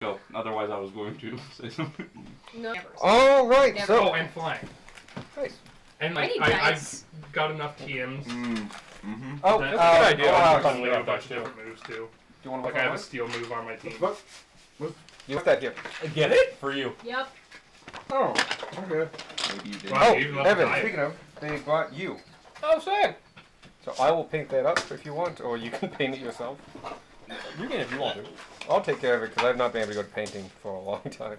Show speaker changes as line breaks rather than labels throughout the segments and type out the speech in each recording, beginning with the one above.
go. Otherwise, I was going to say something.
No.
All right,
Never.
so
Oh, and flying.
nice.
And
I
like
need
I've
dice.
got enough TMs.
Mm-hmm.
Oh,
That's
uh,
a good idea.
I'll
I
have
can
to
a bunch
that
of
too.
different moves too.
Do you want to
Like I have a steel move on my team.
What?
You have that here.
Get it? For you.
Yep.
Oh, okay.
Maybe you did.
Wow.
Oh,
you left
Evan,
the
speaking of, they brought you.
Oh, sad.
So I will paint that up if you want, or you can paint it yourself.
You can if you want to.
I'll take care of it because I've not been able to go to painting for a long time.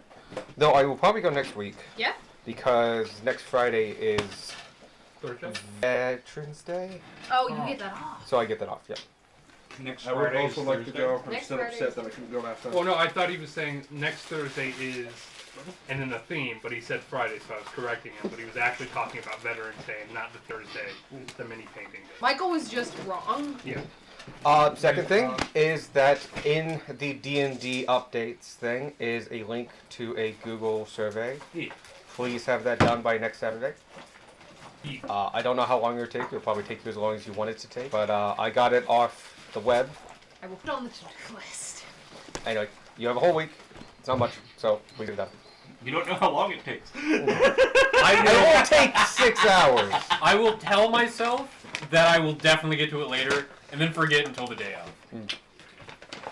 Though I will probably go next week
Yeah.
because next Friday is
Thursday.
Veterans Day,
Oh, you get that off.
so I get that off. Yeah.
Next
I would
Friday
also
is
like to
Thursday.
go. I'm
Next
still
Friday
upset
is-
that I couldn't go last time.
Well, no, I thought he was saying next Thursday is, and then the theme, but he said Friday, so I was correcting him. But he was actually talking about Veterans Day and not the Thursday, the mini painting day.
Michael was just wrong.
Yeah.
Second thing is that in the D&D updates thing is a link to a Google survey.
Yeah.
Please have that done by next Saturday.
Yeah.
I don't know how long it'll take. It'll probably take you as long as you want it to take. But I got it off the web.
I will put on the to-do list.
Anyway, you have a whole week. It's not much, so we get it done.
You don't know how long it takes.
It won't take 6 hours.
I will tell myself that I will definitely get to it later, and then forget until the day of.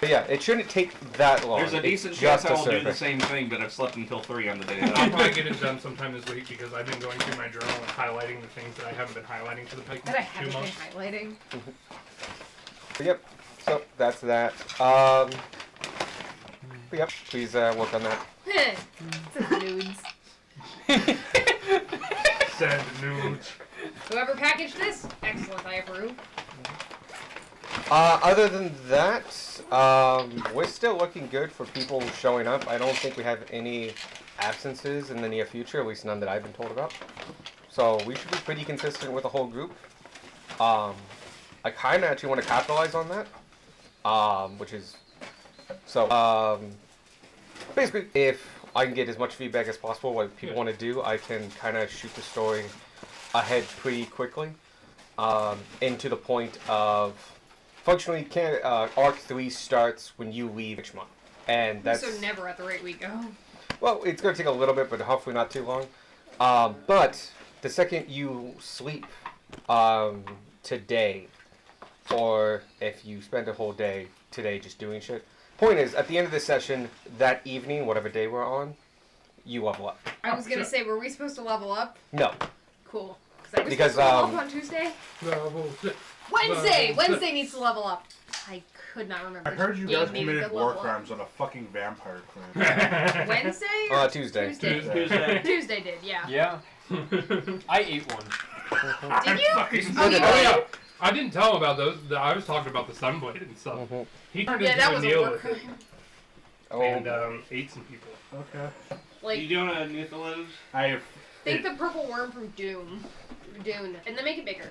But yeah, it shouldn't take that long.
There's a
It's
decent
just
chance I
a
will do
survey.
the same thing, but I've slept until 3 on the day.
I'll probably get it done sometime this week because I've been going through my journal and highlighting the things that I haven't been highlighting for the past
That I
2
haven't been
months.
highlighting.
But yep. So that's that. But yep. Please work on that.
It's nudes.
Send nudes.
Whoever packaged this, excellent. I approve.
Other than that, we're still looking good for people showing up. I don't think we have any absences in the near future, at least none that I've been told about. So we should be pretty consistent with the whole group. I kind of actually want to capitalize on that, which is so. Basically, if I can get as much feedback as possible, what people want to do, I can kind of shoot the story ahead pretty quickly, into the point of. Functionally, Arc 3 starts when you leave each month. And that's...
So never at the rate we go.
Well, it's going to take a little bit, but hopefully not too long. But the second you sleep today, or if you spend a whole day today just doing shit, point is, at the end of the session, that evening, whatever day we're on, you level up.
I was gonna say, were we supposed to level up?
No.
Cool. I was
Because,
supposed to level up on Tuesday?
Level 6.
Wednesday! Wednesday needs to level up. I could not remember.
I heard you
Game
guys
needed
committed
to
war
level up.
crimes on a fucking vampire clan.
Wednesday? Or
Tuesday.
Tuesday. Tuesday did, yeah.
Yeah. I ate one.
Did you?
Fucking
Oh, you
oh,
did?
yeah. I didn't tell him about those. I was talking about the Sunblade and stuff.
Mhm.
He turned
Yeah,
into
that
a
was a
Neil
war
with it
crime.
Oh,
and ate some people.
Okay.
Like,
You doing a Newfoundland?
I
think the purple worm from Dune. Dune. And then make it bigger.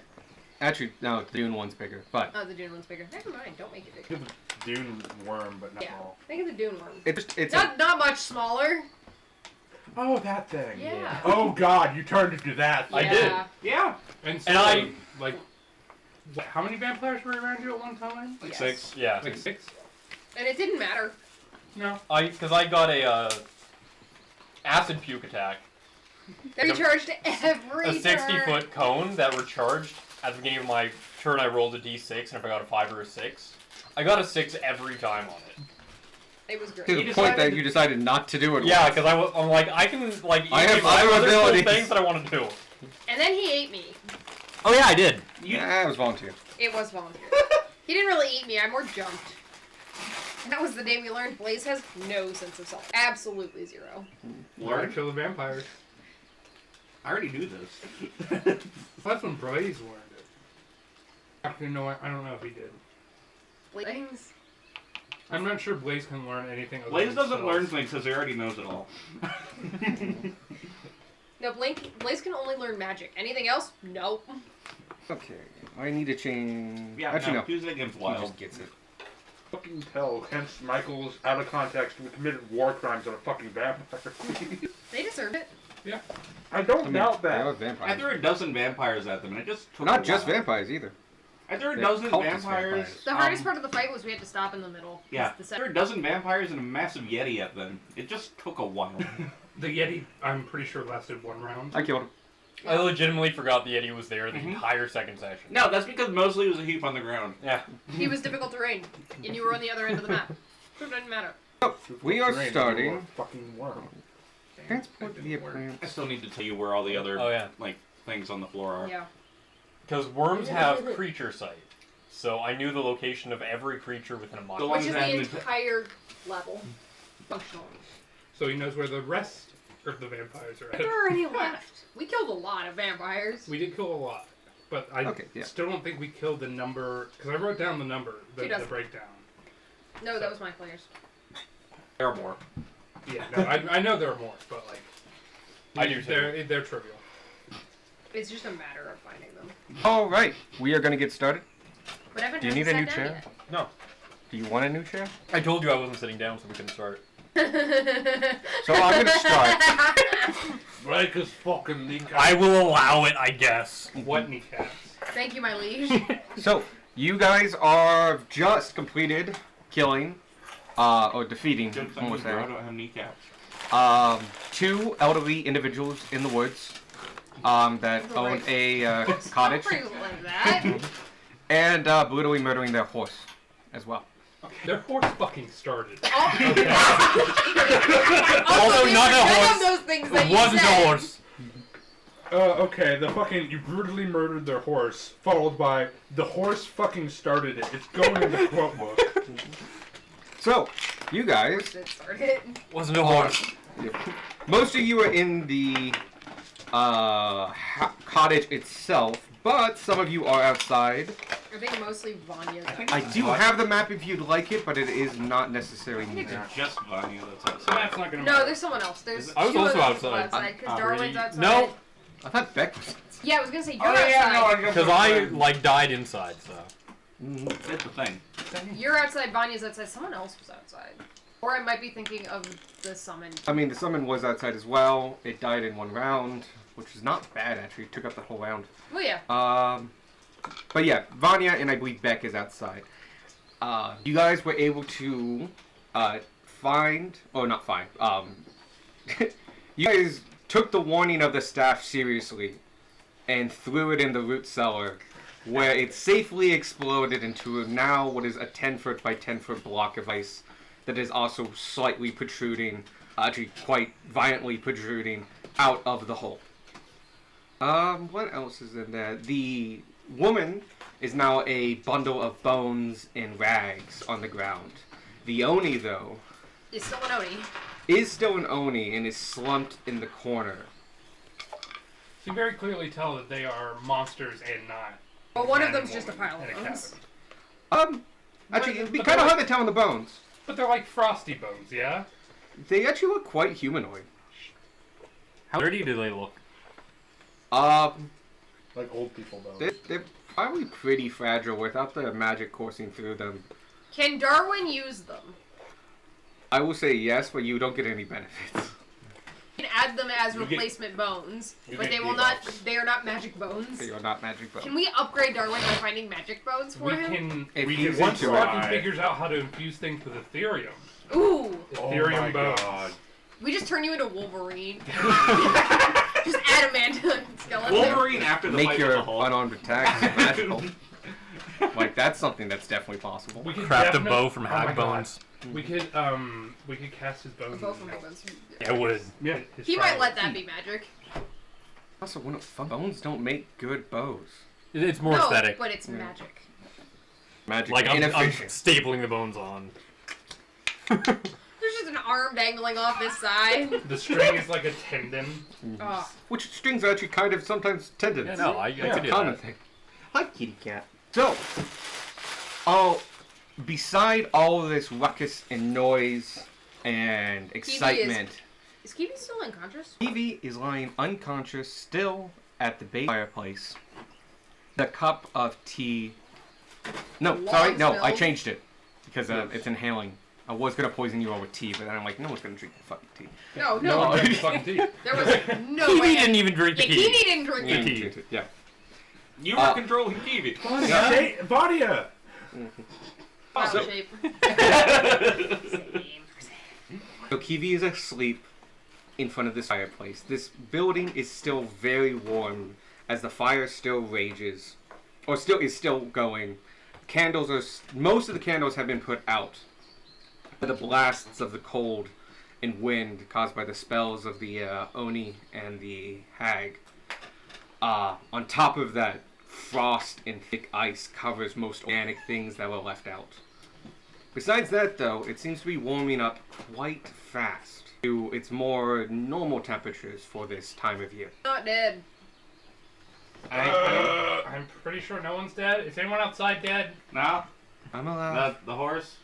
actually, no, the Dune one's bigger, but...
Oh, the Dune one's bigger. Never mind, don't make it bigger.
give a Dune worm, but not
Yeah.
all.
Think of the Dune one.
It's
Not much smaller.
Oh, that thing.
Yeah.
Oh God, you turned into that.
I
yeah.
did.
Yeah.
And so,
And I-
like, how many vampires were around you at one time?
Like
Yes.
6.
Yeah.
Like 6?
And it didn't matter.
No.
Because I got a acid puke attack.
They recharged every
A 60-foot
turn.
cone that recharged at the beginning of my turn. I rolled a d6, and if I got a 5 or a 6, I got a 6 every time on it.
It was great.
to the point that you decided not to do it.
Yeah, because I'm like, I can like.
I have
I
other
other cool
abilities.
things that I want to do.
And then he ate me.
Oh yeah, I did.
Yeah, it was volunteer.
It was volunteer. He didn't really eat me, I more jumped. And that was the day we learned Blaze has no sense of self. Absolutely zero.
Learn to kill the vampires.
I already knew this.
That's when Blaze learned it. Actually, no, I don't know if he did.
Blaze?
I'm not sure Blaze can learn anything. Other
Blaze
than
doesn't
spells.
learn things because he already knows it all.
No, Blaze can only learn magic. Anything else? Nope.
Okay, I need to change...
Yeah,
actually,
no.
no.
Tuesday Game's
He
wild.
just gets it.
Fucking tell. Hence, Michael's out of context. We committed war crimes on a fucking vampire.
They deserved it.
I don't
I mean,
doubt
they are
that.
I
vampires.
threw a dozen vampires at them, and it just took
Not
a
just
while.
vampires, either.
There are a
They're
dozen
cultist
vampires.
The hardest part of the fight was we had to stop in the middle.
Yeah,
The
there are a dozen vampires and a massive Yeti at them. It just took a while.
The Yeti, I'm pretty sure, lasted 1 round.
I killed him.
I legitimately forgot the Yeti was there the
Mhm.
entire second session.
No, that's because Mosley was a heap on the ground.
Yeah.
He was difficult terrain, and you were on the other end of the map. So it didn't matter.
We are
Drain,
starting.
you fucking worm.
Transport via
I
plant.
still need to tell you where all the other
Oh yeah.
things on the floor are.
Yeah.
Because worms have creature sight, so I knew the location of every creature within a mile.
The
Which
ones
is
that
the
in the-
entire level, functionally.
So he knows where the rest of the vampires are
If
at.
there are any left. We killed a lot of vampires.
We did kill a lot, but I
Okay, yeah.
still don't think we killed the number, because I wrote down the number,
He
the
doesn't.
breakdown.
No, that was my players.
There are more.
Yeah, no, I know there are more, but like,
I do too.
they're trivial.
It's just a matter of finding them.
All right, we are gonna get started.
But Evan
Do you need
hasn't
a new
sat
chair?
down
No.
Do you want a new chair?
I told you I wasn't sitting down, so we couldn't start.
yet.
So I'm gonna start.
Break his fucking kneecap.
I will allow it, I guess.
What kneecaps?
Thank you, my liege.
So you guys are just completed killing, or defeating,
Good thing
almost
I
there.
don't have kneecaps.
2 elderly individuals in the woods, that own a cottage,
Pretty like that.
and brutally murdering their horse as well.
Their horse fucking started.
Also,
they
not
were
a
none
horse.
of those things that
It
you
wasn't
said.
a horse.
Okay, you brutally murdered their horse, followed by the horse fucking started it. It's going in the quote book.
So you guys,
Did start it.
Wasn't a horse.
most of you are in the cottage itself, but some of you are outside.
I think mostly Vanya's.
I think
I do have the map if you'd like it, but it is not necessarily needed.
it's just Vanya that's
So
outside.
that's not gonna
No,
matter.
there's someone else. There's
I was
two
also
other people
outside.
because Darwin's
really?
outside.
No,
I thought Beck was.
Yeah, I was gonna say you're
Oh yeah, no,
outside.
I
because I died inside, so.
That's the thing.
You're outside. Vanya's outside. Someone else was outside. Or I might be thinking of the summon.
I mean, the summon was outside as well. It died in 1 round, which is not bad actually. It took up the whole round.
Oh yeah.
But yeah, Vanya and I believe Beck is outside. You guys were able to find, or not find. You guys took the warning of the staff seriously and threw it in the root cellar, where it safely exploded into now what is a 10-foot by 10-foot block of ice that is also slightly protruding, actually quite violently protruding out of the hole. What else is in there? The woman is now a bundle of bones and rags on the ground. The Oni, though,
It's still an Oni.
is still an Oni and is slumped in the corner.
You can very clearly tell that they are monsters and not.
Well, one of
man
them's
and
just a
woman
pile of
in
bones.
cabin.
Actually, it'd be
But
kind of
they're
hard to tell in the bones.
But they're like frosty bones, yeah?
They actually look quite humanoid.
How dirty do they look?
Like old people though.
They're probably pretty fragile without the magic coursing through them.
Can Darwin use them?
I will say yes, but you don't get any benefits.
You can add them as
You get-
replacement bones,
you
but
get
they will not.
debuffs.
They are not magic bones.
They are not magic bones.
Can we upgrade Darwin by finding magic bones for
We
him?
can.
If
We
he's
can
Once
into it.
Sparky figures out how to infuse things with Ethereum.
Ooh,
Oh
Ethereum
my
bones.
god.
we just turn you into Wolverine. Just adamant skeleton.
Wolverine after the
Make
fight
your
with the Hulk.
unarmed attacks magical. Like that's something that's definitely possible.
We could
Craft a
definite-
bow from
Oh
hag
my God.
bones.
We could cast his bones.
Both
in
from
his-
bones.
It would.
Yeah.
his
He might
trial.
let that be magic.
Also, bones don't make good bows.
It's more
no,
aesthetic.
but it's magic.
Magic
Like I'm
inefficient.
stapling the bones on.
There's just an arm dangling off this side.
The string is like a tendon.
Oh.
Which strings are actually kind of sometimes tendons.
Yeah, no, I could do
common
that.
thing. Like kitty cat. So, beside all of this ruckus and noise and excitement,
Is Kiwi still unconscious?
Evie is lying unconscious, still at the base fireplace. The cup of tea. No,
Long
sorry, no, I
spilled.
changed it because it's inhaling. I was gonna poison you all with tea, but then I'm like, no one's gonna drink the fucking tea.
No,
No
no.
one drinks fucking tea.
There was no
Kiwi
way.
didn't even drink
Yeah,
the
Kiwi
tea.
didn't drink
Yeah.
it.
tea.
Yeah.
You were controlling Kiwi.
Vadia!
Bottle
So-
shape.
So Kiwi is asleep in front of this fireplace. This building is still very warm as the fire still rages, or is still going. Candles are most of the candles have been put out. The blasts of the cold and wind caused by the spells of the Oni and the Hag. On top of that, frost and thick ice covers most organic things that were left out. Besides that, though, it seems to be warming up quite fast to its more normal temperatures for this time of year.
Not dead.
I'm pretty sure no one's dead. Is anyone outside dead?
No?
I'm alive.
The horse?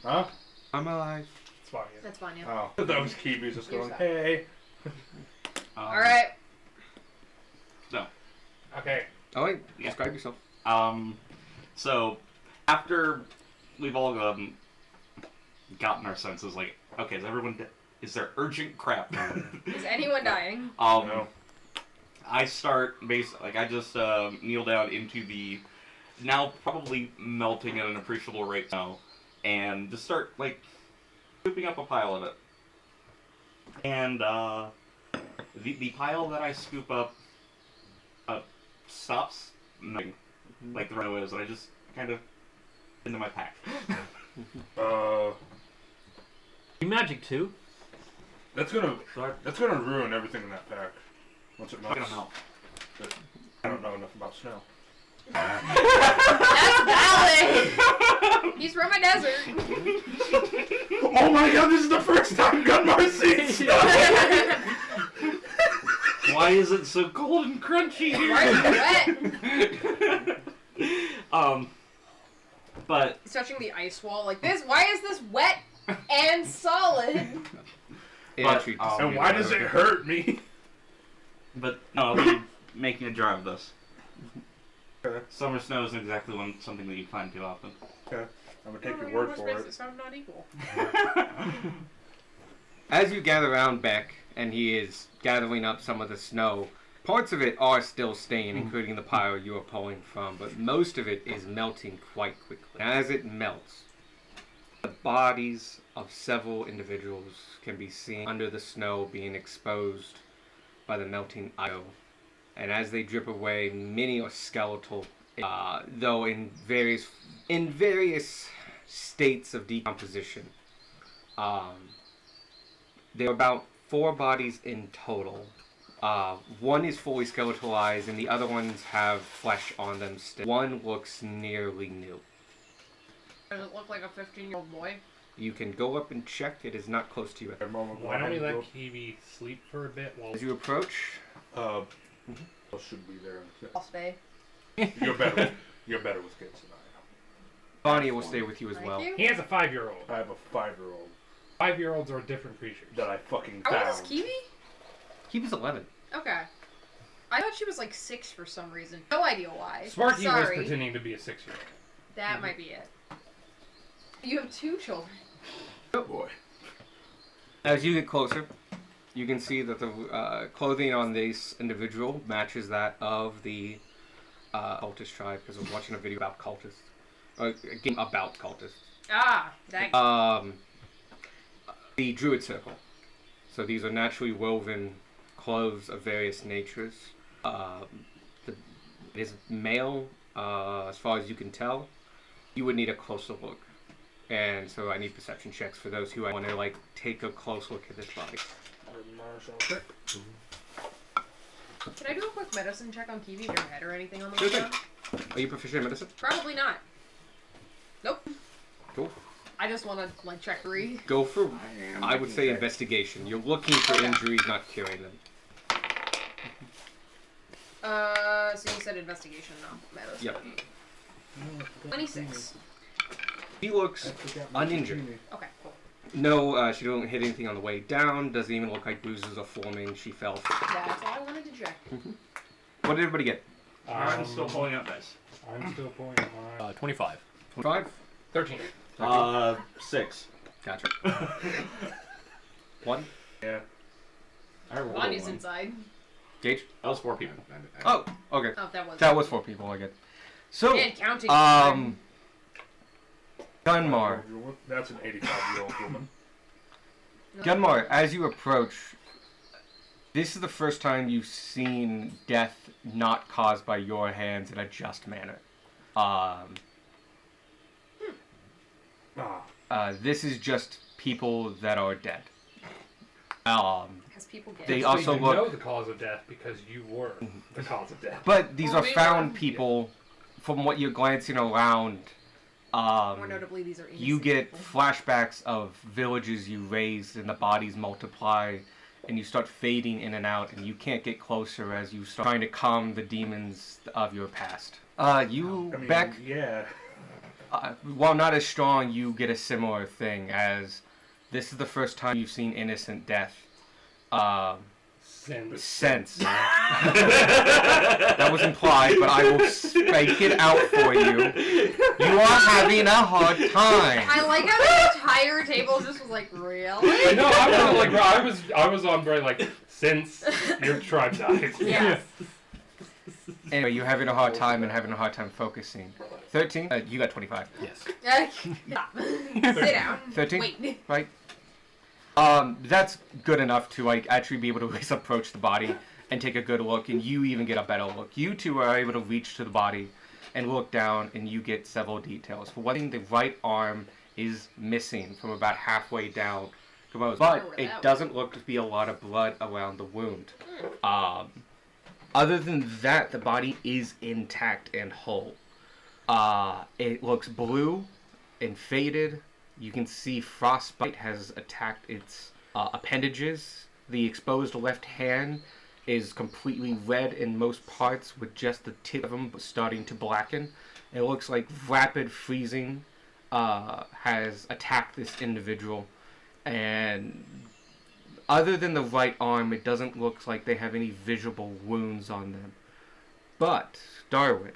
Huh?
I'm alive.
It's fine. Yeah.
That's fine, yeah.
Oh. That was Kiwi's just going,
Here's
hey.
Alright.
No.
Okay.
Oh wait,
Yeah.
describe yourself.
So, after we've all gotten our senses, like, okay, is everyone is there urgent crap?
Is anyone dying?
No.
I start I just kneel down into the now probably melting at an appreciable rate now, and just start like scooping up a pile of it. And the pile that I scoop up stops moving like the row is, and I just kind of into my pack.
You magic too?
That's gonna
Sorry.
ruin everything in that pack. Once it melts.
I don't know.
I don't know enough about snow.
That's valid! He's from a desert.
Oh my god, this is the first time Gunmar sees snow!
Why is it so cold and crunchy here?
Why is it wet?
But
He's touching the ice wall like this. Why is this wet and solid?
It
But,
actually
And why does it hurt me?
no, I'll be making a jar of this.
Okay.
Summer snow isn't exactly something that you find too often.
Okay. I'm gonna take your word for it.
I'm not equal.
As you gather around Beck, and he is gathering up some of the snow, parts of it are still staying, including the pile you are pulling from, but most of it is melting quite quickly. As it melts, the bodies of several individuals can be seen under the snow being exposed by the melting ice. And as they drip away, many are skeletal, though in various states of decomposition. There are about 4 bodies in total. One is fully skeletalized, and the other ones have flesh on them still. One looks nearly new.
Does it look like a 15-year-old boy?
You can go up and check. It is not close to you.
Why don't we let Kiwi sleep for a bit while
As you approach,
What should be there?
I'll stay.
You're better with kids than
Bonnie will stay with you as
Thank
well.
you.
he has a 5-year-old.
I have a 5-year-old
5-year-olds are different creatures.
that I fucking
How
found.
old is Kiwi?
He was 11.
Okay. I thought she was like 6 for some reason. No idea why.
Sparky was
Sorry.
pretending to be a 6-year-old.
That might be it. You have 2 children.
Oh boy.
As you get closer, you can see that the clothing on this individual matches that of the cultist tribe, because I was watching a video about cultists. A game about cultists.
Ah, that.
The Druid Circle. So these are naturally woven clothes of various natures. It is male, as far as you can tell. You would need a closer look. And so I need perception checks for those who want to take a close look at this body.
Can I do a quick medicine check on Kiwi? Your head or anything on the
Sure
way
thing.
down?
Are you proficient in medicine?
Probably not. Nope.
Cool.
I just want to check 3.
Go for, I would say, investigation. You're looking for
Okay.
injuries, not curing them.
So you said investigation, not medicine.
Yep.
26.
He looks uninjured.
Okay, cool.
No, she didn't hit anything on the way down. Doesn't even look like bruises are forming. She fell.
That's all I wanted to check.
What did everybody get?
I'm still pulling up dice.
I'm still pulling my
25.
25?
13.
6.
Gotcha. 1?
Yeah.
I rolled a
Lonnie's
1.
inside.
Gage?
That was 4 people.
Oh, okay.
Oh, that was.
That was 4 people, I get. So,
And counting.
Gunmar.
That's an 85-year-old woman.
Gunmar, as you approach, this is the first time you've seen death not caused by your hands in a just manner. This is just people that are dead.
Has people get
They
So
also
you
look-
know the cause of death because you were the cause of death.
But these
Well,
are
we
found
are-
people, from what you're glancing around,
More notably, these are
you
innocent
get
people.
flashbacks of villages you raised and the bodies multiply and you start fading in and out and you can't get closer as you start trying to calm the demons of your past. Beck,
Yeah.
while not as strong, you get a similar thing as this is the first time you've seen innocent death. Sense. That was implied, but I will spake it out for you. You are having a hard time.
I like how the entire table just was like, really?
No, I was on very like since your tribe died.
Yes.
Anyway, you're having a hard time and having a hard time focusing. 13? You got 25.
Yes.
Stop. Sit down.
13?
Wait.
Right? That's good enough to like actually be able to at least approach the body and take a good look, and you even get a better look. You two are able to reach to the body and look down, and you get several details. For one thing, the right arm is missing from about halfway down, but it doesn't look to be a lot of blood around the wound. Other than that, the body is intact and whole. It looks blue and faded. You can see frostbite has attacked its appendages. The exposed left hand is completely red in most parts, with just the tip of them starting to blacken. It looks like rapid freezing has attacked this individual. And other than the right arm, it doesn't look like they have any visible wounds on them. But, Darwin,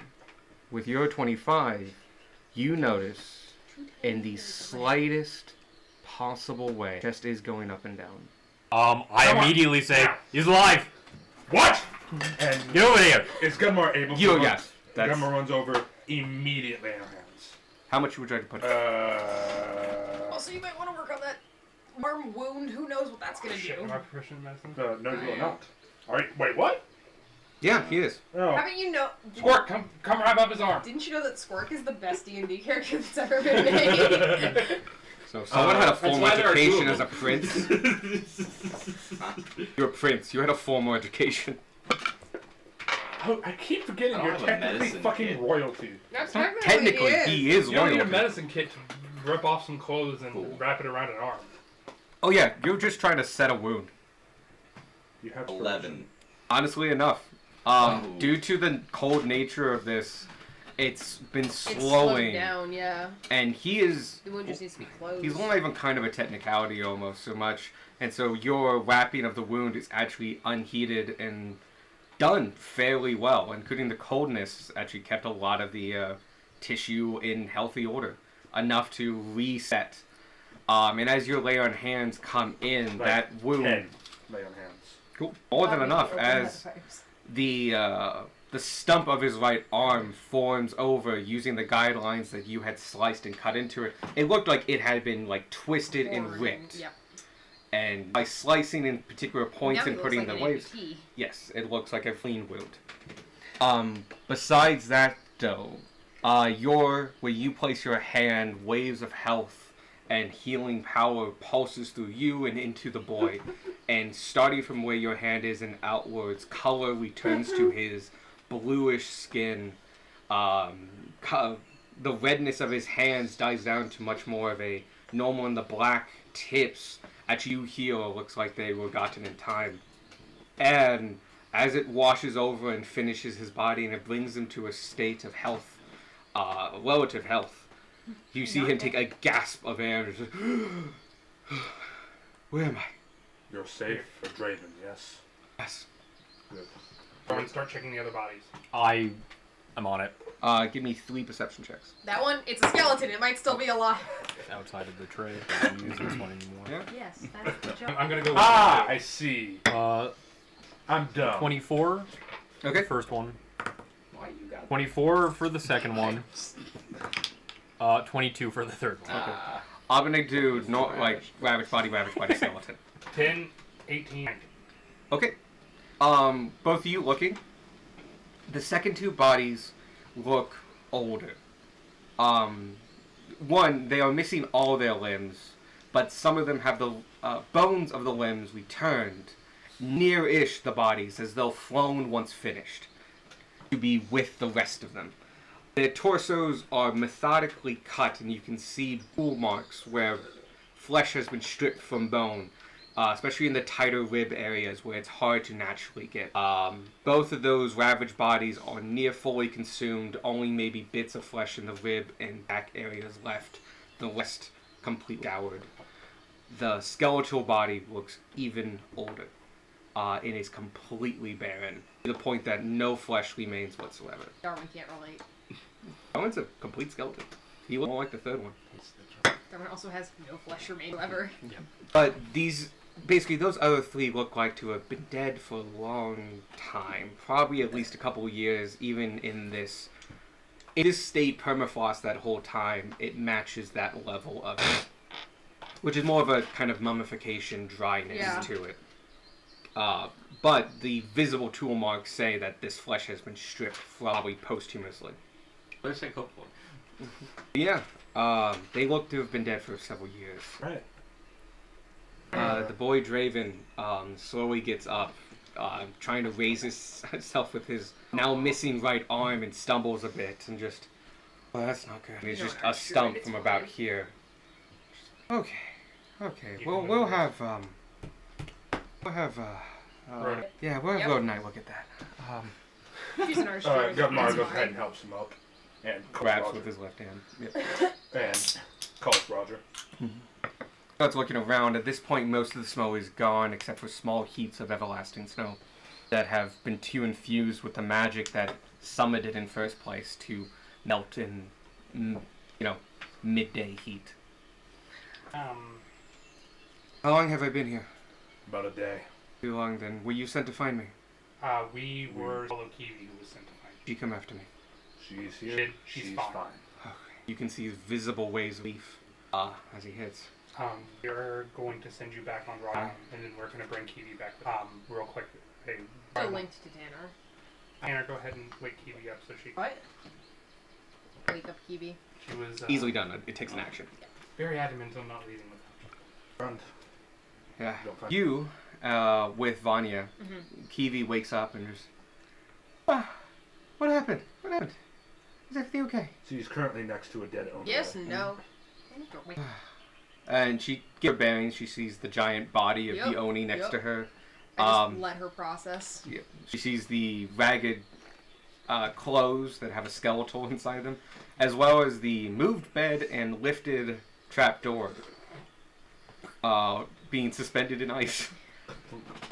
with your 25, you notice in the slightest possible way, chest is going up and down.
I immediately say, he's alive!
What? And
Get over here!
is Gunmar able to?
Yes. That's
Gunmar runs over immediately in her hands.
how much would you like to put?
Also, you might want to work on that arm wound. Who knows what that's gonna
Shit,
do?
am I proficient in medicine?
No, you are not. All right. Wait, what?
Yeah, he is.
Oh.
Haven't you know?
Squirt, come wrap up his arm.
Didn't you know that Squirk is the best D&D character that's ever been made?
So someone had a formal
why there are two
education
of
as a
them.
prince. You're a prince. You had a formal education.
Oh, I keep forgetting
I don't
you're
have a
technically
medicine
fucking
kit.
royalty.
That's
Technically, he is
You don't need a
royalty.
medicine kit to rip off some clothes and wrap it around an arm.
Oh yeah, you're just trying to set a wound.
You have
11.
Honestly enough,
Oh.
due to the cold nature of this, it's been
It's slowed
slowing,
down, yeah.
and he is.
The wound just needs to be closed.
He's not even kind of a technicality almost so much, and so your wrapping of the wound is actually unheated and done fairly well, including the coldness actually kept a lot of the tissue in healthy order, enough to reset. And as your lay on hands come in,
Like
that wound
10 lay on hands.
cool, more than enough as the stump of his right arm forms over using the guidelines that you had sliced and cut into it. It looked like it had been like twisted and ripped.
Yep.
And by slicing in particular points
Now he
and
looks
putting
like
the
an
waves,
amputee.
yes, it looks like a clean wound. Besides that, though, where you place your hand, waves of health and healing power pulses through you and into the boy. And starting from where your hand is and outwards, color returns to his bluish skin. The redness of his hands dies down to much more of a normal, and the black tips at you heal looks like they were gotten in time. And as it washes over and finishes his body and it brings him to a state of health, relative health, you see him take a gasp of air and just, where am I?
You're safe for Draven, yes.
Yes.
Good.
Go and start checking the other bodies.
I am on it.
Give me 3 perception checks.
That one, it's a skeleton. It might still be alive.
Outside of the tray. I don't use this one anymore.
Yeah.
Yes, that's the joke.
I'm gonna go.
Ah, I see. I'm dumb.
24.
Okay.
The first one.
Why you got
24 for the second one. 22 for the third one.
I'm gonna do ravage body, skeleton.
10, 18, 19.
Okay. Both of you looking. The second two bodies look older. One, they are missing all their limbs, but some of them have the bones of the limbs returned, near-ish the bodies, as though flown once finished, to be with the rest of them. Their torsos are methodically cut, and you can see pool marks where flesh has been stripped from bone, especially in the tighter rib areas where it's hard to naturally get. Both of those ravaged bodies are near fully consumed, only maybe bits of flesh in the rib and back areas left, the rest complete devoured. The skeletal body looks even older. It is completely barren, to the point that no flesh remains whatsoever.
Darwin can't relate.
That one's a complete skeleton. He looks more like the third one.
Darwin also has no flesh remain whatsoever.
But basically, those other three look like to have been dead for a long time. Probably at least a couple years, even in this. It has stayed permafrost that whole time. It matches that level of it. Which is more of a kind of mummification dryness to it. But the visible tool marks say that this flesh has been stripped probably posthumously.
What did I say hopefully?
Yeah, they look to have been dead for several years.
Right.
The boy Draven slowly gets up, trying to raise himself with his now missing right arm, and stumbles a bit, and just, oh, that's not good. It's just a stump from about here. Okay, we'll have yeah, we'll have
Yep.
Road and I look at that.
She's an artist.
Gutmar goes ahead and helps him up. And calls
Grabs
Roger.
with his left hand. Yep.
And calls Roger.
Starts looking around. At this point, most of the snow is gone, except for small heaps of everlasting snow that have been too infused with the magic that summoned it in first place to melt in, midday heat. How long have I been here?
About a day.
Too long then. Were you sent to find me?
We were Solo Kiwi who was sent to find
Did you come after me?
She's here.
She's fine.
Okay. You can see visible waves of leaf as he hits.
We're going to send you back on Rock, and then we're going to bring Kiwi back. Real quick. Hey,
Still linked to Tanner.
Tanner, go ahead and wake Kiwi up so she.
What? Wake up, Kiwi.
She was
Easily done. It takes an action.
very adamant on not leaving with her.
Front.
Yeah.
Don't find-
You, with Vanya, Kiwi wakes up and just, what happened? What happened? Is everything okay?
She's currently next to a dead owner.
Yes and no.
And she gives her bearings. She sees the giant body of
Yep,
the Oni next
yep.
to her.
I just let her process.
Yeah. She sees the ragged clothes that have a skeletal inside them, as well as the moved bed and lifted trapdoor being suspended in ice.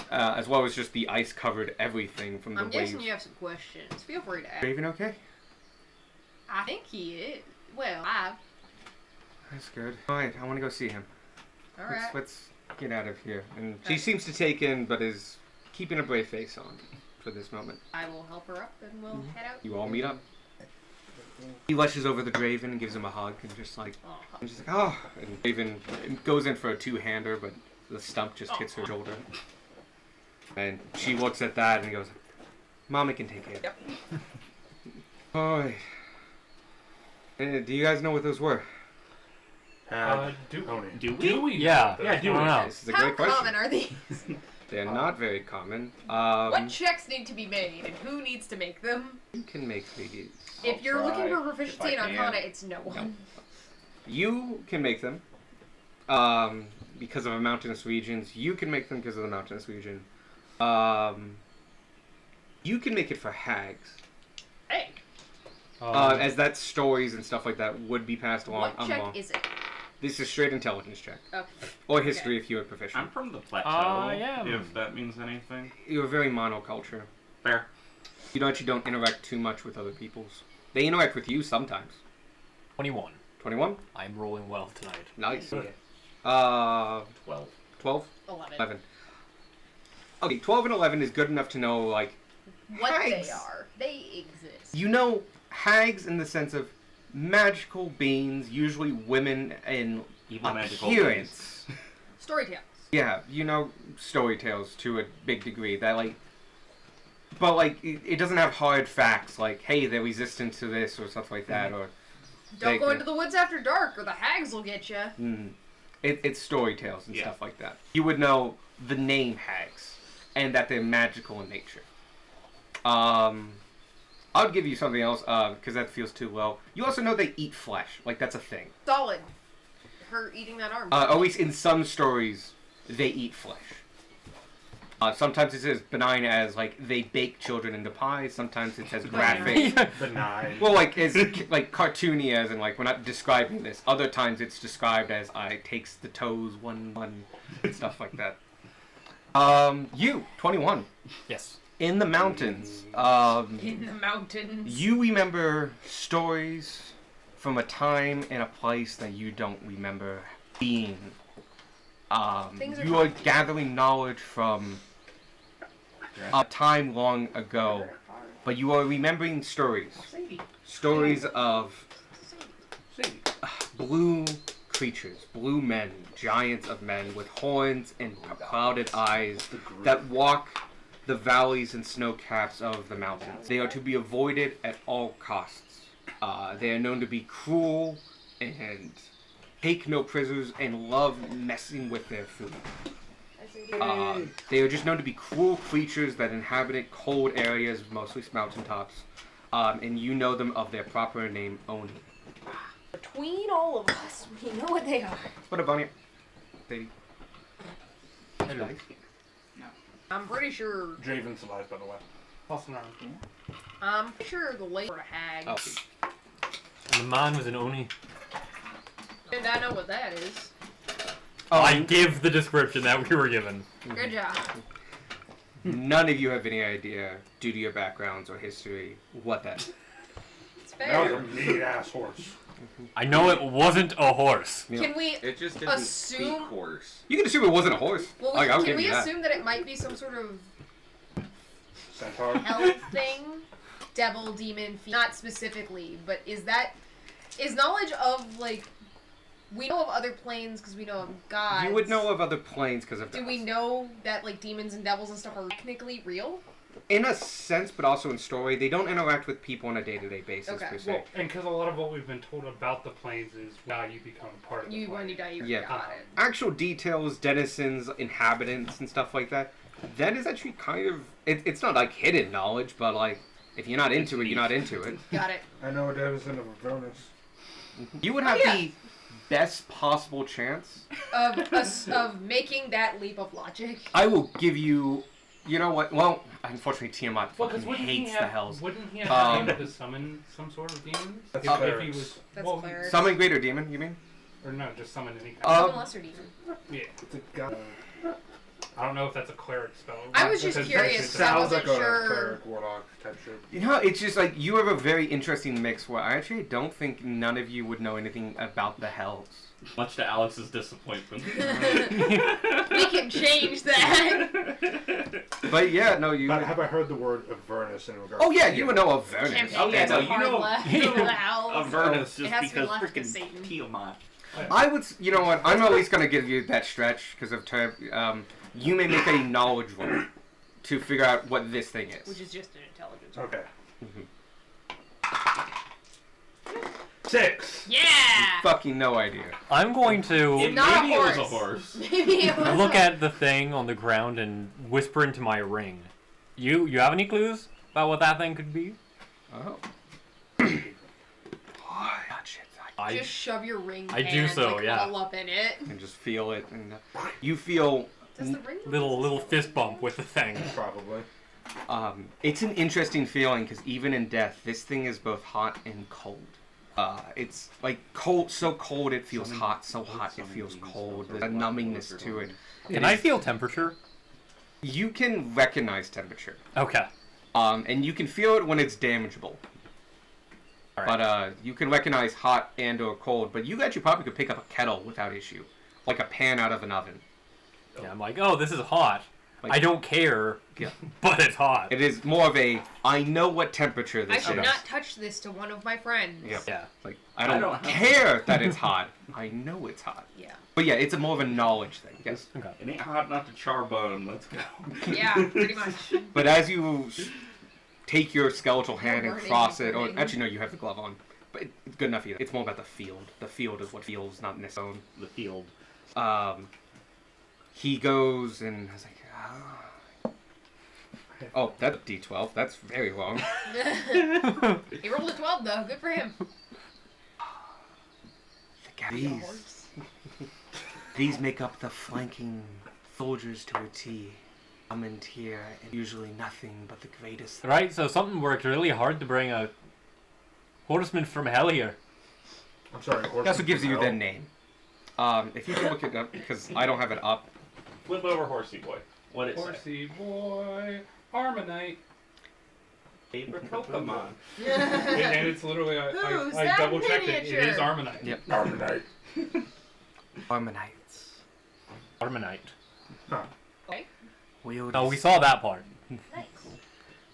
As well as just the ice covered everything from the
I'm
waves.
guessing you have some questions. Feel free to ask.
Raven okay?
I think he is. Well,
That's good. Alright, I want to go see him.
alright.
Let's get out of here. And
Okay.
she seems to take in, but is keeping a brave face on for this moment.
I will help her up and we'll head out.
You all meet up. He rushes over the Draven and gives him a hug and just like,
Oh,
and she's like, oh. And Draven goes in for a two-hander, but the stump just hits her shoulder. And she looks at that and goes, Mommy can take it.
Yep.
Alright. Do you guys know what those were?
Do
Oni.
Do we?
Do we?
Yeah.
Yeah, do
I don't
we?
know.
This is a
How
great question.
common are these?
They're not very common.
What checks need to be made and who needs to make them?
You can make these.
If you're looking for proficiency in
if I can.
Arcana, it's no one.
You can make them because of a mountainous regions. You can make them because of the mountainous region. You can make it for hags.
Hey,
As that stories and stuff like that would be passed along.
what check is it?
This is straight intelligence check.
Okay.
Or history if you are proficient.
I'm from the plateau.
Yeah.
If that means anything.
You're very monoculture.
Fair.
You actually don't interact too much with other peoples. They interact with you sometimes.
21.
21?
I'm rolling well tonight.
Nice.
Good.
12.
12?
11.
11. Okay, 12 and 11 is good enough to know, like,
What
hags.
they are. They exist.
You know hags in the sense of magical beings, usually women in
Evil magical
appearance.
Storytales.
Yeah, you know story tales to a big degree. That, like... But, like, it doesn't have hard facts, like, hey, they're resistant to this, or stuff like that, or...
Don't go into the woods after dark, or the hags will get you.
It's story tales and
Yeah.
stuff like that. You would know the name hags, and that they're magical in nature. I'll give you something else, because that feels too low. You also know they eat flesh. Like, that's a thing.
Solid. Her eating that arm.
At least in some stories, they eat flesh. Sometimes it's as benign as, like, they bake children into pies. Sometimes it's as graphic.
Benign.
Well, like, as, like, cartoony as in, like, we're not describing this. Other times it's described as, I takes the toes one, and stuff like that. You, 21.
Yes.
In the mountains,
In the mountains.
you remember stories from a time and a place that you don't remember being.
Things are
You are gathering knowledge from a time long ago, but you are remembering stories. Stories of blue creatures, blue men, giants of men with horns and clouded eyes that walk the valleys and snow caps of the mountains. They are to be avoided at all costs. They are known to be cruel and take no prisoners and love messing with their food. They are just known to be cruel creatures that inhabit cold areas, mostly mountaintops, and you know them of their proper name only.
Between all of us, we know what they are.
What a bunny. Lady.
I'm pretty sure.
Draven's alive, by the way.
Also not.
I'm pretty sure the lake were a hag.
Oh.
And the man was an Oni.
And I know what that is.
I give the description that we were given.
Good job.
None of you have any idea, due to your backgrounds or history, what that is.
It's
That was
fair.
a mean ass horse.
I know it wasn't a horse.
Can we?
It just didn't
Assume-
speak horse.
You can assume it wasn't a horse.
Well,
Like, I'll
can
give
we
you that.
assume that it might be some sort of
Centaur.
elf thing, devil, demon, not specifically, but is knowledge of like we know of other planes because we know of gods.
You would know of other planes because of
Do
that.
we know that like demons and devils and stuff are technically real?
In a sense, but also in story, they don't interact with people on a day-to-day basis,
Okay.
per se.
Well, and because a lot of what we've been told about the planes is now you become part of the
You
plane.
when you die, you
Yeah.
got it.
Actual details, denizens, inhabitants, and stuff like that, that is actually kind of... it's not, like, hidden knowledge, but, like, if you're not into it, you're not into it.
Got it.
I know a denizen of Avernus.
You would have
yeah.
the best possible chance.
Of making that leap of logic.
I will give you... You know what? Well, unfortunately, Tiamat
Well, because
fucking
wouldn't he
hates
have?
the hells.
Wouldn't he have
Um,
been able to summon some sort of demons?
That's
if
clerics.
he was,
That's
well,
clerics.
Summon greater demon, you mean?
or no, just summon any kind.
Uh,
Summon lesser demon.
Yeah,
It's a god.
I don't know if that's a cleric spell.
I was just
Because
curious,
that's-
'cause I
Sounds
wasn't
like
sure.
a cleric, warlock type shit.
You know, it's just like you have a very interesting mix where I actually don't think none of you would know anything about the hells.
Much to Alex's disappointment.
We can change that.
But yeah, no, you.
But have I heard the word Avernus in regards
Oh yeah,
to
you would know of Vernus.
Campaign
Okay,
gets
no,
a
you
hard
know-
left.
you know
Go to hell.
Avernus
It
just
has to be
because
left to
freaking
Satan.
Tiamat.
I would, you know what? I'm at least gonna give you that stretch because of term. You may make a knowledge roll to figure out what this thing is.
Which is just an intelligence.
Okay.
Mhm.
6.
Yeah!
Fucking no idea.
I'm going to
Not
Maybe
a
it was a
horse.
horse.
Maybe it was
look
a-
at the thing on the ground and whisper into my ring. You have any clues about what that thing could be?
Oh. I
Just shove your ring
I do
hand,
so,
like,
yeah.
all up in it.
can just feel it, and you feel.
Does the ring
Little fist bump with the thing.
Probably.
It's an interesting feeling because even in death, this thing is both hot and cold. It's like cold, so cold it feels hot, so hot it feels cold. There's a numbingness to it.
Can I feel temperature?
You can recognize temperature,
Okay.
and you can feel it when it's damageable.
Alright.
But you can recognize hot and or cold. But you actually probably could pick up a kettle without issue, like a pan out of an oven.
Yeah, I'm like, oh, this is hot.
Like,
I don't care,
Yeah.
but it's hot.
It is more of a, I know what temperature
I
this
should
is.
not touch this to one of my friends.
Yep.
Yeah.
Like, I don't,
don't have-
care that it's hot. I know it's hot.
Yeah.
But yeah, it's more of a knowledge thing. Yes.
Okay.
It ain't hot enough to char bone. Let's go.
Yeah, pretty much.
But as you take your skeletal hand and
burning,
cross it, or
burning.
actually no, you have the glove on. But it's good enough either. It's more about the field. The field is what feels, not necessarily.
The field.
He goes and I was like, oh, that's D12. That's very long.
He rolled a 12 though. Good for him.
These make up the flanking soldiers to a T. Summoned here, and usually nothing but the greatest.
Right, so something worked really hard to bring a horseman from hell here.
I'm sorry.
That's what gives you
the
the name. If you can look it up, because I don't have it up.
Flip over, horsey boy. What it say?
Horsey boy, Armanite.
Favorite Pokemon.
And it's literally,
Who's
I
that
double checked it. It
miniature?
is Armanite.
Yep.
Armanite.
Armanites.
Armanite.
Okay.
Wield
Oh, we saw that part.
Nice.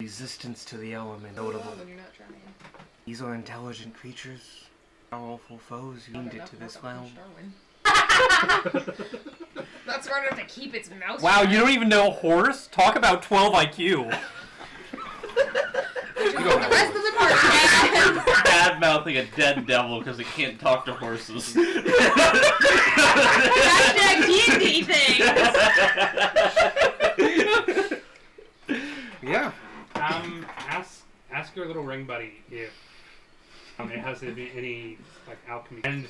resistance to the element
Well,
notable.
when you're not trying.
These are intelligent creatures, powerful foes who aimed it to this realm.
Not smart enough to keep its mouth
Wow,
shut.
you don't even know horse? Talk about 12 IQ.
The rest of the party.
Bad mouthing a dead devil because it can't talk to horses.
Hashtag D&D thing.
Yeah.
Ask your little ring buddy if it has any like alchemy. And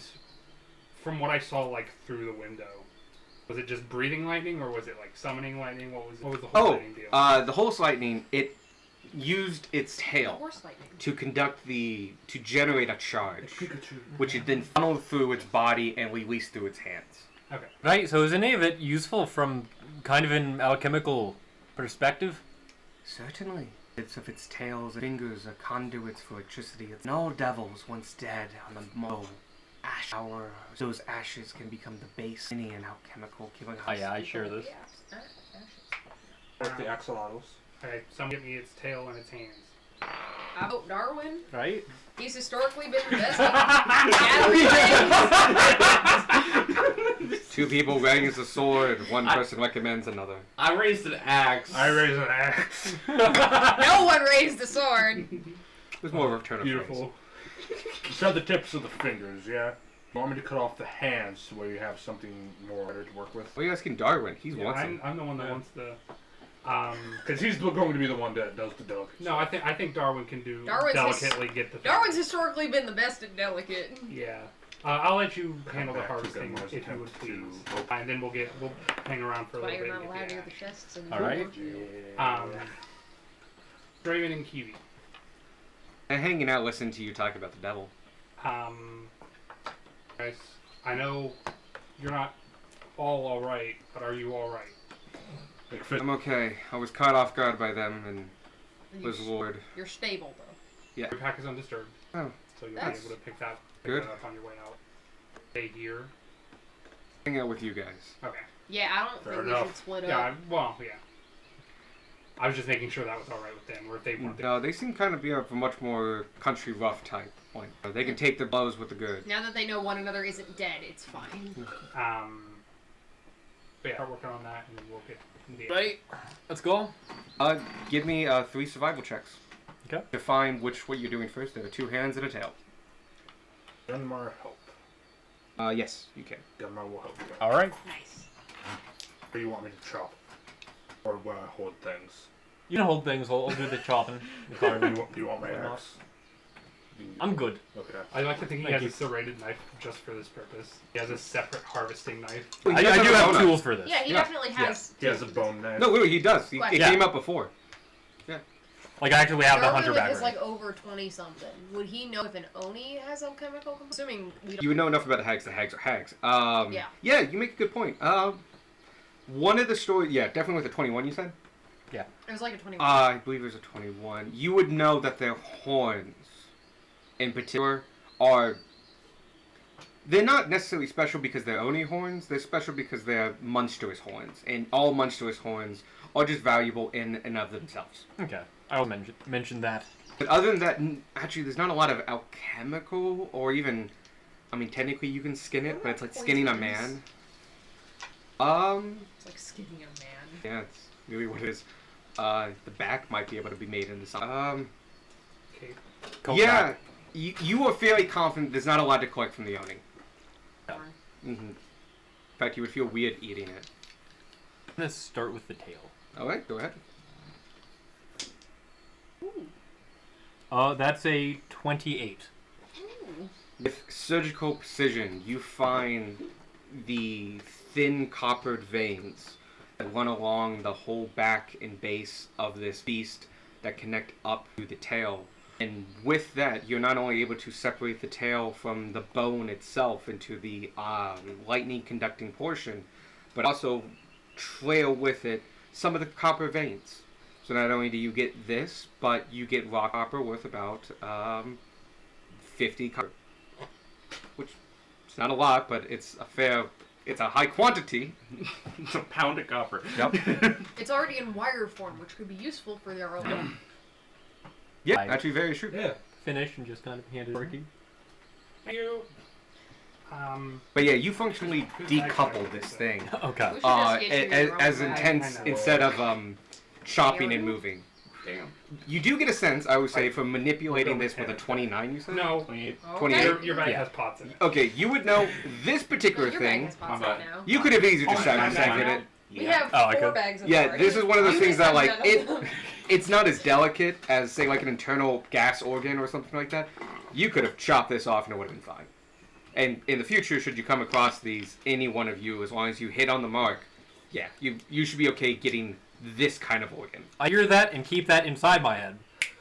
from what I saw, like through the window, was it just breathing lightning or was it like summoning lightning? What was the whole
Oh,
lightning deal?
the horse lightning, it used its tail
Horse lightning.
to to generate a charge,
Pikachu.
which it then funneled through its body and released through its hands.
Okay.
Right, so is any of it useful from kind of an alchemical perspective?
Certainly. Bits of its tails and fingers are conduits for electricity. It's all devils once dead on the mow. Ash hour. Those ashes can become the base of any alchemical killing.
Oh yeah, I share this.
What's the axolotls?
Okay, someone get me its tail and its hands.
How about Darwin?
Right?
He's historically been the best at gathering things.
Two people raise a sword, one person recommends another.
I raised an axe.
I raise an axe.
No one raised a sword.
There's more of a return of
Beautiful. Just have the tips of the fingers, yeah? You want me to cut off the hands so where you have something more better to work with?
What are you asking Darwin? He's
Yeah,
wants them.
I'm the one that wants the.
Because he's going to be the one that does the delicacy.
No, I think Darwin can do
Darwin's
delicately get the.
Darwin's historically been the best at delicate.
Yeah. I'll let you handle the
Back to
harvesting
Denmark's
if you would
attempt
please.
to open-
And then we'll hang around for a
Why
little
you're
bit.
not
and
allowed
get
near
the
the chests and
Alright.
Draven and Kiwi.
And hanging out listening to you talk about the devil.
Guys, I know you're not all right, but are you all right?
I'm okay. I was caught off guard by them and
And
was lured.
You're stable though.
Yeah.
Your pack is undisturbed,
Oh,
so you'll
That's
be able to pick that
good.
up on your way out. Stay here.
hang out with you guys.
Okay.
Yeah, I don't
Fair
think we
enough.
should split
Yeah.
up.
Yeah. I was just making sure that was all right with them, or if they weren't.
No, they seem kind of be of a much more country rough type. Like, they can take their blows with the good.
Now that they know one another isn't dead, it's fine.
But yeah, start working on that, and then we'll get.
Right. Let's go.
Give me 3 survival checks.
Okay.
Define what you're doing first. There are 2 hands and a tail.
Gunmar help.
Yes, you can.
Gunmar will help you.
Alright.
Nice.
Or you want me to chop? Or hold things?
You can hold things, I'll do the chopping. The
Do
carving.
you want my axe?
I'm good.
Okay.
I like to think he
Thank
has
you.
a serrated knife just for this purpose. He has a separate harvesting knife.
He
I
does
do
a
have
bone
tools for this.
Yeah, he
Yeah.
definitely has.
He has a bone knife.
No, literally, he does. It
Yeah.
came up before.
Like, I actually have the
Darwin
hunter
is
background.
like over 20 something. Would he know if an Oni has alchemical? Assuming we don't.
You would know enough about the hags. The hags are hags.
Yeah.
Yeah, you make a good point. One of the stories, yeah, definitely with the 21 you said?
It was like a 21.
I believe there's a 21. You would know that their horns, in particular, are They're not necessarily special because they're Oni horns. They're special because they're monstrous horns, and all monstrous horns are just valuable in and of themselves.
Okay, I'll mention that.
But other than that, actually, there's not a lot of alchemical or even. I mean, technically you can skin it, but it's like skinning a man.
It's like skinning a man.
Yeah, it's really what it is. The back might be able to be made into something.
Okay.
Yeah, you are fairly confident there's not a lot to collect from the Oni. Mm-hmm. In fact, you would feel weird eating it.
I'm gonna start with the tail.
Alright, go ahead.
That's a 28.
With surgical precision, you find the thin coppered veins that run along the whole back and base of this beast that connect up to the tail. And with that, you're not only able to separate the tail from the bone itself into the lightning conducting portion, but also trail with it some of the copper veins. So not only do you get this, but you get raw copper worth about 50 copper. Which is not a lot, but it's a high quantity.
It's a pound of copper.
Yep.
It's already in wire form, which could be useful for their own.
Yeah,
I-
actually very true.
Yeah.
Finish and just kind of hand it working.
Thank you.
But yeah, you functionally decouple this thing.
Okay.
We should just get you your own
As
bag.
intense
I know.
instead of chopping and
Damn.
moving.
Damn.
You do get a sense, I would say, from manipulating this with a 29, you said?
No,
28.
Okay.
28.
your bag
Yeah.
has pots in it.
Okay, you would know this particular
Your bag
thing.
has pots
My
in
bad.
it now.
You could have easily just
Oh,
sat
my
and
bad.
seconded it.
We have
Oh, I
4
could-
bags of
Yeah,
it.
this is one of those
You
things that,
just
like,
have none of them.
it's not as delicate as, say, like an internal gas organ or something like that. You could have chopped this off and it would have been fine. And in the future, should you come across these, any one of you, as long as you hit on the mark, yeah, you should be okay getting this kind of organ.
I hear that and keep that inside my head.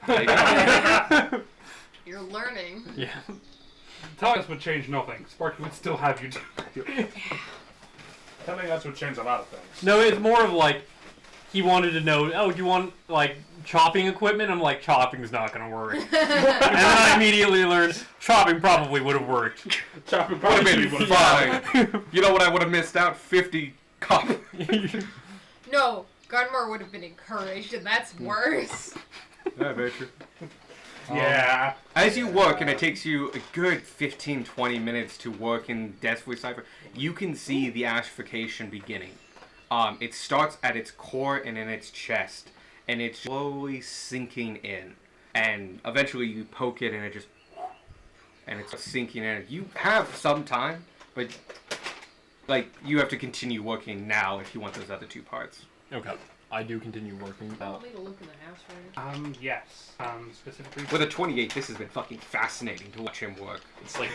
There you go.
You're learning.
Yeah.
Telling us would change nothing. Sparky would still have you do. Telling us would change a lot of things.
No, it's more of like he wanted to know. Oh, do you want like chopping equipment? I'm like, chopping's not gonna work. And then I immediately learned chopping probably would have worked.
Chopping
Would have been
would've-
fine. You know what I would have missed out? 50 copper.
No, Gunmar would have been encouraged, and that's worse.
Yeah, very true.
Yeah.
As you work, and it takes you a good 15-20 minutes to work in Deathly Cipher, you can see the acidification beginning. It starts at its core and in its chest, and it's slowly sinking in. And eventually you poke it and it just... and it's sinking in. You have some time, but like you have to continue working now if you want those other 2 parts.
Okay. I do continue working.
You want me to look in the house right now?
Yes. Specifically,
With a 28, this has been fucking fascinating to watch him work.
It's like,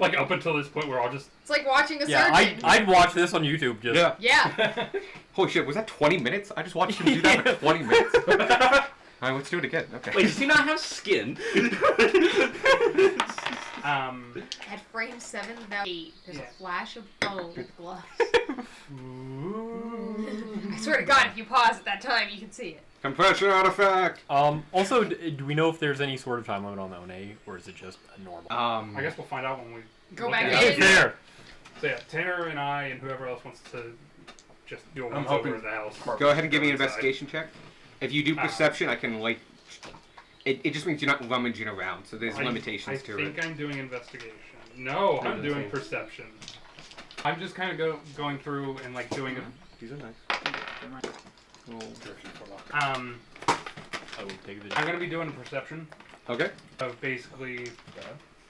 like up until this point, we're all just.
It's like watching a
yeah,
surgeon.
I'd watch this on YouTube just.
Yeah.
Holy shit, was that 20 minutes? I just watched him do that for 20 minutes. Alright, let's do it again. Okay.
Wait, does he not have skin?
At frame 7,008, there's
Yeah.
a flash of bone with gloves. I swear to God, if you pause at that time, you can see it.
Compression artifact!
Also, do we know if there's any sort of time limit on the One, or is it just a normal?
I guess we'll find out when we
Go
look
back
at it.
in.
There.
So yeah, Tanner and I and whoever else wants to just do a
I'm
once
hoping-
over the house.
Go ahead and give me an
Inside.
investigation check. If you do perception, I can, like... It just means you're not rummaging around, so there's limitations to
I
it.
think I'm doing investigation. No, I'm doing
Investigation.
perception. I'm just kind of going through and like doing
These are nice.
a.
I will take the.
I'm gonna be doing a perception
Okay.
of basically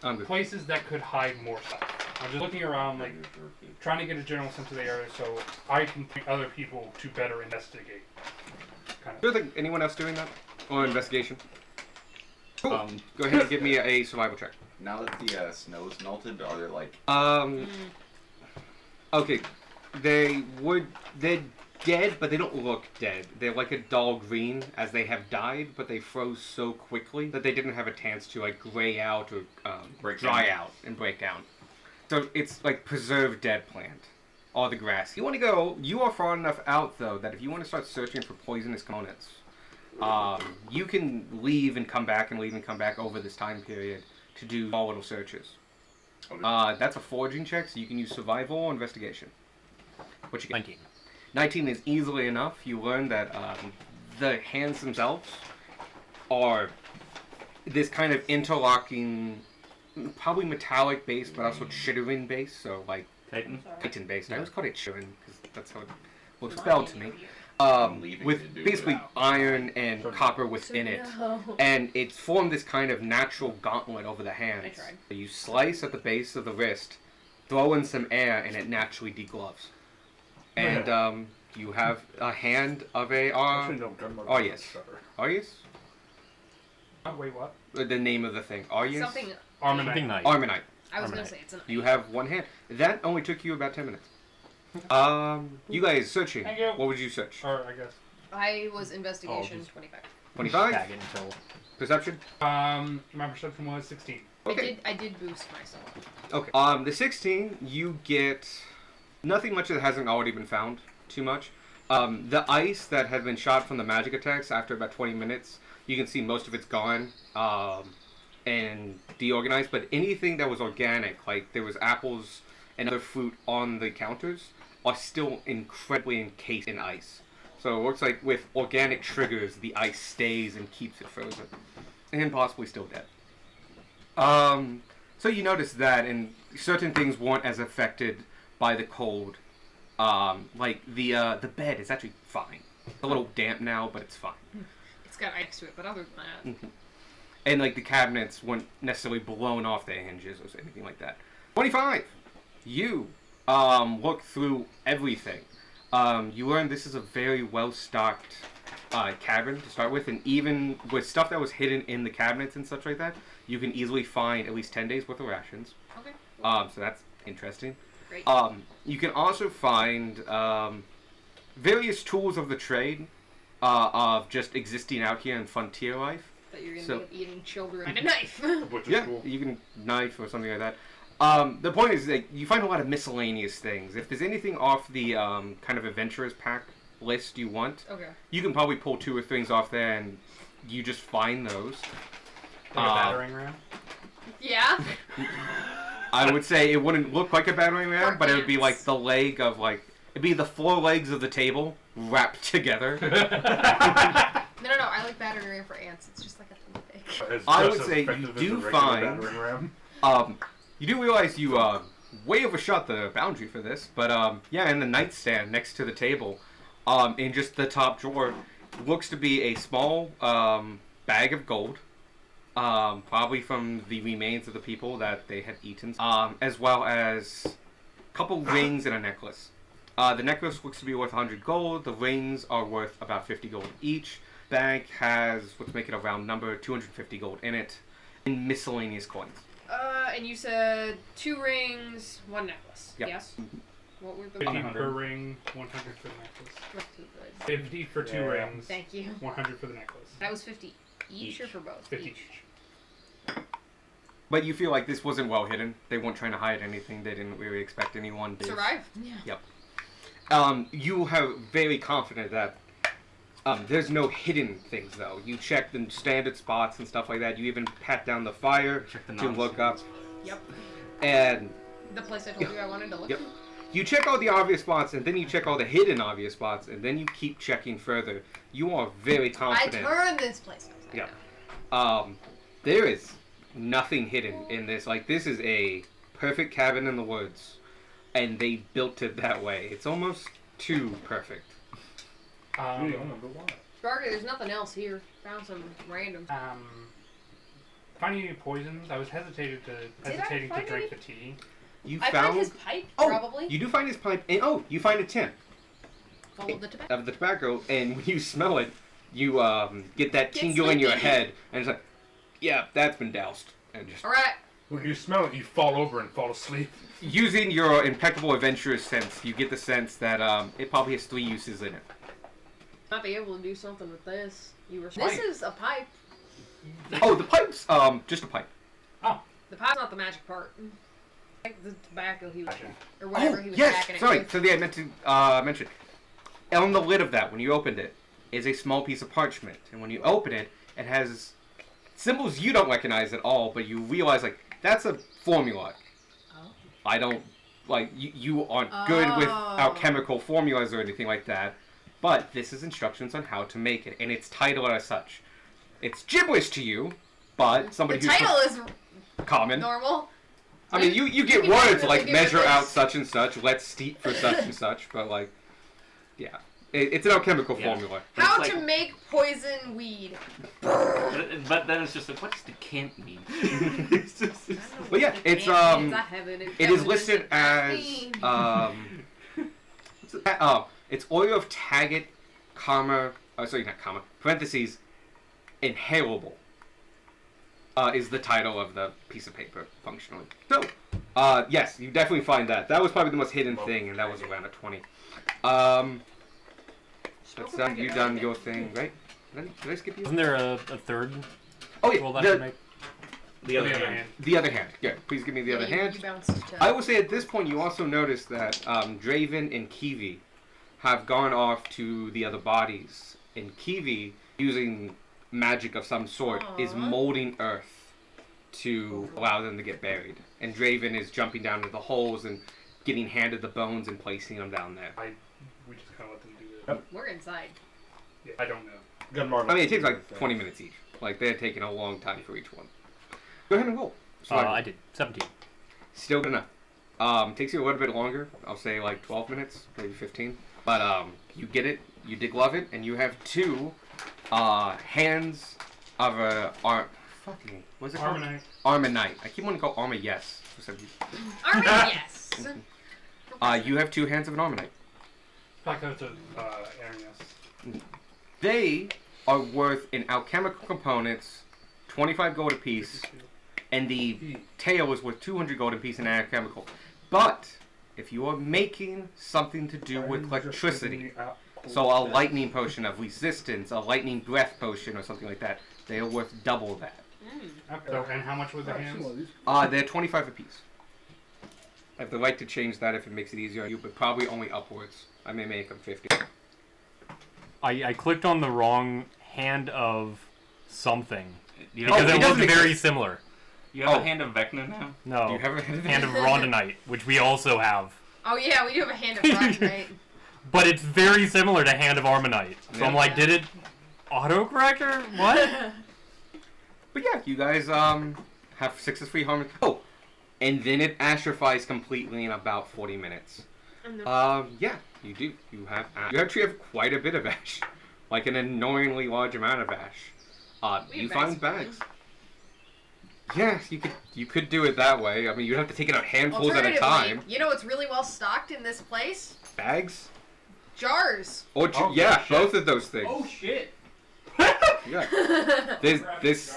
I'm good.
places that could hide more stuff. I'm just looking around, like trying to get a general sense of the area, so I can think other people to better investigate. Kind
Do
of.
you think anyone else doing that? Or investigation? Cool.
Um,
Go ahead and give me a survival check.
Now that the snow's melted, are there like
Okay. They're dead, but they don't look dead. They're like a dull green, as they have died, but they froze so quickly that they didn't have a chance to like gray out or
Break
dry
down.
out and break down. So it's like preserved dead plant. All the grass. You want to go? You are far enough out though that if you want to start searching for poisonous components, you can leave and come back and leave and come back over this time period to do small little searches. That's a foraging check, so you can use survival or investigation. What you get?
19.
19 is easily enough. You learn that the hands themselves are this kind of interlocking, probably metallic base, but also chittering base. So like
Titan.
Titan based. I always called it chittering because that's how it looks
Come
spelled
on,
to me.
I'm leaving
With
to do
basically
without.
iron and copper within it.
No.
And it's formed this kind of natural gauntlet over the
I
hands.
tried.
So you slice at the base of the wrist, throw in some air, and it naturally degloves. And you have a hand of a
Actually, no, gunpowder.
oh, yes.
Better.
Arius?
Oh, wait, what?
The name of the thing. Arius?
Something.
Something
Armonite.
nice.
Armonite.
I was gonna
Armonite.
say it's an.
You have one hand. That only took you about 10 minutes. You guys searching.
Thank you.
What would you search?
Or, I guess.
I was investigation
just-
25.
25?
Tag it until.
Perception?
My perception was 16.
Okay.
I did boost myself.
Okay. The 16, you get nothing much that hasn't already been found. Too much. The ice that had been shot from the magic attacks after about 20 minutes, you can see most of it's gone and deorganized. But anything that was organic, like there was apples and other fruit on the counters, are still incredibly encased in ice. So it looks like with organic triggers, the ice stays and keeps it frozen, and possibly still dead. So you notice that, and certain things weren't as affected by the cold. Like the bed is actually fine. It's a little damp now, but it's fine.
It's got ice to it, but other than that,
And like the cabinets weren't necessarily blown off their hinges or anything like that. 25. You look through everything. You learn this is a very well stocked cabin to start with, and even with stuff that was hidden in the cabinets and such like that, you can easily find at least 10 days worth of rations.
okay.
So that's interesting.
Great.
You can also find various tools of the trade of just existing out here in frontier life.
That you're gonna
so-
be eating children and a knife.
Which is
Yeah,
cool.
you can knife or something like that. The point is that you find a lot of miscellaneous things. If there's anything off the kind of adventurers pack list you want,
Okay.
you can probably pull 2 or 3 things off there, and you just find those.
Like a battering ram.
Yeah.
I would say it wouldn't look like a battering ram,
For
but it would be
ants.
like the leg of it'd be the 4 legs of the table wrapped together.
No. I like battering ram for ants. It's just like a toothpick.
It's
I
just
would
as
say you
effective as
do
a regular
find-
battering ram.
You do realize you way overshot the boundary for this, but yeah, in the nightstand next to the table, in just the top drawer, looks to be a small bag of gold, probably from the remains of the people that they had eaten, as well as a couple rings and a necklace. The necklace looks to be worth 100 gold. The rings are worth about 50 gold each. Bag has, let's make it a round number, 250 gold in it, and miscellaneous coins.
And you said 2 rings, 1 necklace.
Yep.
Yes. What were the
50
100.
per ring, 100 for the necklace.
Not too good.
50 for 2
Yeah.
rings,
Thank you.
100 for the necklace.
That was 50 each or for both?
50 each.
But you feel like this wasn't well hidden. They weren't trying to hide anything. They didn't really expect anyone to
Survive. Yeah.
You have very confident that there's no hidden things though. You check the standard spots and stuff like that. You even pat down the fire
Check the
to look up,
Yep.
and
The place I told you I wanted to look.
Yep. you check all the obvious spots, and then you check all the hidden obvious spots, and then you keep checking further. You are very
I
confident.
turned this place upside
Yeah.
down.
There is nothing hidden in this. Like, this is a perfect cabin in the woods, and they built it that way. It's almost too perfect.
Really, I wonder why.
Barker, there's nothing else here. Found some random.
Finding any poisons, I was hesitating
I
to
find
drink
any?
the tea.
You
I
found
found his pipe,
oh,
probably.
you do find his pipe, and you find a tin
Follow the tobacco.
of the tobacco, and when you smell it, you get that
Get
tingle in your
sleepy.
head, and it's like, yeah, that's been doused, and just
Alright.
When you smell it, you fall over and fall asleep.
using your impeccable adventurous sense, you get the sense that it probably has 3 uses in it.
Might be able to do something with this. You were.
Right.
This is a pipe.
Oh, the pipe's just a pipe.
The pipe's not the magic part. Like the tobacco he was,
Gotcha.
or whatever
Oh,
he was
yes,
packing it
sorry.
with.
So yeah, I meant to mention. On the lid of that, when you opened it, is a small piece of parchment, and when you open it, it has symbols you don't recognize at all, but you realize like that's a formula. I don't like you aren't good with
Oh.
alchemical formulas or anything like that. But this is instructions on how to make it, and it's titled as such. It's gibberish to you, but
The
somebody who's
title is
common.
normal.
I mean, you get
Maybe that's
words
really
like
good
measure
with
out
this.
such and such, let's steep for such and such, but like, yeah, it's an alchemical
Yeah.
formula.
How
It's
to
like-
make poison weed.
But then it's just like, what does decant mean? It's just, it's,
But yeah, it's it is listed as what's it- it's oil of Taggart, comma, sorry, not comma, parentheses, inhalable. Is the title of the piece of paper, functionally. So, yes, you definitely find that. That was probably the most hidden thing, and that was around a 20. That's done. You done your thing, right? Did I skip you?
Isn't there a third
Oh yeah,
roll that to
the,
make?
the other hand.
the other hand. Good. Please give me the other hand.
You bounced to...
I will say at this point, you also notice that Draven and Kiwi have gone off to the other bodies, and Kiwi, using magic of some sort, is
Aw.
molding earth to allow them to get buried. And Draven is jumping down into the holes and getting handed the bones and placing them down there.
We just kind of let them do it.
We're inside.
Yeah, I don't know.
Got more
I mean, it takes like 20 minutes each. Like, they're taking a long time for each one. Go ahead and roll.
I did 17.
Still good enough. Takes you a little bit longer. I'll say like 12 minutes, maybe 15. But you get it, you deglove it, and you have two hands of a fucking what's it called?
Armonite.
Armonite. I keep wanting to call Armor Yes. For some reason.
Alright, yes.
You have two hands of an Armonite.
Back up to Arius.
They are worth in alchemical components 25 gold apiece, and the tail is worth 200 gold apiece in alchemical. But if you are making something to do with electricity, so a lightning potion of resistance, a lightning breath potion, or something like that, they are worth double that.
So, and how much was the hands?
They're 25 apiece. I have the right to change that if it makes it easier on you, but probably only upwards. I may make them 50.
I clicked on the wrong hand of something.
You
Because
it
it looked
doesn't
very
exist.
similar.
You have
Oh.
a hand of Vecna now?
No.
Do you have a
Hand of Rondonite, which we also have.
Oh yeah, we do have a hand of rock, right?
But it's very similar to Hand of Armonite. So I'm
Yeah.
like, did it autocorrect or what?
But yeah, you guys have successfully harmed. Oh, and then it atrophies completely in about 40 minutes. Yeah, you do. You actually have quite a bit of ash, like an annoyingly large amount of ash.
We
You
have
find
bags.
bags. Yes, you could do it that way. I mean, you'd have to take it out handfuls at a time.
You know what's really well stocked in this place?
Bags?
Jars.
Or
Oh,
yeah,
shit.
both of those things.
shit.
Yeah. This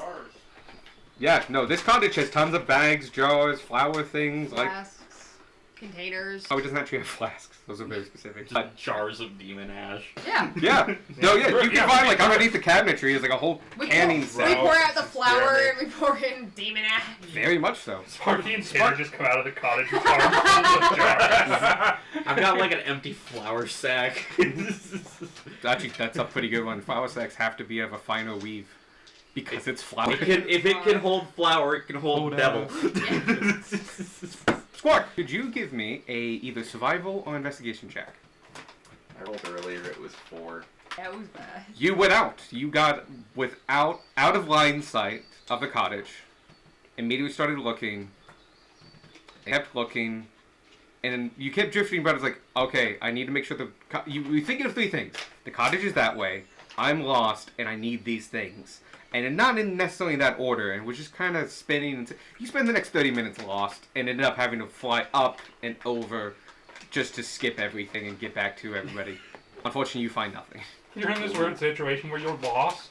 yeah, no, this cottage has tons of bags, jars, flour things, like
Flasks, containers.
oh, it doesn't actually have flasks. Those are very specific.
Just
But
jars of demon ash.
Yeah.
yeah. No, yeah, you can find like underneath the cabinetry is like a whole canning
We
set.
pour out the flour
Yeah,
and we pour in demon ash.
Very much so.
Sparky and Tanner just come out of the cottage with arms full of jars.
I've got like an empty flour sack.
Actually, that's a pretty good one. Flour sacks have to be of a finer weave because it's flour.
If it can hold flour, it can hold
Hold
devil.
Squawk, could you give me a either survival or investigation check?
I rolled earlier, it was 4.
That was bad.
You went out. You got out of line sight of the cottage. Immediately started looking. Kept looking. And you kept drifting, but it's like, okay, I need to make sure you're thinking of three things. The cottage is that way. I'm lost, and I need these things. And not in necessarily in that order, and we're just kind of spinning. You spend the next 30 minutes lost, and ended up having to fly up and over just to skip everything and get back to everybody. Unfortunately, you find nothing.
You're in this weird situation where you're lost,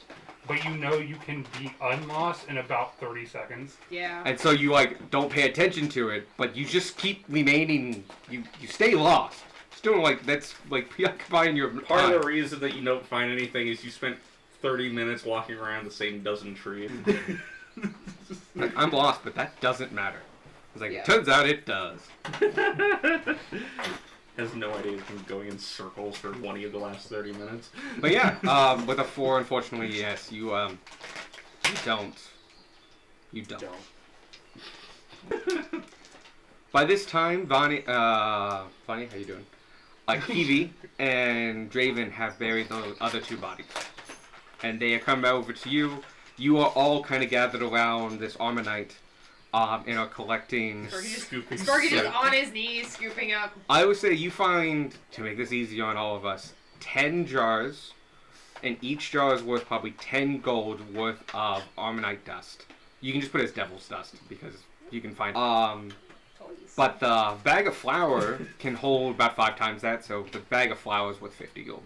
but you know you can be unlost in about 30 seconds.
Yeah.
And so you like don't pay attention to it, but you just keep remaining. You stay lost. Still like that's like preoccupying your
Part of the reason that you don't find anything is you spent 30 minutes walking around the same dozen trees.
I'm lost, but that doesn't matter. It's like
Yeah.
turns out it does.
Has no idea he's been going in circles for 20 of the last 30 minutes.
But yeah, with a 4, unfortunately, yes, you don't. You don't. By this time, Vonnie, how you doing? Kiwi and Draven have buried the other two bodies. And they come over to you. You are all kind of gathered around this Armonite and are collecting...
Sparky just on his knees, scooping up.
I would say you find, to make this easier on all of us, 10 jars, and each jar is worth probably 10 gold worth of Armonite dust. You can just put it as devil's dust, because you can find... But the bag of flour can hold about 5 times that, so the bag of flour is worth 50 gold.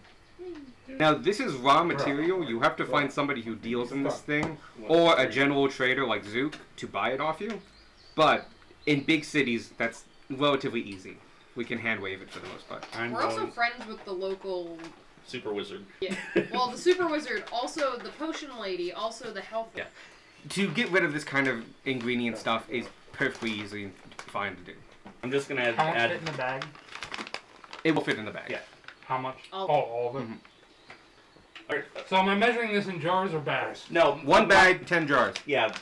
Now, this is raw material. You have to find somebody who deals in this thing, or a general trader like Zook to buy it off you. But in big cities, that's relatively easy. We can hand wave it for the most part.
We're also friends with the local...
Super wizard.
Yeah. Well, the super wizard, also the potion lady, also the health...
Yeah. To get rid of this kind of ingredient stuff is perfectly easy and fine to do.
I'm just gonna
How much
add
fit in the bag?
It will fit in the bag.
Yeah.
How much?
All
of them.
Mm-hmm.
Alright,
So am I measuring this in jars or bags?
no,
One bag, 10 jars.
Yeah.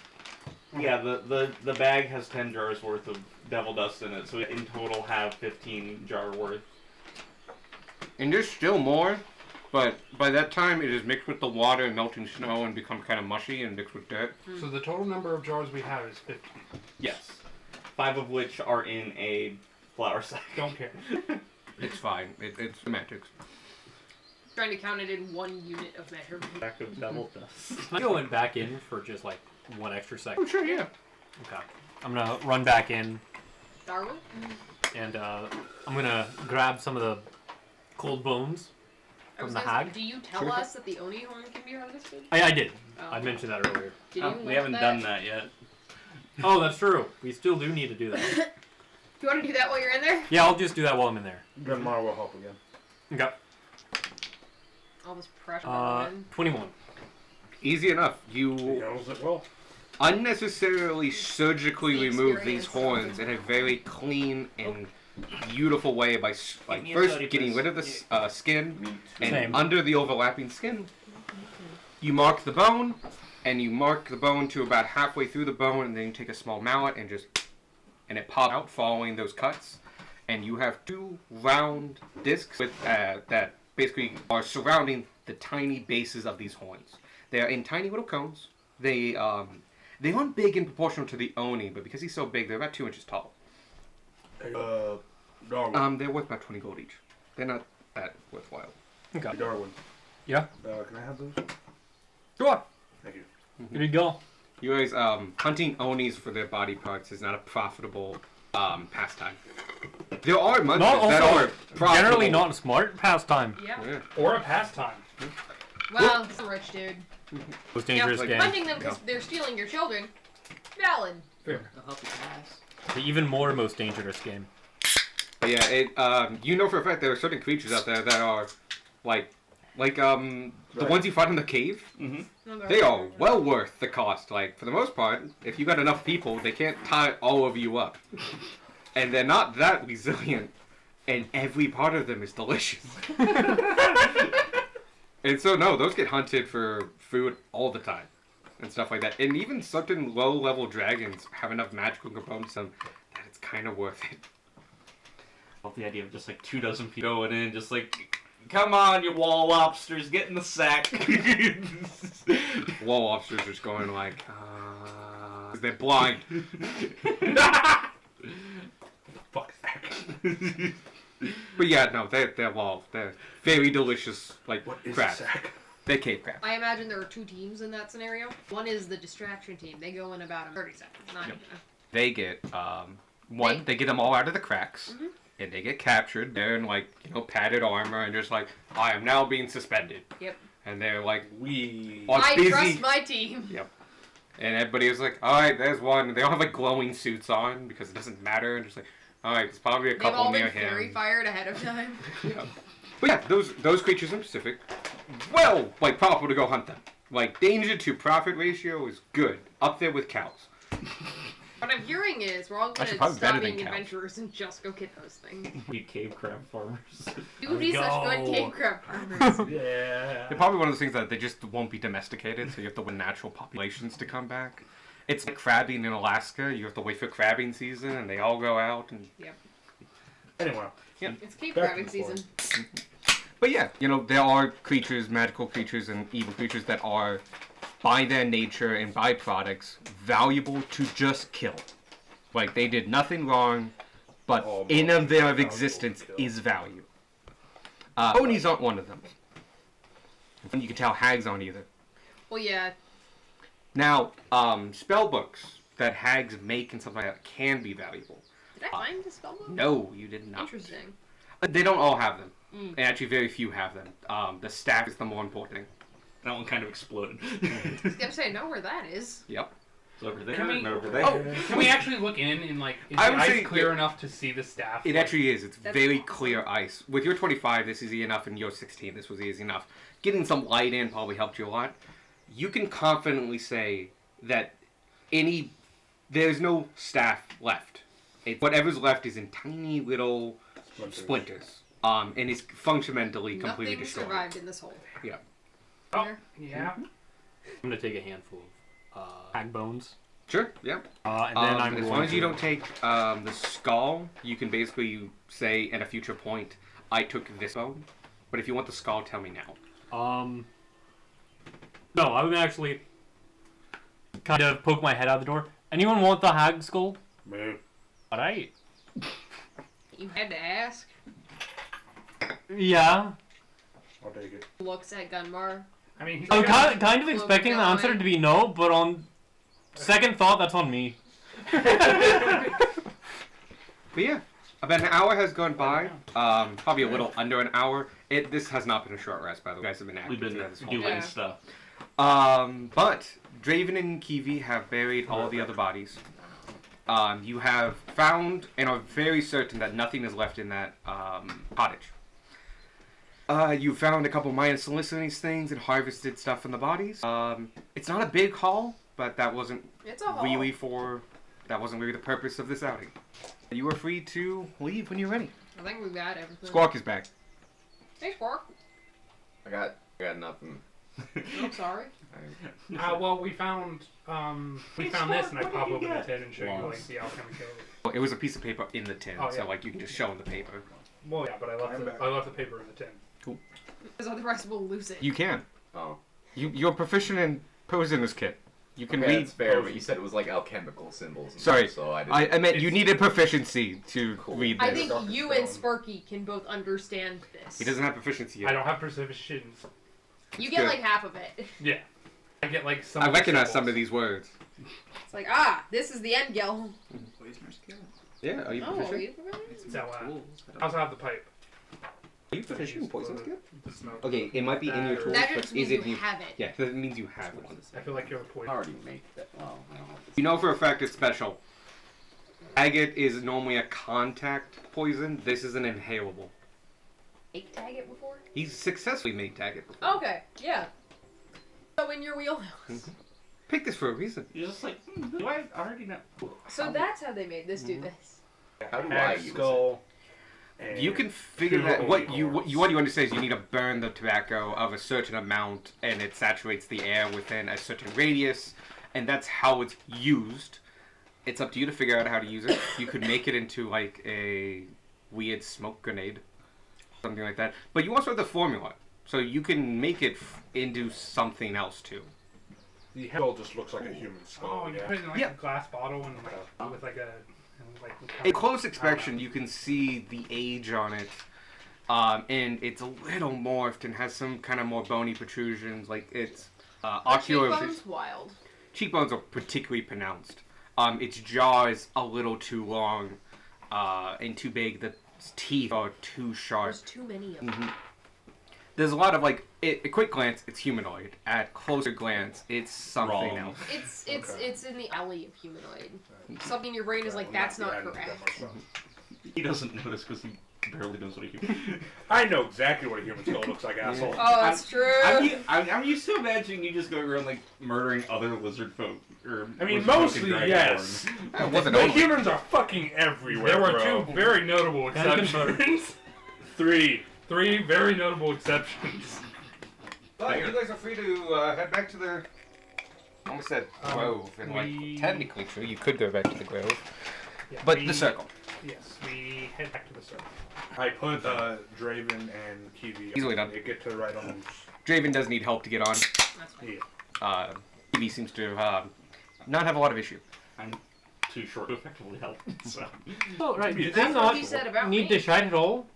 Yeah, the bag has 10 jars worth of devil dust in it, so in total have 15 jar worth.
And there's still more, but by that time it is mixed with the water and melting snow and become kind of mushy and mixed with dirt.
So the total number of jars we have is 50.
Yes. 5 of which are in a flour sack.
Don't care.
It's fine. It's semantics.
Trying to count it in 1 unit of measurement.
Sack of devil dust.
Can I go in back in for just like 1 extra second?
Oh, sure, yeah.
Okay. I'm gonna run back in
Darwin?
and I'm gonna grab some of the cold bones
I was
from the
gonna say,
hag.
do you tell us that the Oni horn can be harvested?
I did.
Oh.
I mentioned that earlier.
Did
Oh,
you
we
want
haven't
that?
done that yet.
Oh, that's true. We still do need to do that.
You want to do that while you're in there?
Yeah, I'll just do that while I'm in there.
Gunmar will help again.
Okay.
All this pressure on.
21.
Easy enough.
He
You
handles it well.
unnecessarily surgically
The
remove these
experience.
horns in a very clean and beautiful way by
Give me a
first
soda,
getting
please.
rid of the skin and
Same.
under the overlapping skin. You mark the bone, and you mark the bone to about halfway through the bone, and then you take a small mallet and it pops out following those cuts, and you have 2 round discs with that basically are surrounding the tiny bases of these horns. They are in tiny little cones. They aren't big in proportion to the Oni, but because he's so big, they're about 2 inches tall.
Darwin.
They're worth about 20 gold each. They're not that worthwhile.
Okay.
Darwin.
Yeah.
Can I have those?
Sure.
Thank you.
Here you go.
You guys, hunting Onis for their body parts is not a profitable pastime. There are monsters
Not
that
also
are profitable.
generally not a smart pastime.
Yeah.
Yeah.
Or a pastime.
Wow, it's a rich dude.
Most dangerous
like
game.
Hunting them because they're stealing your children. Valid.
Fair.
They'll help you pass.
The even more most dangerous game.
But yeah, you know for a fact there are certain creatures out there that are like the ones you find in the cave.
Mm-hmm.
They are well worth the cost. Like, for the most part, if you got enough people, they can't tie all of you up. And they're not that resilient, and every part of them is delicious. And so, no, those get hunted for food all the time, and stuff like that. And even certain low-level dragons have enough magical components to them that it's kind of worth it.
I love the idea of just like 24 people going in, just like, come on, you wall lobsters, get in the sack.
Wall lobsters are just going like, 'cause they're blind.
Fuck that.
But yeah, no, they're very delicious, like
What is
crab.
a sack?
They're cave crab.
I imagine there are 2 teams in that scenario. One is the distraction team. They go in about 30 seconds. Not
Yep.
even.
They get they get them all out of the cracks,
Mhm.
and they get captured. They're in padded armor, and just like, I am now being suspended.
Yep.
And they're like,
We.
all
I
busy.
trust my team.
And everybody was like, all right, there's one. They all have like glowing suits on because it doesn't matter, and just like, all right, there's probably a
They've
couple
all
near
been fairy
him.
fired ahead of time.
Yeah. But yeah, those creatures in specific, well, like profitable to go hunt them. Like danger to profit ratio is good, up there with cows.
What I'm hearing is we're all going
Actually,
to
probably
stop
better than
being
cows.
adventurers and just go get those things.
You cave crab farmers.
You would be
There we
such good
go.
cave crab farmers.
Yeah.
They're probably one of those things that they just won't be domesticated, so you have to win natural populations to come back. It's like crabbing in Alaska. You have to wait for crabbing season, and they all go out. And
Anyway,
It's Cape
Back
crabbing
to the
season.
But yeah, there are creatures, magical creatures, and evil creatures that are, by their nature and byproducts, valuable to just kill. Like, they did nothing wrong, but in of their existence is value. Ponies aren't one of them. And you can tell hags aren't either.
Well, yeah.
Now, spell books that hags make and stuff like that can be valuable.
Did I find the spell book?
No, you did not.
Interesting.
They don't all have them.
Mm.
And actually, very few have them. The staff is the more important thing.
That one kind of exploded.
I was gonna say, I know where that is.
Yep.
It's over there
Can we-
and over there.
Oh,
Can we actually look in and like is
I
the
would
ice
say
clear
that-
enough to see the staff?
It actually is. It's
That's
very
awesome.
clear ice. With your 25, this is easy enough, and your 16, this was easy enough. Getting some light in probably helped you a lot. You can confidently say that there's no staff left. Whatever's left is in tiny little splinters. And it's fundamentally completely
Nothing
destroyed.
survived in this hole.
Oh, yeah.
I'm gonna take a handful of hag bones.
Sure, yeah.
And then I'm
as
going
long as you
to-
don't take the skull, you can basically say at a future point, I took this bone. But if you want the skull, tell me now.
No, I would actually kind of poke my head out the door. Anyone want the hag skull?
Me.
Alright.
You had to ask.
Yeah.
I'll take it.
Looks at Gunmar.
I mean, he's
I'm
got-
kind of
Look
expecting the
going.
answer to be no, but on second thought, that's on me.
But yeah, about an hour has gone by. Probably a little under an hour. This has not been a short rest, by the way. You guys have been active
We've been
together this whole
doing
Yeah.
stuff.
But Draven and Kiwi have buried all the other bodies. You have found and are very certain that nothing is left in that cottage. You found a couple miscellaneous things and harvested stuff from the bodies. It's not a big haul, but that wasn't
It's a hole.
that wasn't really the purpose of this outing. You are free to leave when you're ready.
I think we've got everything.
Squawk is back.
Hey, Squawk.
I got nothing.
I'm sorry.
well, we found this, and I pop open the tin and show you like the alchemy code.
It was a piece of paper in the tin,
Oh,
so
yeah.
like you can just show them the paper.
Well, yeah, but I
I'm back.
left the paper in the tin.
Because otherwise we'll lose it.
You can.
Oh,
You're proficient in Poisonous Kit. You can
okay,
read.
that's fair, but you said it was like alchemical symbols. And
Sorry,
stuff, so I didn't.
I meant you
It's-
needed proficiency to
Cool.
read
I
this.
think
Dr.
you and
Stone.
Sparky can both understand this.
He doesn't have proficiency
I
yet.
don't have proficiency.
You
It's
get
good.
like half of it.
Yeah, I get like some.
I
of the
recognize some
symbols.
of these words.
It's like, this is the end goal.
Poisoner's kill.
Yeah, are you
Oh,
proficient?
are you proficient?
So, I also have the pipe.
Are you proficient in Poisonous Kit?
The smoke.
Okay, it might be in your
That or-
tools,
That
but
just means
is it
you have it.
Yeah, that means you have one.
I feel like you're the
I
poison.
already make that. Well, I don't have to.
You know for a fact it's special. Agate is normally a contact poison. This is an inhalable.
Fake tag it before?
He's successfully made Agate before.
Okay, yeah. So in your wheelhouse.
Pick this for a reason.
You're just like, do I already know?
So that's how they made this do this.
How do I
Hag
use it?
skull.
You can figure
Two
that what
holy
you
horns.
what you understand is you need to burn the tobacco of a certain amount, and it saturates the air within a certain radius, and that's how it's used. It's up to you to figure out how to use it. You could make it into like a weird smoke grenade, something like that. But you also have the formula, so you can make it into something else too.
The skull just looks like a human skull.
Oh, you
yeah.
put it in like
Yeah.
a glass bottle and like with like a like.
In close inspection, you can see the age on it, and it's a little morphed and has some kind of more bony protrusions. Like it's ocular.
Cheekbones, wild.
Cheekbones are particularly pronounced. Its jaw is a little too long and too big. The teeth are too sharp.
There's too many of them.
There's a lot of like, at quick glance, it's humanoid. At closer glance, it's something
Wrong.
else.
It's in the alley of humanoid. Something in your brain is like, that's not correct.
He doesn't notice because he barely knows what a human.
I know exactly what a human skull looks like, asshole.
Oh, it's true.
I'm used to imagining you just going around like murdering other lizard folk. Or
I mean,
lizard folk
mostly
and
yes.
dragonborn.
It wasn't
The
only.
humans are fucking everywhere,
There were
bro.
two very notable
Kinda
exceptions.
Three.
Three very notable exceptions.
But you guys are free to head back to the almost said grove, and technically true, you could go back to the grove.
Yeah,
But the circle.
Yes, we head back to the circle.
I put Draven and Kiwi.
Easily done.
They get to ride on.
Draven does need help to get on.
That's fine.
Yeah.
Kiwi seems to not have a lot of issue.
I'm too short to effectively help. So.
Oh, right. Did
That's
they
what
not
you said about
need
me.
to shine at all?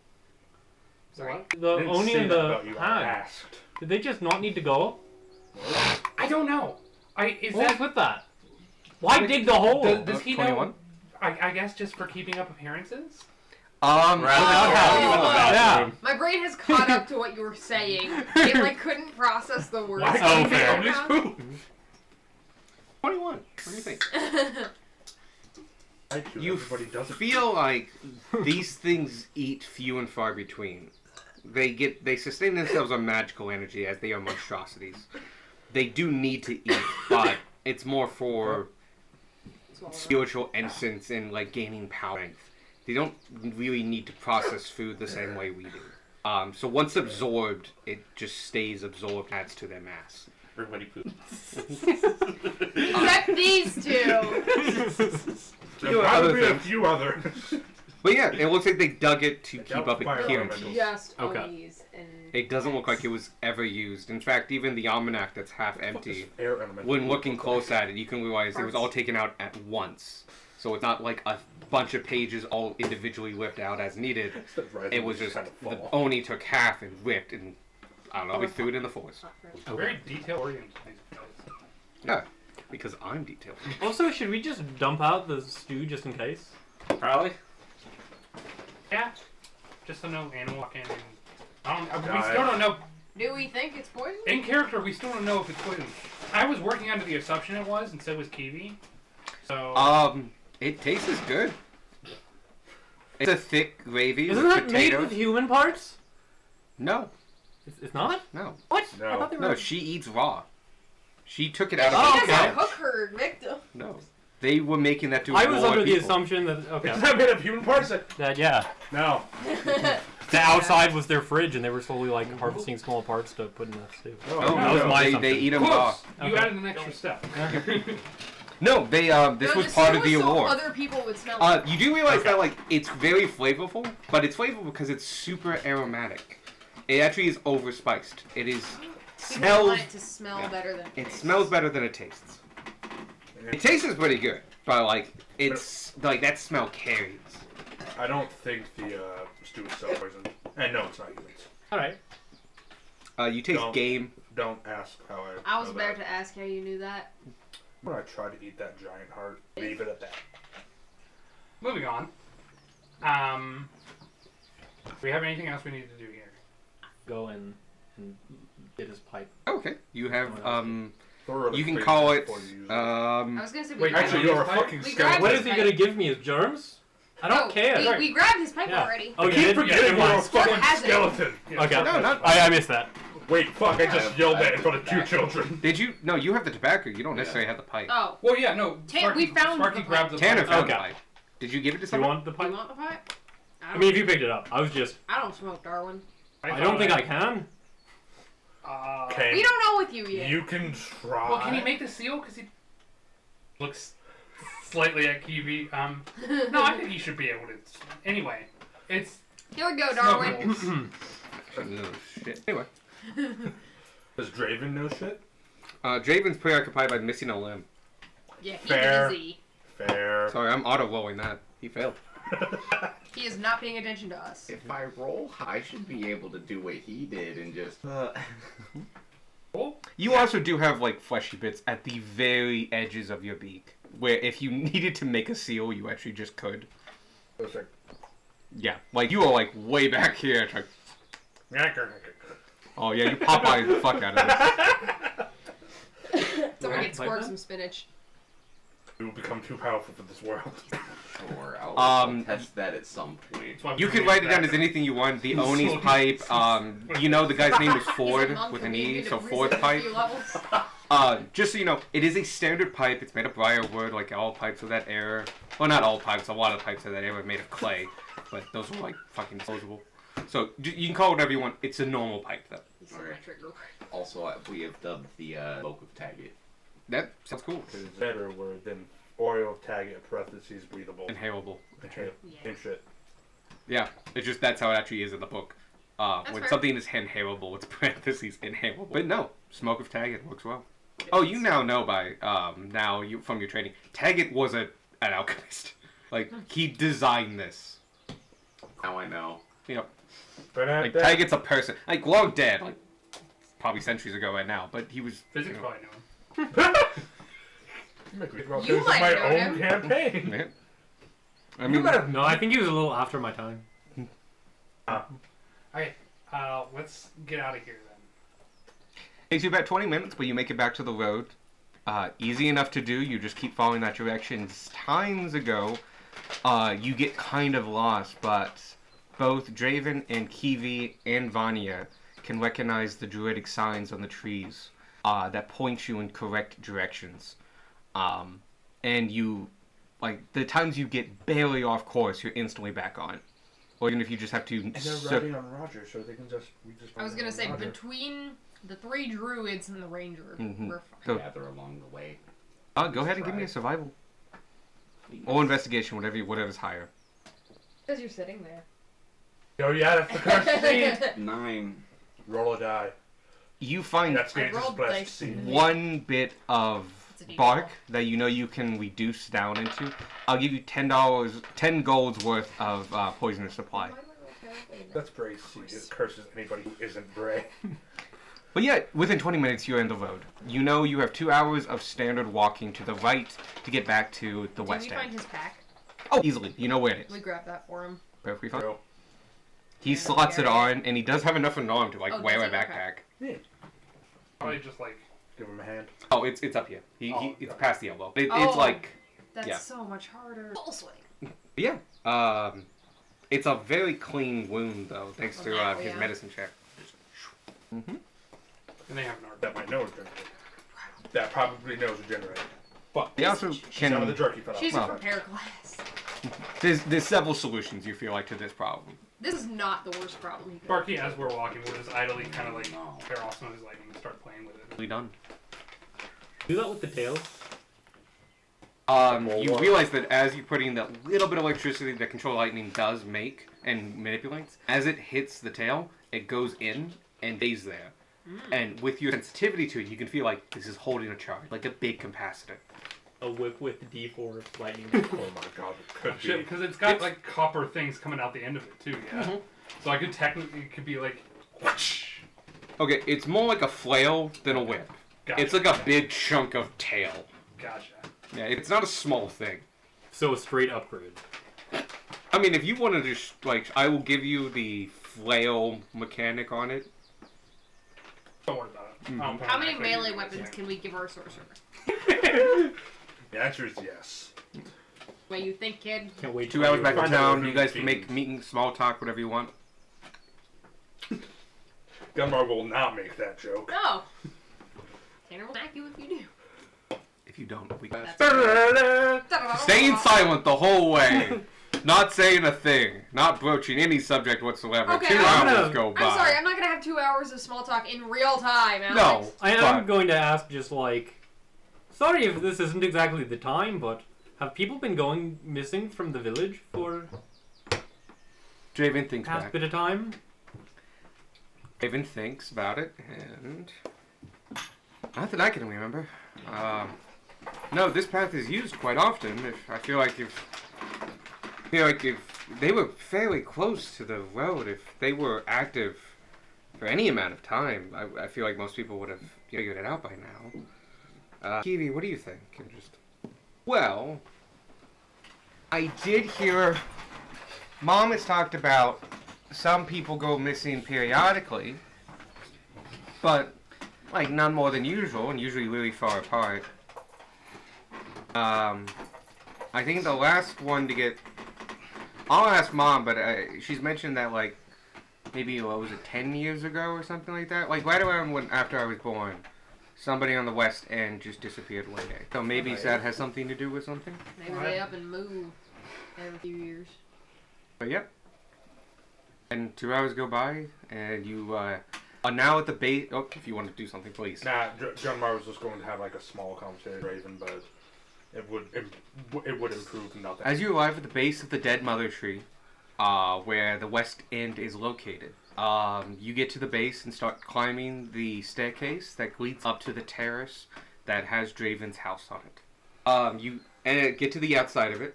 Sorry.
The
I didn't
Oni
say
and
that
the
about you. I
Hag.
asked.
Did they just not need to go?
I don't know. Is
What was
that
with that? Why dig the hole?
does he
21?
know? I guess just for keeping up appearances.
Rather
Oh.
have you in the
Yeah.
My brain has caught up to what you were saying. It like couldn't process the words.
Why
Oh,
can't
fair.
they always poop?
21. What do you think?
I do.
You
Everybody does it.
feel like these things eat few and far between. They sustain themselves on magical energy as they are monstrosities. They do need to eat, but it's more for spiritual essence and like gaining power. They don't really need to process food the same way we do. So once absorbed, it just stays absorbed, adds to their mass.
Everybody poops.
Except these two.
There probably be a few others.
But yeah, it looks like they dug it to
It
keep
helps
up
fire
appearance.
elementals.
Just
Okay.
Onis and.
It doesn't look like it was ever used. In fact, even the almanac that's half empty,
Air elemental.
when looking close at it, you can realize it was all taken out at once. So it's not like a bunch of pages all individually ripped out as needed. It was just the Oni took half and ripped, and I don't know, we threw it in the forest.
Very detail oriented.
Yeah, because I'm detailed.
Also, should we just dump out the stew just in case?
Probably.
Yeah. Just to know animal walk in and we
Die.
still don't know.
Do we think it's poison?
In character, we still don't know if it's poison. I was working under the assumption it was, and so was Kiwi. So.
It tastes good. It's a thick gravy
Isn't
with
that made
potatoes.
with human parts?
No,
It's not?
no,
What?
No.
I thought they were...
no. She eats raw. She took it out of
Oh,
the
She
okay.
doesn't cook her victim.
No, they were making that to
I was
more
under the
people.
assumption that...
Is
Okay.
that made of human parts?
That, yeah.
No.
The outside was their fridge, and they were slowly, like, harvesting small parts to put in the stew.
Oh,
That was
no,
my
they
assumption.
eat them raw.
Close. You
Okay.
added an extra step.
No, they this
No,
was
the
part
stew
of the
was so
award.
Other people would smell it.
You do realize
Okay.
that like it's very flavorful, but it's flavorful because it's super aromatic. It actually is overspiced. It is
People
smells.
want it to smell
yeah.
better than
It
tastes.
smells better than it tastes. It tastes pretty good, but like it's like that smell carries.
I don't think the stew is so poisoned. And no, it's not humans.
Alright.
You taste
Don't.
game.
Don't ask how I.
I was
know
about
that.
to ask how you knew that.
When I try to eat that giant heart, leave it at that.
Moving on. Do we have anything else we need to do here?
Go and get his pipe.
Okay, you have
Thoroughly
you can
clean
call it
before you use
I was gonna say we
Wait,
grabbed
Actually,
his
you're a
pipe.
fucking
We
skeleton.
grabbed
What
his
is he
pipe.
gonna give me? His germs? I don't care.
We grabbed his pipe
Yeah.
already.
Oh, you
Keep
did?
forgetting
Never
you're a
mind.
fucking
has it?
skeleton.
Okay.
No, not-
I missed that.
Wait, fuck! I
I
just
have-
yelled
I
that
have
in front of
the
two
back.
children.
Did you? No, you have the tobacco. You don't necessarily have the pipe.
Oh,
Well, yeah, no.
We found
Sparky
the
grabbed the
Tanner
pipe.
found
Okay.
the pipe. Did you give it to
Do you
someone?
want the
do you
pipe?
want the pipe?
I mean, if you picked it up. I was just...
I don't smoke, Darwin.
I don't think I can.
Okay.
We don't know with you yet.
You can try.
Well, can he make the seal? Because he looks slightly at Kiwi. No, I think he should be able to. Anyway, it's
Here we go, Darwin.
Oh, shit. Anyway,
Does Draven know shit?
Draven's preoccupied by missing a limb.
Yeah, he
Fair.
busy.
Fair.
Sorry, I'm auto-rolling that. He failed.
He is not paying attention to us.
If I roll, I should be able to do what he did and just.
oh,
You also do have like fleshy bits at the very edges of your beak, where if you needed to make a seal, you actually just could.
I was like,
Yeah, like you are like way back here. It's like,
"Yacker."
oh yeah, you Popeye the fuck out of this.
Someone
Right,
get
like
Squirk
that?
some spinach.
You will become too powerful for this world.
Sure, I'll test that at some point.
that's why
You
we
can
made
write it down
that.
as anything you want. The Oni's pipe. You know the guy's name was Ford
He's a monk
with
and
an
we
E,
need to
so
reset
Ford
a
pipe.
few levels.
Just so you know, it is a standard pipe. It's made of briarwood, like all pipes of that era. Well, not all pipes. A lot of pipes of that era are made of clay, but those are like fucking disposable. So you can call it whatever you want. It's a normal pipe, though.
He said my
Alright.
trigger word.
Also, we have dubbed the Book of Taggart.
That sounds cool.
Because it's a better word than oil Taggett parentheses breathable.
Inhalable.
Okay.
Yeah.
Same shit.
Yeah, it's just that's how it actually is in the book. When
fair.
something is inhalable, it's parentheses inhalable. But no, smoke of Taggett works well. Oh, you now know by now you from your training. Taggett was an alchemist. Like he designed this.
Now I know.
You know,
But
like Taggett's a person. Like long dead, like probably centuries ago right now. But he was
Physics
you know,
probably know him.
You
This is
might
my
know
own
him.
campaign.
man. I
You
mean,
might have
No, I think he was a little after my time.
Alright, let's get out of here then.
takes you about 20 minutes, but you make it back to the road. Easy enough to do. You just keep following that direction. Times ago, you get kind of lost, but both Draven and Kiwi and Vanya can recognize the druidic signs on the trees that point you in correct directions. And you, like, the times you get barely off course, you're instantly back on. Or even if you just have to...
And they're riding on Roger, so they can just...
I was gonna say, between the 3 druids and the ranger,
Mhm.
we're fine.
So-
Gather along the way.
go ahead and give me a survival. Or investigation, whatever's higher.
Because you're sitting there.
Oh yeah, that's the cursed seed.
9.
Roll a die.
You find
That's Gage's
rolled
blessed
dice.
seed.
one bit of
It's a D12.
bark that you know you can reduce down into. I'll give you $10, 10 gold's worth of poisonous supply.
Why do I roll terribly?
That's Bray's seed. It curses anybody who isn't Bray.
But yeah, within 20 minutes you're in the road. You know you have 2 hours of standard walking to the right to get back to the
Did
west
we find
end.
his pack?
Oh, easily. You know where it
We
is.
grabbed that for him.
Perfectly fine.
Go.
He
Yeah,
slots it
carry
on, and he does have enough of an arm to like
Oh,
wear
does
a
he? Okay.
backpack.
Probably just like,
Give him a hand.
Oh, it's up here.
Oh,
It's
okay.
past the elbow. It's
Oh.
like
That's
Yeah.
so much harder. Full swing.
yeah. It's a very clean wound though, thanks to
Oh,
his
yeah.
medicine check.
and they have an art.
That might know a generator. That probably knows a generator. But
He also
some of the
can.
jerky fell off.
She's
Well.
a prepare class.
There's several solutions you feel like to this problem.
This is not the worst problem. he could-
Barky, as we're walking, we'll just idly kind of like
No.
tear off some of his lightning and start playing with it.
Really done.
Do that with the tail.
You realize that as you're putting that little bit of electricity that Control Lightning does make and manipulates, as it hits the tail, it goes in and stays there. And with your sensitivity to it, you can feel like this is holding a charge, like a big capacitor.
A whip with D4 lightning.
Oh my god, it could
Shit,
be.
because it's got like copper things coming out the end of it too, yeah. So I could technically, it could be like, whoosh.
Okay, it's more like a flail than a whip.
Gotcha.
It's like a big chunk of tail.
Gotcha.
Yeah, it's not a small thing.
So a straight upgrade.
I mean, if you want to just, like, I will give you the flail mechanic on it.
Don't worry about it. I don't
How many
actually
melee
do
weapons
anything.
can we give our sorcerer?
The answer is yes.
What you think, kid?
Can't wait.
2
till
hours
you
back in
find out
town,
who
you guys
the
can make
fiends.
meeting, small talk, whatever you want.
Gunmar will not make that joke.
No. Tanner will smack you if you do.
If you don't, we
That's
staying silent the whole way. Not saying a thing. Not broaching any subject whatsoever.
Okay,
2
I'm
hours
gonna-
go by.
I'm sorry, I'm not gonna have 2 hours of small talk in real time, Alex.
No.
I
but-
am going to ask just like, sorry if this isn't exactly the time, but have people been going missing from the village for
Draven thinks
past
back.
bit of time?
Draven thinks about it, and not that I can remember. No, this path is used quite often. I feel like if they were fairly close to the road, if they were active for any amount of time, I feel like most people would have figured it out by now. Kiwi, what do you think? Well, I did hear Mom has talked about some people go missing periodically, but like none more than usual, and usually really far apart. I think the last one to get, I'll ask Mom, but she's mentioned that like maybe what was it, 10 years ago or something like that, like right around when after I was born, somebody on the west end just disappeared one day. So maybe that has something to do with something.
Maybe they up and move every few years.
But yep. And 2 hours go by, and you Now at the base. Oh, if you want to do something, please.
Nah, John Mar was just going to have like a small conversation with Raven, but it would improve nothing.
As you arrive at the base of the Dead Mother Tree, where the west end is located, you get to the base and start climbing the staircase that leads up to the terrace that has Draven's house on it. You get to the outside of it.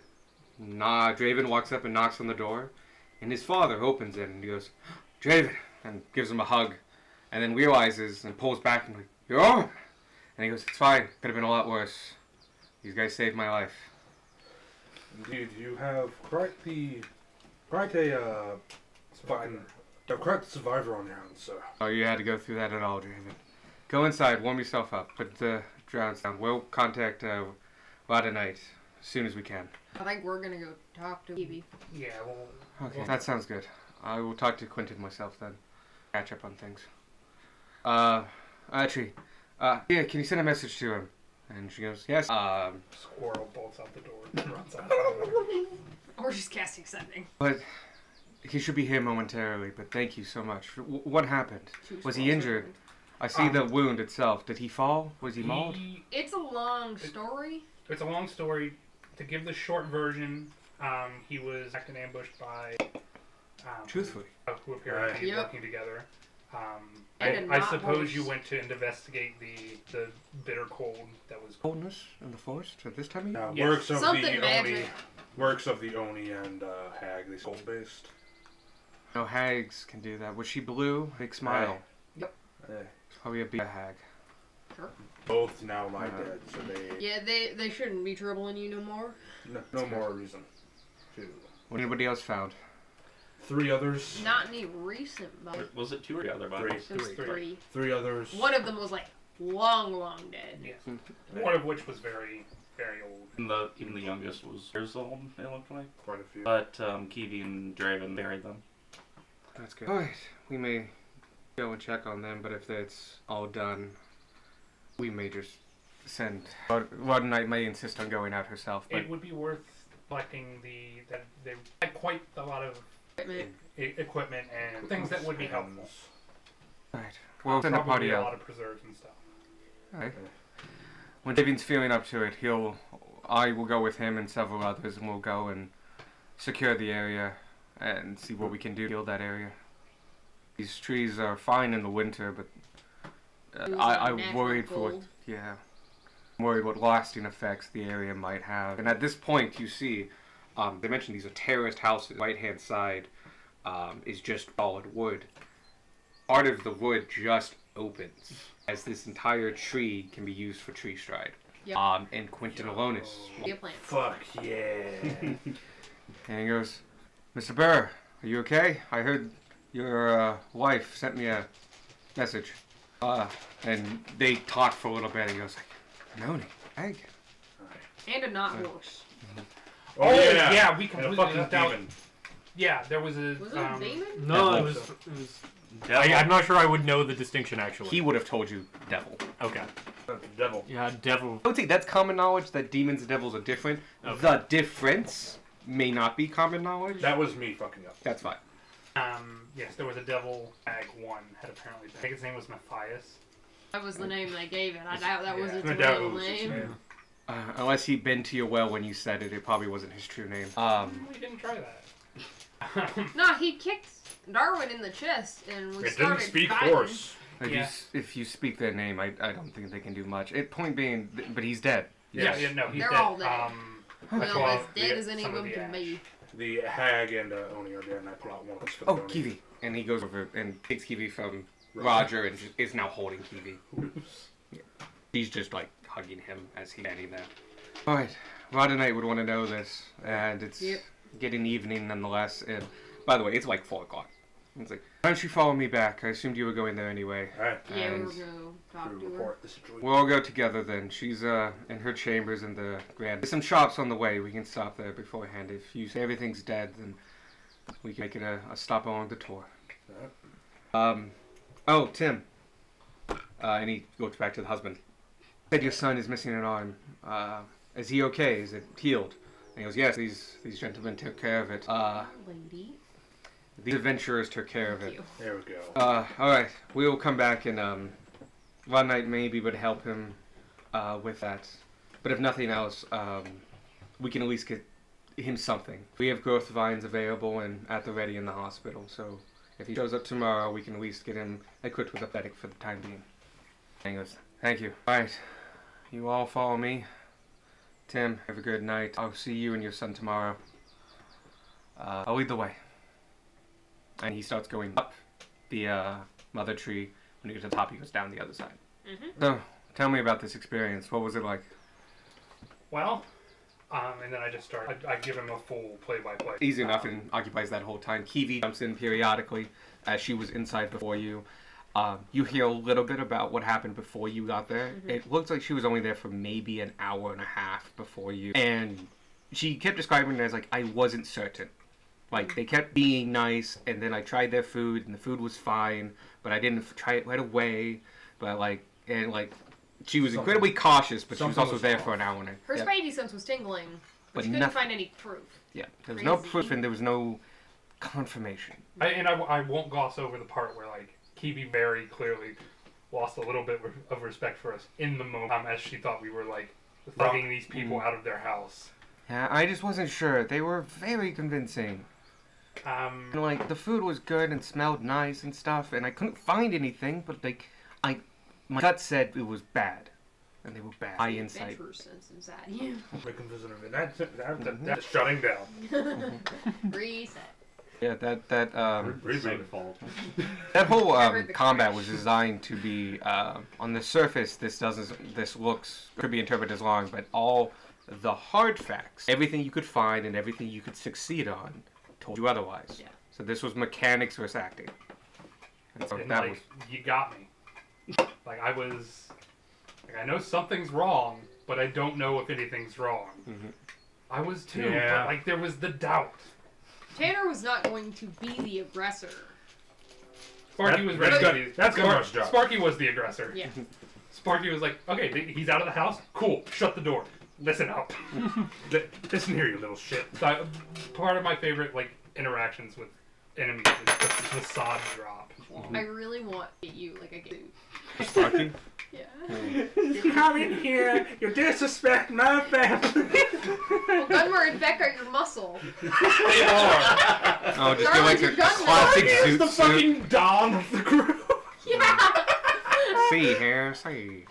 Draven walks up and knocks on the door, and his father opens it and he goes, "Draven," and gives him a hug, and then realizes and pulls back and like, "You're all right." And he goes, "It's fine. Could have been a lot worse. These guys saved my life."
Indeed, you have quite a survivor on your hands, sir.
Oh, you had to go through that at all, Draven. Go inside, warm yourself up, put the drowns down. We'll contact Vada Knight as soon as we can.
I think we're gonna go talk to Evie.
Yeah, well,
Okay, that sounds good. I will talk to Quentin myself then. Catch up on things. Actually, yeah, can you send a message to him? And she goes, yes.
squirrel bolts out the door and runs out.
Or just casting sending.
But he should be here momentarily, but thank you so much. What happened? Was he injured? I see the wound itself. Did he fall? Was he mauled?
It's a long story.
It's a long story. To give the short version, he was attacked and ambushed by
Truthfully.
who appeared to be
Yep.
working together.
And
I
not
suppose
worse.
you went to investigate the bitter cold that was.
Coldness in the forest at this time of year?
Yes.
Works of
Something
the
magic.
Oni, works of the Oni and Hag, the gold based.
No, hags can do that. Was she blue? Big smile. It's probably a big hag.
Sure.
Both now lie dead, so they
Yeah, they shouldn't be troubling you no more.
no more reason to.
What anybody else found?
3 others.
Not any recent, but
Was it 2 or the other?
Three.
it was 3.
3 others.
One of them was like long dead.
Yes. One of which was very, very old.
And even the youngest was years old, it looked like.
Quite a few.
But Kiwi and Draven buried them.
That's good. Alright, we may go and check on them, but if that's all done, we may just send. Rod Knight may insist on going out herself, but
It would be worth collecting that they had quite a lot of equipment and things that would be helpful.
alright, we'll send a
Probably
party
a
out.
lot of preserves and stuff.
Alright. When Davian's feeling up to it, I will go with him and several others, and we'll go and secure the area and see what we can do to heal that area. These trees are fine in the winter, but I'm
Natural
worried for what,
cold.
yeah, I'm worried what lasting effects the area might have. And at this point, you see, they mentioned these are terraced houses. Right hand side is just solid wood. Part of the wood just opens, as this entire tree can be used for tree stride.
Yep.
And Quentin Alonis.
Yeah, plants.
Fuck yeah.
And he goes, "Mr. Burr, are you okay? I heard your wife sent me a message." And they talk for a little bit, and he goes like, "Noni, egg."
And a not horse.
Oh
yeah, we
And a
completely
fucking
left out.
demon.
Yeah, there was a.
Was it a demon?
No,
I
it
hope
was.
Devil.
I'm not sure I would know the distinction actually.
He would have told you devil.
Okay.
That's the devil.
Yeah, devil.
I would say that's common knowledge that demons and devils are different.
Okay.
The difference may not be common knowledge.
That was me fucking up.
That's fine.
Yes, there was a devil. Ag 1 had apparently. I think his name was Matthias.
That was the name they gave it. I doubt that was
Yeah.
its
I doubt it
real
was his
name.
name.
Unless he'd been to your well when you said it, it probably wasn't his true name.
We didn't try that.
No, he kicked Darwin in the chest and we
It
started
didn't speak
fighting.
horse.
If you speak their name, I don't think they can do much. Point being, but he's dead.
Yeah, no, he's
They're
dead.
all dead. Well,
That's why
as dead as
some
any
of
of them
the
can be.
The hag and Oni are dead, and I pull out one of us for the
Oh,
Oni.
Kiwi. And he goes over and takes Kiwi from
Right.
Roger and is now holding Kiwi. Yeah. He's just like hugging him as he's standing there. Alright, Rod and I would want to know this, and it's
Yep.
getting evening nonetheless. And by the way, it's like 4 o'clock. It's like, why don't you follow me back? I assumed you were going there anyway.
Alright.
Yeah, we
And
were gonna talk
To
to her.
report the situation.
we'll all go together then. She's in her chambers in the grand. There's some shops on the way. We can stop there beforehand. If you say everything's dead, then we can make it a stop along the tour. Oh, Tim. And he goes back to the husband. Said your son is missing an arm. Is he okay? Is it healed? And he goes, yes, these gentlemen took care of it.
Lady.
The adventurers took care of
Thank
it.
you.
There we go.
Alright. We'll come back and, one night maybe would help him, with that. But if nothing else, we can at least get him something. We have growth vines available and at the ready in the hospital, so if he shows up tomorrow, we can at least get him equipped with a pathetic for the time being. And he goes, thank you. Alright. You all follow me. Tim, have a good night. I'll see you and your son tomorrow. I'll lead the way. And he starts going up the mother tree. When you get to the top, he goes down the other side. So, tell me about this experience. What was it like?
Well, and then I just start. I give him a full play-by-play.
Easy enough and occupies that whole time. Kiwi jumps in periodically as she was inside before you. You hear a little bit about what happened before you got there. It looks like she was only there for maybe an hour and a half before you. And she kept describing it as like, I wasn't certain. Like, they kept being nice, and then I tried their food, and the food was fine, but I didn't try it right away. But, like, she was incredibly cautious, but she was also there for an hour and a half.
Her spidey sense was tingling, but she couldn't
nothing.
find any proof.
Yeah, there was no
Crazy.
proof, and there was no confirmation.
I won't gloss over the part where, like, Kiwi very clearly lost a little bit of respect for us in the moment, as she thought we were, like, thugging these people out of their house.
Yeah, I just wasn't sure. They were very convincing. And, like, the food was good and smelled nice and stuff, and I couldn't find anything, but, like, my gut said it was bad. And they were bad. High insight.
Adventurer sense inside you.
That's shutting down.
Reset.
Yeah, that
Same fault.
that whole
I heard the
combat
crash.
was designed to be on the surface. This could be interpreted as long, but all the hard facts, everything you could find and everything you could succeed on, told you otherwise.
Yeah.
So this was mechanics versus acting. And so
And,
that
like,
was
you got me. Like, I was... Like, I know something's wrong, but I don't know if anything's wrong. I was too,
Yeah.
but, like, there was the doubt.
Tanner was not going to be the aggressor.
Sparky was ready to be...
That's Gunmar's job.
Sparky was the aggressor.
Yeah.
Sparky was like, okay, he's out of the house? Cool, shut the door. Listen up.
Listen here, you little shit.
So, part of my favorite, like, interactions with enemies is the facade drop.
I really want to get you like a suit.
Sparky.
Yeah.
You come in here, you disrespect my family.
Well, Gunmar and Beck are your muscle.
They are.
Oh, just get
Garland's
like
your
a
gun
classic
He is
zoot
the
suit.
fucking Don of the group.
Yeah.
See here, see.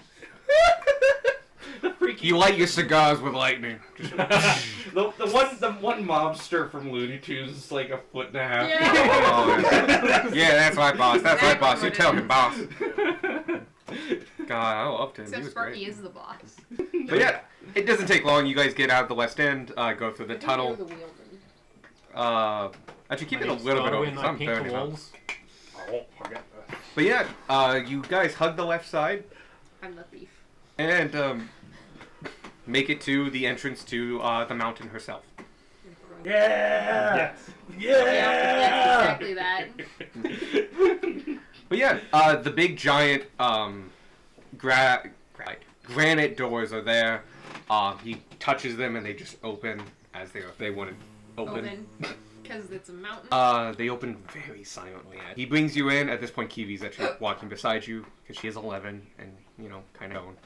You light your cigars with lightning.
the one mobster from Looney Tunes is like a foot and a half.
Yeah.
Oh, yeah, that's right, boss. That's right, boss. You tell him, boss.
tall.
God, I loved him. He
Except
was
Sparky
great.
is the boss.
But yeah, it doesn't take long. You guys get out of the West End, go through the
I think
tunnel.
you're the wheelman.
Actually, keep it a little bit open. 'Cause I'm
paint the
burning up.
walls.
I won't forget that.
But yeah, you guys hug the left side
I'm the thief.
and make it to the entrance to the mountain herself.
Yeah.
Yes.
Yeah, that's exactly that.
But yeah, the big giant granite doors are there. He touches them and they just open as they want to open.
Because it's a mountain.
They open very silently. He brings you in. At this point, Kiwi's actually walking beside you because she is 11 and, you know, kind of going.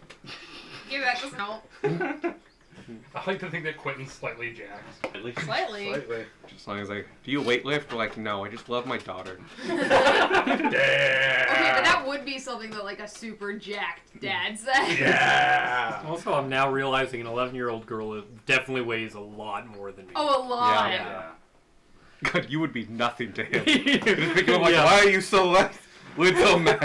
Give that doesn't help.
I like to think that Quentin's slightly jacked.
Slightly.
Slightly.
Just as long as do you weightlift? We're like, no, I just love my daughter.
Damn.
Okay, but that would be something that like a super jacked dad said.
Yeah.
Also, I'm now realizing an 11-year-old girl definitely weighs a lot more than me.
Oh, a lot.
Yeah. God, you would be nothing to him. Just pick him up like,
Yeah.
why are you so left? We're so mad.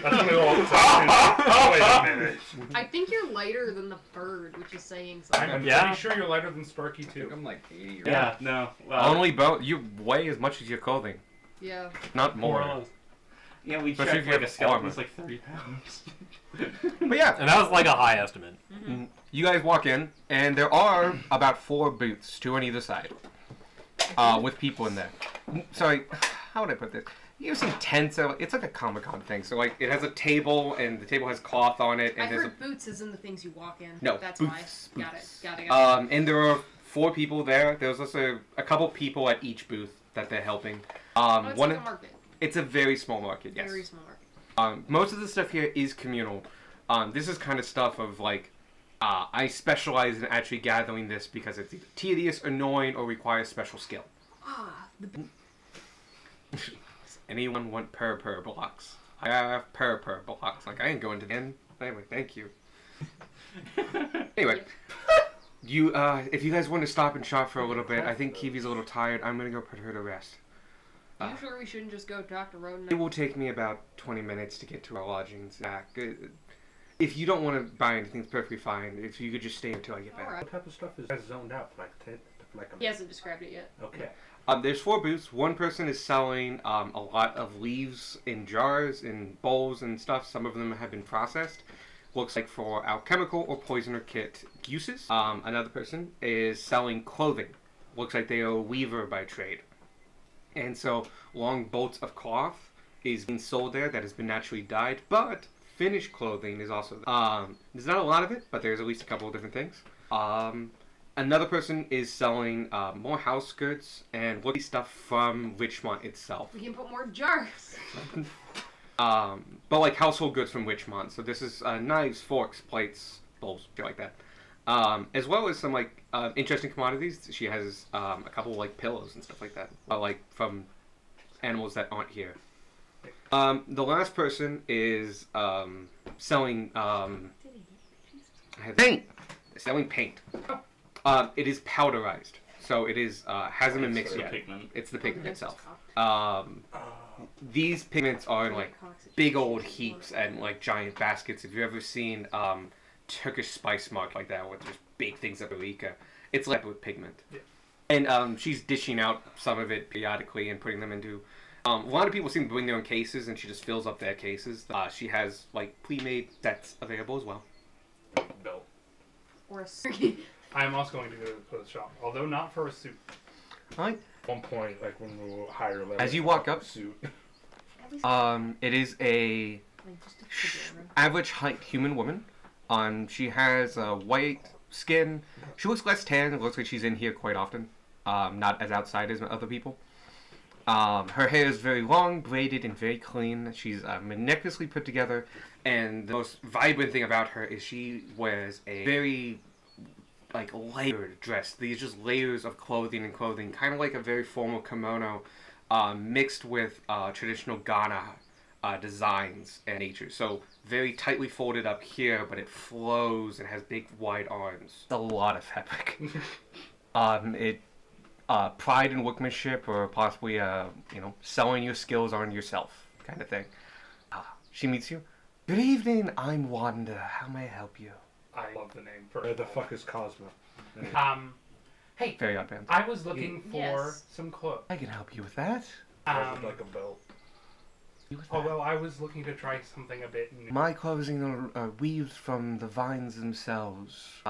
That's when they all oh, wait a minute.
I think you're lighter than the bird, which is saying something.
I'm
Yeah.
pretty sure you're lighter than Sparky,
I think
too.
I'm like 80 or
Yeah, no. Well,
Only you weigh as much as your clothing,
Yeah.
not
More
more.
or less.
yeah, we
Especially
checked
if you
like
have
a skeleton
armor.
was like 30 pounds.
But yeah,
And that was like a high estimate.
you guys walk in, and there are about 4 booths, 2 on either side, with people in there. Sorry, how would I put this? You have some tents. It's like a Comic-Con thing. So like, it has a table, and the table has cloth on it,
I
and there's
heard boots is in the things you walk in.
No,
That's
booths,
why.
booths.
Got it.
and there are 4 people there. There's also a couple people at each booth. that they're helping.
Oh, it's like a market.
It's a very small market, yes.
Very small market.
Most of the stuff here is communal. This is kind of stuff of like, I specialize in actually gathering this because it's either tedious, annoying, or requires special skill. Does anyone want per blocks? I have per blocks. Like, I ain't going to the end. Anyway, thank you. Anyway, if you guys want to stop and shop for a little bit, I think Kiwi's a little tired. I'm gonna go put her to rest.
You sure we shouldn't just go talk to Roden?
It will take me about 20 minutes to get to our lodgings back. If you don't want to buy anything, it's perfectly fine. If you could just stay until I get back.
Alright.
What type of stuff is zoned out? Like
He hasn't described it yet.
Okay.
There's 4 booths. One person is selling a lot of leaves in jars, in bowls and stuff. Some of them have been processed. Looks like for alchemical or poisoner kit uses. Another person is selling clothing. Looks like they are a weaver by trade. And so long bolts of cloth is being sold there that has been naturally dyed, but finished clothing is also there's not a lot of it, but there's at least a couple of different things. Another person is selling more house goods and woody stuff from Richmont itself.
We can put more jars.
But like household goods from Richmont. So this is knives, forks, plates, bowls, shit like that. As well as some like interesting commodities. She has a couple of, like pillows and stuff like that, like from animals that aren't here. The last person is selling paint. Selling paint. It is powderized, so it is hasn't been mixed yet.
Pigment.
It's the pigment itself. These pigments are in like big old heaps and like giant baskets. If you've ever seen Turkish spice mart like that, with just big things of Eureka, it's like with pigment.
Yeah.
And she's dishing out some of it periodically and putting them into. A lot of people seem to bring their own cases, and she just fills up their cases. She has like pre-made sets available as well.
Belt.
Or a
I am also going to go to the clothes shop, although not for a suit.
Alright.
One point, like when we were higher level.
As you walk up,
suit.
it is a average height human woman. She has white skin. She looks less tan. It looks like she's in here quite often. Not as outside as other people. Her hair is very long, braided, and very clean. She's meticulously put together. And the most vibrant thing about her is she wears a very like layered dress. These just layers of clothing, kind of like a very formal kimono, mixed with traditional Ghana designs and nature. So very tightly folded up here, but it flows and has big wide arms. A lot of fabric. Pride in workmanship, or possibly selling your skills on yourself kind of thing. She meets you. Good evening, I'm Wanda. How may I help you?
I love the name.
Where the fuck is Cosmo?
Hey,
Very odd band.
I was looking for
Yes.
some clothes.
I can help you with that.
Like a belt.
Although I was looking to try something a bit new.
My clothing are weaved from the vines themselves.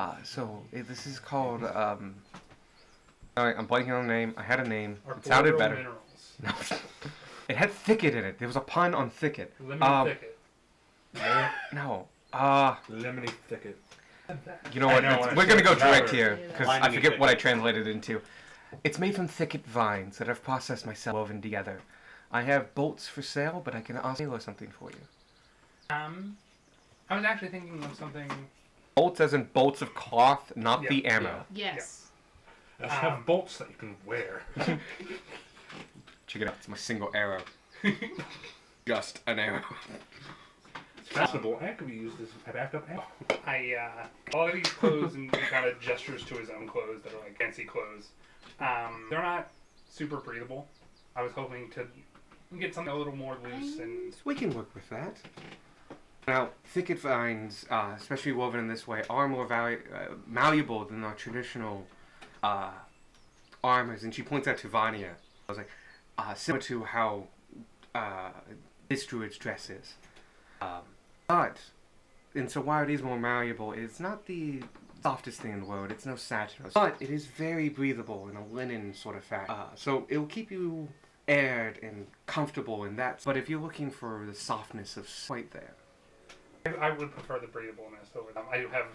This is called, Alright, I'm blanking on the name. I had a name. It sounded better.
Minerals.
No. It had thicket in it. There was a pun on thicket.
Lemon thicket.
No.
Lemony thicket.
You know what?
I know,
We're gonna go direct
better.
here, because I
Limey
forget what I
thicket.
translated it into. It's made from thicket vines that I've processed myself woven together. I have bolts for sale, but I can also tailor something for you.
I was actually thinking of something.
Bolts as in bolts of cloth, not the
Yeah,
ammo.
Yes.
I have bolts that you can wear.
Check it out. It's my single arrow. Just an arrow.
It's fashionable and can be used as a backup ammo.
All of these clothes and he kind of gestures to his own clothes that are like fancy clothes. They're not super breathable. I was hoping to get something a little more loose and
We can work with that. Now, thicket vines, especially woven in this way, are more malleable than our traditional armors. And she points out to Vanya. I was like, similar to how this druid's dress is. But, and so while it is more malleable, it's not the softest thing in the world. It's no satin. But it is very breathable in a linen sort of fact. So it will keep you aired and comfortable in that. But if you're looking for the softness of right there.
I would prefer the breathability over them. I have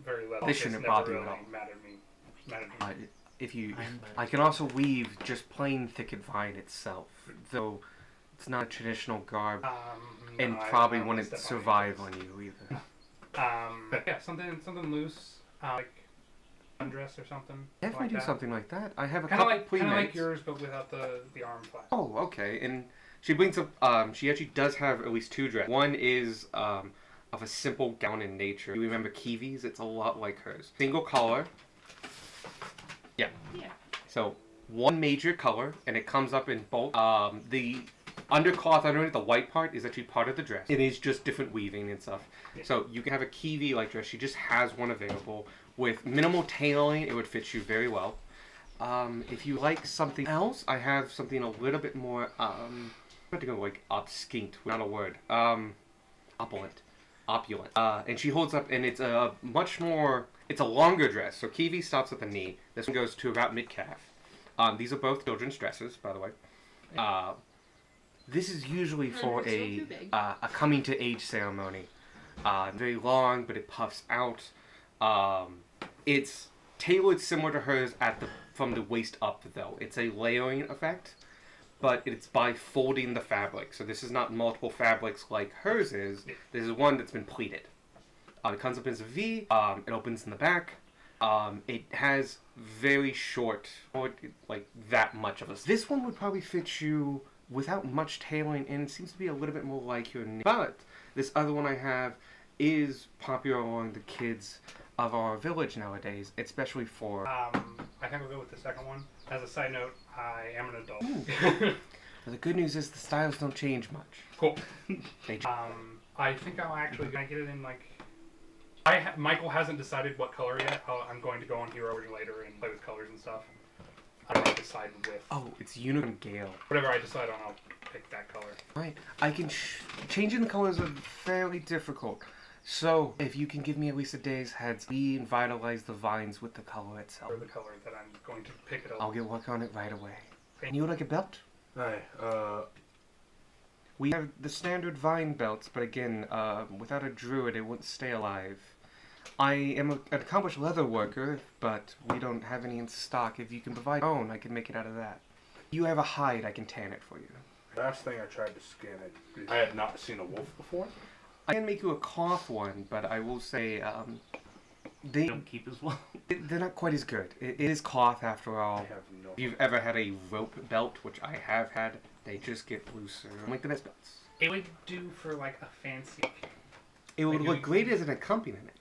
very little.
This shouldn't
it's never
bother you at
really
all.
mattered me.
if you, I can also weave just plain thicket vine itself, though it's not a traditional garb, and
No, I
probably
don't
wouldn't
step on
survive
any
on you either.
Yeah, something loose, like undress or something.
Definitely
like
do
that.
something like that. I have a
Kind of
couple
like
pre-mades.
yours, but without the arm flap.
Oh, okay. And she brings up. She actually does have at least two dresses. One is of a simple gown in nature. You remember Kiwi's? It's a lot like hers. Single color. Yeah.
Yeah.
So one major color, and it comes up in both. The undercloth underneath the white part is actually part of the dress. It is just different weaving and stuff.
Yeah.
So you can have a Kiwi like dress. She just has one available with minimal tailoring. It would fit you very well. If you like something else, I have something a little bit more. I'm not gonna go like obscene. Not a word. Opulent. And she holds up, and it's a much more. It's a longer dress. So Kiwi stops at the knee. This one goes to about mid calf. These are both children's dresses, by the way. This is usually for
It's still too big.
a coming to age ceremony. Very long, but it puffs out. It's tailored similar to hers from the waist up, though. It's a layering effect, but it's by folding the fabric. So this is not multiple fabrics like hers is. This is one that's been pleated. It comes up as a V. It opens in the back. It has very short, or like that much of a. This one would probably fit you without much tailoring, and it seems to be a little bit more like your knee. But this other one I have is popular among the kids of our village nowadays, especially for.
I think I'll go with the second one. As a side note, I am an adult.
The good news is the styles don't change much.
Cool.
They
I think I'll actually gonna get it in like. Michael hasn't decided what color yet. I'm going to go on Hero Version later and play with colors and stuff. I don't decide with.
it's Unicorn Gale.
Whatever I decide on, I'll pick that color.
Right. I can changing the colors are fairly difficult. So if you can give me at least a day's heads, we vitalize the vines with the color itself.
Or the color that I'm going to pick it up.
I'll get work on it right away. And you would like a belt?
Hey,
We have the standard vine belts, but again, without a druid, it wouldn't stay alive. I am an accomplished leather worker, but we don't have any in stock. If you can provide your own, I can make it out of that. You have a hide, I can tan it for you.
last thing I tried to skin it, I had not seen a wolf before.
I can make you a cloth one, but I will say, they
don't keep as well.
they're not quite as good. It is cloth after all.
I have no.
If you've ever had a rope belt, which I have had, they just get looser. Like the best belts.
It would do for like a fancy.
It would
Like
look
you-
great as an accompaniment.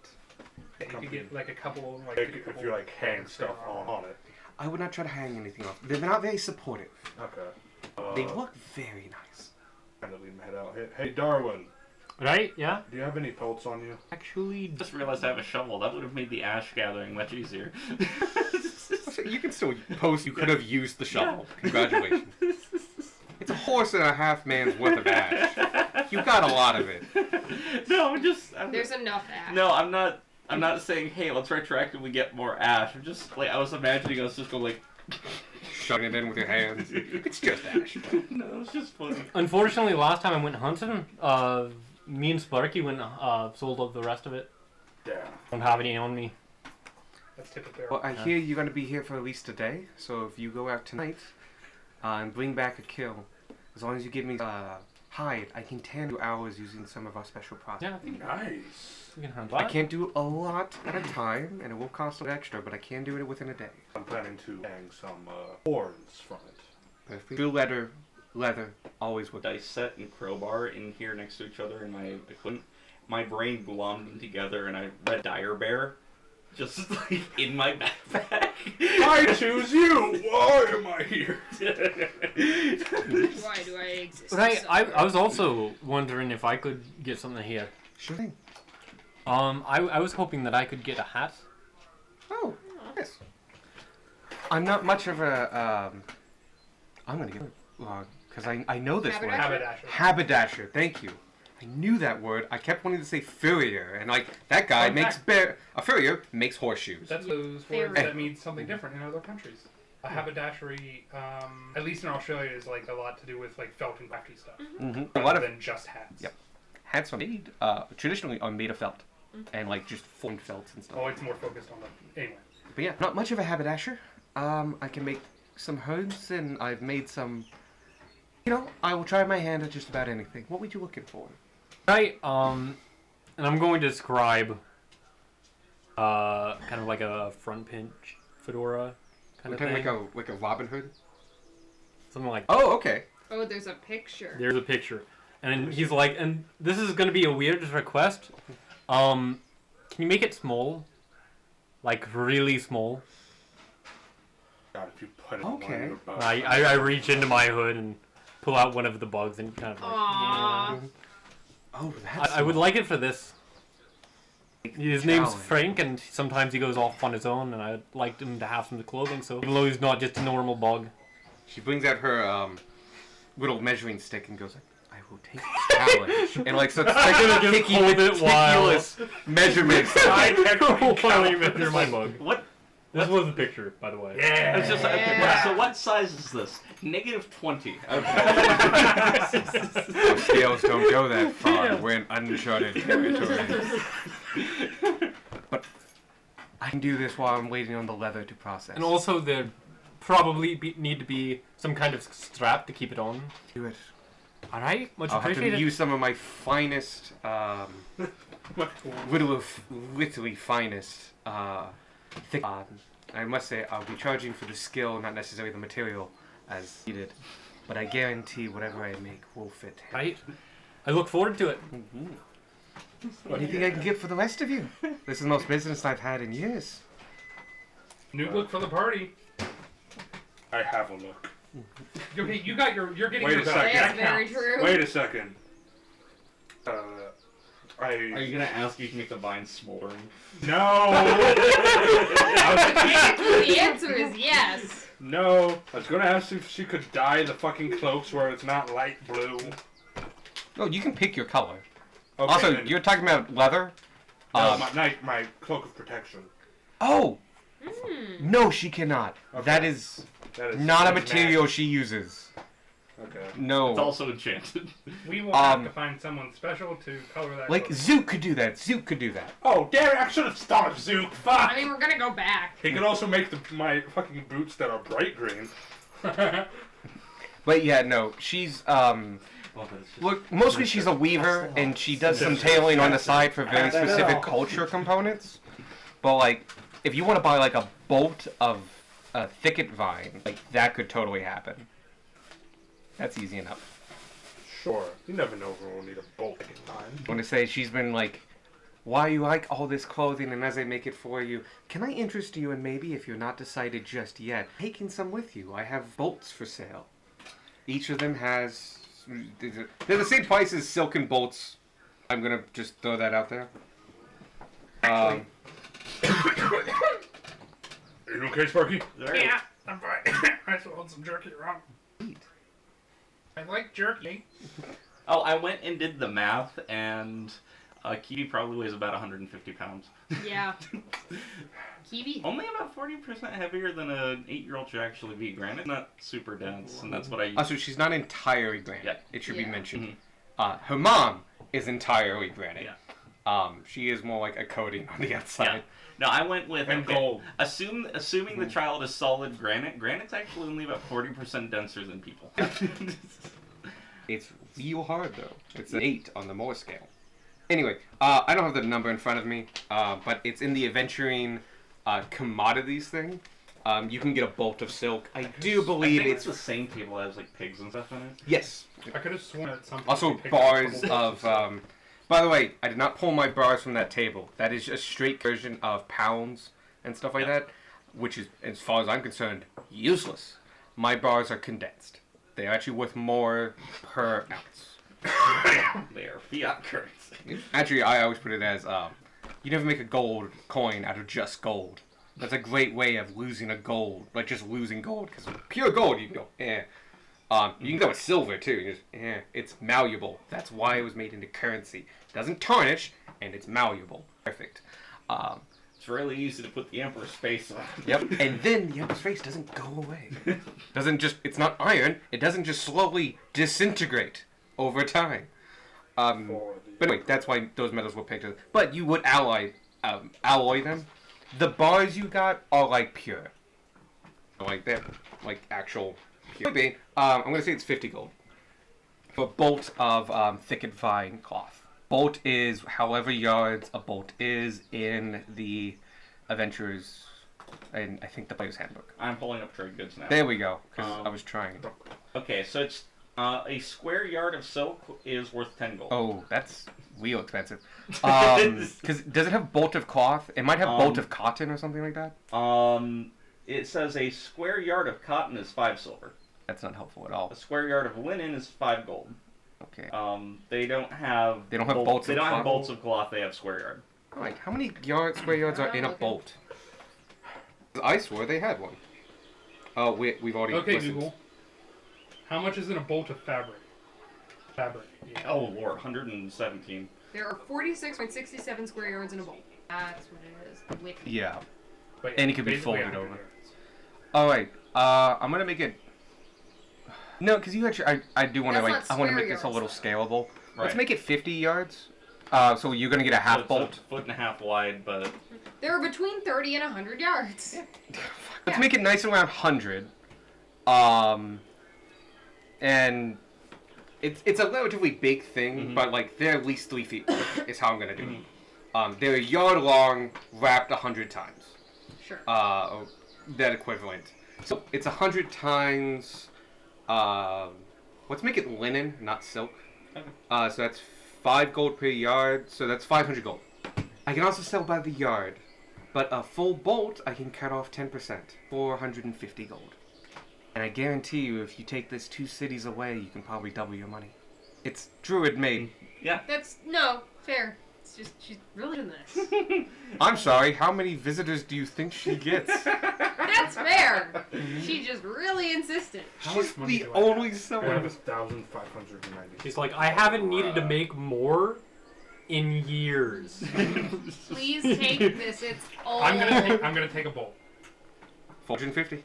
You could get like a couple, like
Like, if you like hang stuff on it.
I would not try to hang anything off. They're not very supportive.
Okay.
They look very nice.
Kind of leave my head out. Hey, Darwin,
Right? Yeah.
do you have any pelts on you?
Actually,
Just realized I have a shovel. That would have made the ash gathering much easier.
you can still post. You could have used the shovel. Congratulations. It's a horse and a half man's worth of ash. You got a lot of it.
No,
There's enough ash.
No, I'm not. I'm not saying, hey, let's retroactively get more ash. I'm just like I was imagining us just going like.
Shoving it in with your hands. It's just ash.
No, it was just funny.
Unfortunately, last time I went hunting, me and Sparky went sold up the rest of it.
Yeah.
Don't have any on me.
That's typically.
Well, I hear you're going to be here for at least a day, so if you go out tonight and bring back a kill, as long as you give me hide, I can tan 2 hours using some of our special products.
Yeah, I think
Nice.
we can hunt.
I can't do a lot at a time, and it will cost a little extra, but I can do it within a day.
I'm planning to hang some horns from it.
Perfect. Do leather, always with
Dice set and crowbar in here next to each other in my equipment. My brain glommed them together, and I read Dire Bear, just like in my backpack.
I choose you. Why am I here?
Why do I exist?
Right, I
somewhere?
was also wondering if I could get something here.
Sure thing.
I was hoping that I could get a hat.
Oh, yes. I'm not much of a, I'm gonna get it, because I know this word.
Haberdasher?
Haberdasher, thank you. I knew that word. I kept wanting to say furrier, and like, that guy
Fun
makes
fact.
a furrier makes horseshoes.
That's those
Fair.
words that mean something different in other countries. A haberdashery, at least in Australia, is like a lot to do with like felt and crafty stuff,
A lot
rather
of
than just hats.
Yep. hats are made, traditionally are made of felt, and like just formed felts and stuff.
Oh, it's more focused on the anyway.
But yeah, not much of a haberdasher. I can make some hoods, and I've made some. You know, I will try my hand at just about anything. What were you looking for?
And I'm going to describe kind of like a front pinch fedora kind of thing.
Like a Robin Hood.
Something like
Oh, okay.
Oh, there's a picture.
There's a picture. And he's like, and this is going to be a weird request. Can you make it small? Like, really small?
God, if you put it on
Okay.
your boat.
I reach into my hood and pull out one of the bugs and kind of like...
Aww.
Oh, that's.
I would like it for this. His name's
Challenge.
Frank, and sometimes he goes off on his own, and I'd like him to have some clothing, so even though he's not just a normal bug.
She brings out her little measuring stick and goes like, "I will take this challenge," and like starts
just
taking
hold it while-
meticulous measurements.
While you measure my bug.
What?
This was the picture, by the way.
Yeah.
It's just okay.
Yeah.
So what size is this? -20.
Our scales don't go that far. We're in uncharted territory. But I can do this while I'm waiting on the leather to process.
And also, there probably need to be some kind of strap to keep it on.
do it.
Alright, much
I'll have to
appreciated.
use some of my finest, literally finest, thick. I must say, I'll be charging for the skill, not necessarily the material, as needed. But I guarantee whatever I make will fit.
Right? I look forward to it.
Anything I can get for the rest of you? This is the most business I've had in years.
New look for the party. I have a look.
You're getting
Wait
your
a
belt.
second.
That's
That
very
counts.
true.
Wait a second.
Are you gonna ask you to make the vine smoldering?
No.
The answer is yes.
No. I was gonna ask if she could dye the fucking cloaks where it's not light blue.
Oh, you can pick your color.
Okay,
Also,
then-
you're talking about leather?
no, my cloak of protection.
Oh!
Mm.
No, she cannot.
Okay.
That is
That is
not a
that's
material she uses.
magic. Okay.
No.
It's also enchanted.
We will have
Um,
to find someone special to color that.
Like,
cloak.
Zook could do that. Zook could do that.
Oh, damn it! I should have thought of Zook. Fuck.
I mean, we're gonna go back.
He could also make my fucking boots that are bright green.
But yeah, no. She's, look, mostly she's a weaver, and she does some tailoring on the side for very specific culture components. But, like, if you want to buy, like, a bolt of a thicket vine, like, that could totally happen. That's easy enough.
Sure. You never know if we'll need a bolt in time.
I want to say she's been like, why you like all this clothing, and as I make it for you, can I interest you in maybe, if you're not decided just yet, taking some with you? I have bolts for sale. Each of them has... They're the same price as silken bolts. I'm going to just throw that out there.
Are you okay, Sparky?
Yeah, I'm fine. I swallowed some jerky wrong. I like jerky.
Oh, I went and did the math, and Kiwi probably weighs about 150 pounds.
Yeah. Kiwi.
Only about 40% heavier than an 8-year-old should actually be. Granted, not super dense, and that's what I use.
Also, she's not entirely granite.
Yeah.
It should be
Yeah.
mentioned.
Mhm.
Her mom is entirely granite.
Yeah.
She is more like a coating on the outside.
No, I went with
And gold.
Assuming the child is solid granite. Granite's actually only about 40% denser than people.
It's real hard though. It's an 8 on the Moore scale. Anyway, I don't have the number in front of me, but it's in the adventuring commodities thing. You can get a bolt of silk. I do
I
believe
think
it's
it's the same table that has like pigs and stuff in it.
yes.
I could have sworn at some point
Also
we picked up
bars
a couple
of. By the way, I did not pull my bars from that table. That is a straight version of pounds and stuff like that, which is, as far as I'm concerned, useless. My bars are condensed. They're actually worth more per ounce.
They are fiat currency.
Actually, I always put it as, you never make a gold coin out of just gold. That's a great way of losing a gold, like just losing gold, because pure gold, you can go, eh. You can go with silver, too. You just, it's malleable. That's why it was made into currency. It doesn't tarnish, and it's malleable. Perfect.
It's really easy to put the Emperor's face on.
Yep. And then the Emperor's face doesn't go away. Doesn't just, it's not iron. It doesn't just slowly disintegrate over time. But anyway, that's why those metals were picked. But you would alloy them. The bars you got are like pure. like that, like actual. Could be. I'm gonna say it's 50 gold. For a bolt of thicket vine cloth. Bolt is however yards a bolt is in the Adventurers, and I think the Player's Handbook.
I'm pulling up trade goods now.
There we go. Because I was trying.
Okay, so it's a square yard of silk is worth 10 gold.
Oh, that's real expensive. Because does it have bolt of cloth? It might have bolt of cotton or something like that.
It says a square yard of cotton is 5 silver.
That's not helpful at all.
A square yard of linen is 5 gold.
Okay.
They don't have.
They don't have bolts
They
of
don't have
cloth?
bolts of cloth. They have square yard.
Alright, how many square yards are in a
Okay.
bolt? I swore they had one. Oh, we've already
Okay,
listened.
Google. How much is in a bolt of fabric? Fabric. Yeah.
Oh lord, 117.
There are 46.67 square yards in a bowl. That's what it is. Width.
Yeah.
But
And it can be
basically
folded
100
over.
yards.
Alright, I'm gonna make it... No, because you actually... I do want to,
That's
like...
not
I want to
square
make this a
yards,
little
though.
scalable. Let's
Right.
make it 50 yards. So you're gonna get a
So
half
it's
bolt.
a foot and a half wide, but
There are between 30 and 100 yards.
Let's
Yeah.
make it nice around 100. And it's a relatively big thing, but like they're at least 3 feet is how I'm gonna do it. They're a yard long, wrapped 100 times.
Sure.
That equivalent. So it's 100 times. Let's make it linen, not silk.
Okay.
So that's 5 gold per yard. So that's 500 gold. I can also sell by the yard, but a full bolt I can cut off 10%, 450 gold. And I guarantee you, if you take this 2 cities away, you can probably double your money. It's druid made.
yeah.
That's no fair. It's just she's really doing this.
I'm sorry. How many visitors do you think she gets?
That's fair. She's just really insistent.
How
She's
much money
the
do I have?
only
I have
someone.
1,590.
He's like, I haven't needed to make more in years.
Please take this. It's all.
I'm gonna take a bolt.
450.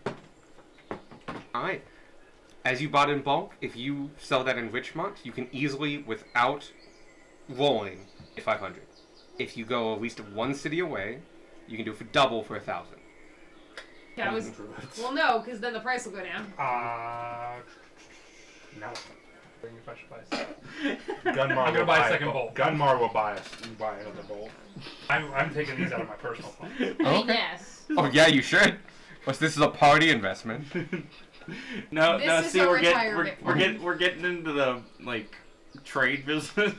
Alright. As you bought in bulk, if you sell that in Richmont, you can easily, without rolling, get 500. If you go at least 1 city away, you can do it for double for 1,000.
Yeah, I was. Well, no, because then the price will go down.
No. If I should buy second.
Gunmar
I'm gonna
will
buy a
buy
second bolt.
Gunmar will buy us. Buy another bolt.
I'm taking these out of my personal fund.
Okay.
Yes.
Oh, yeah, you should. Plus, this is a party investment.
No,
This
no.
is
See,
a
we're
retirement
we're getting into the like trade business.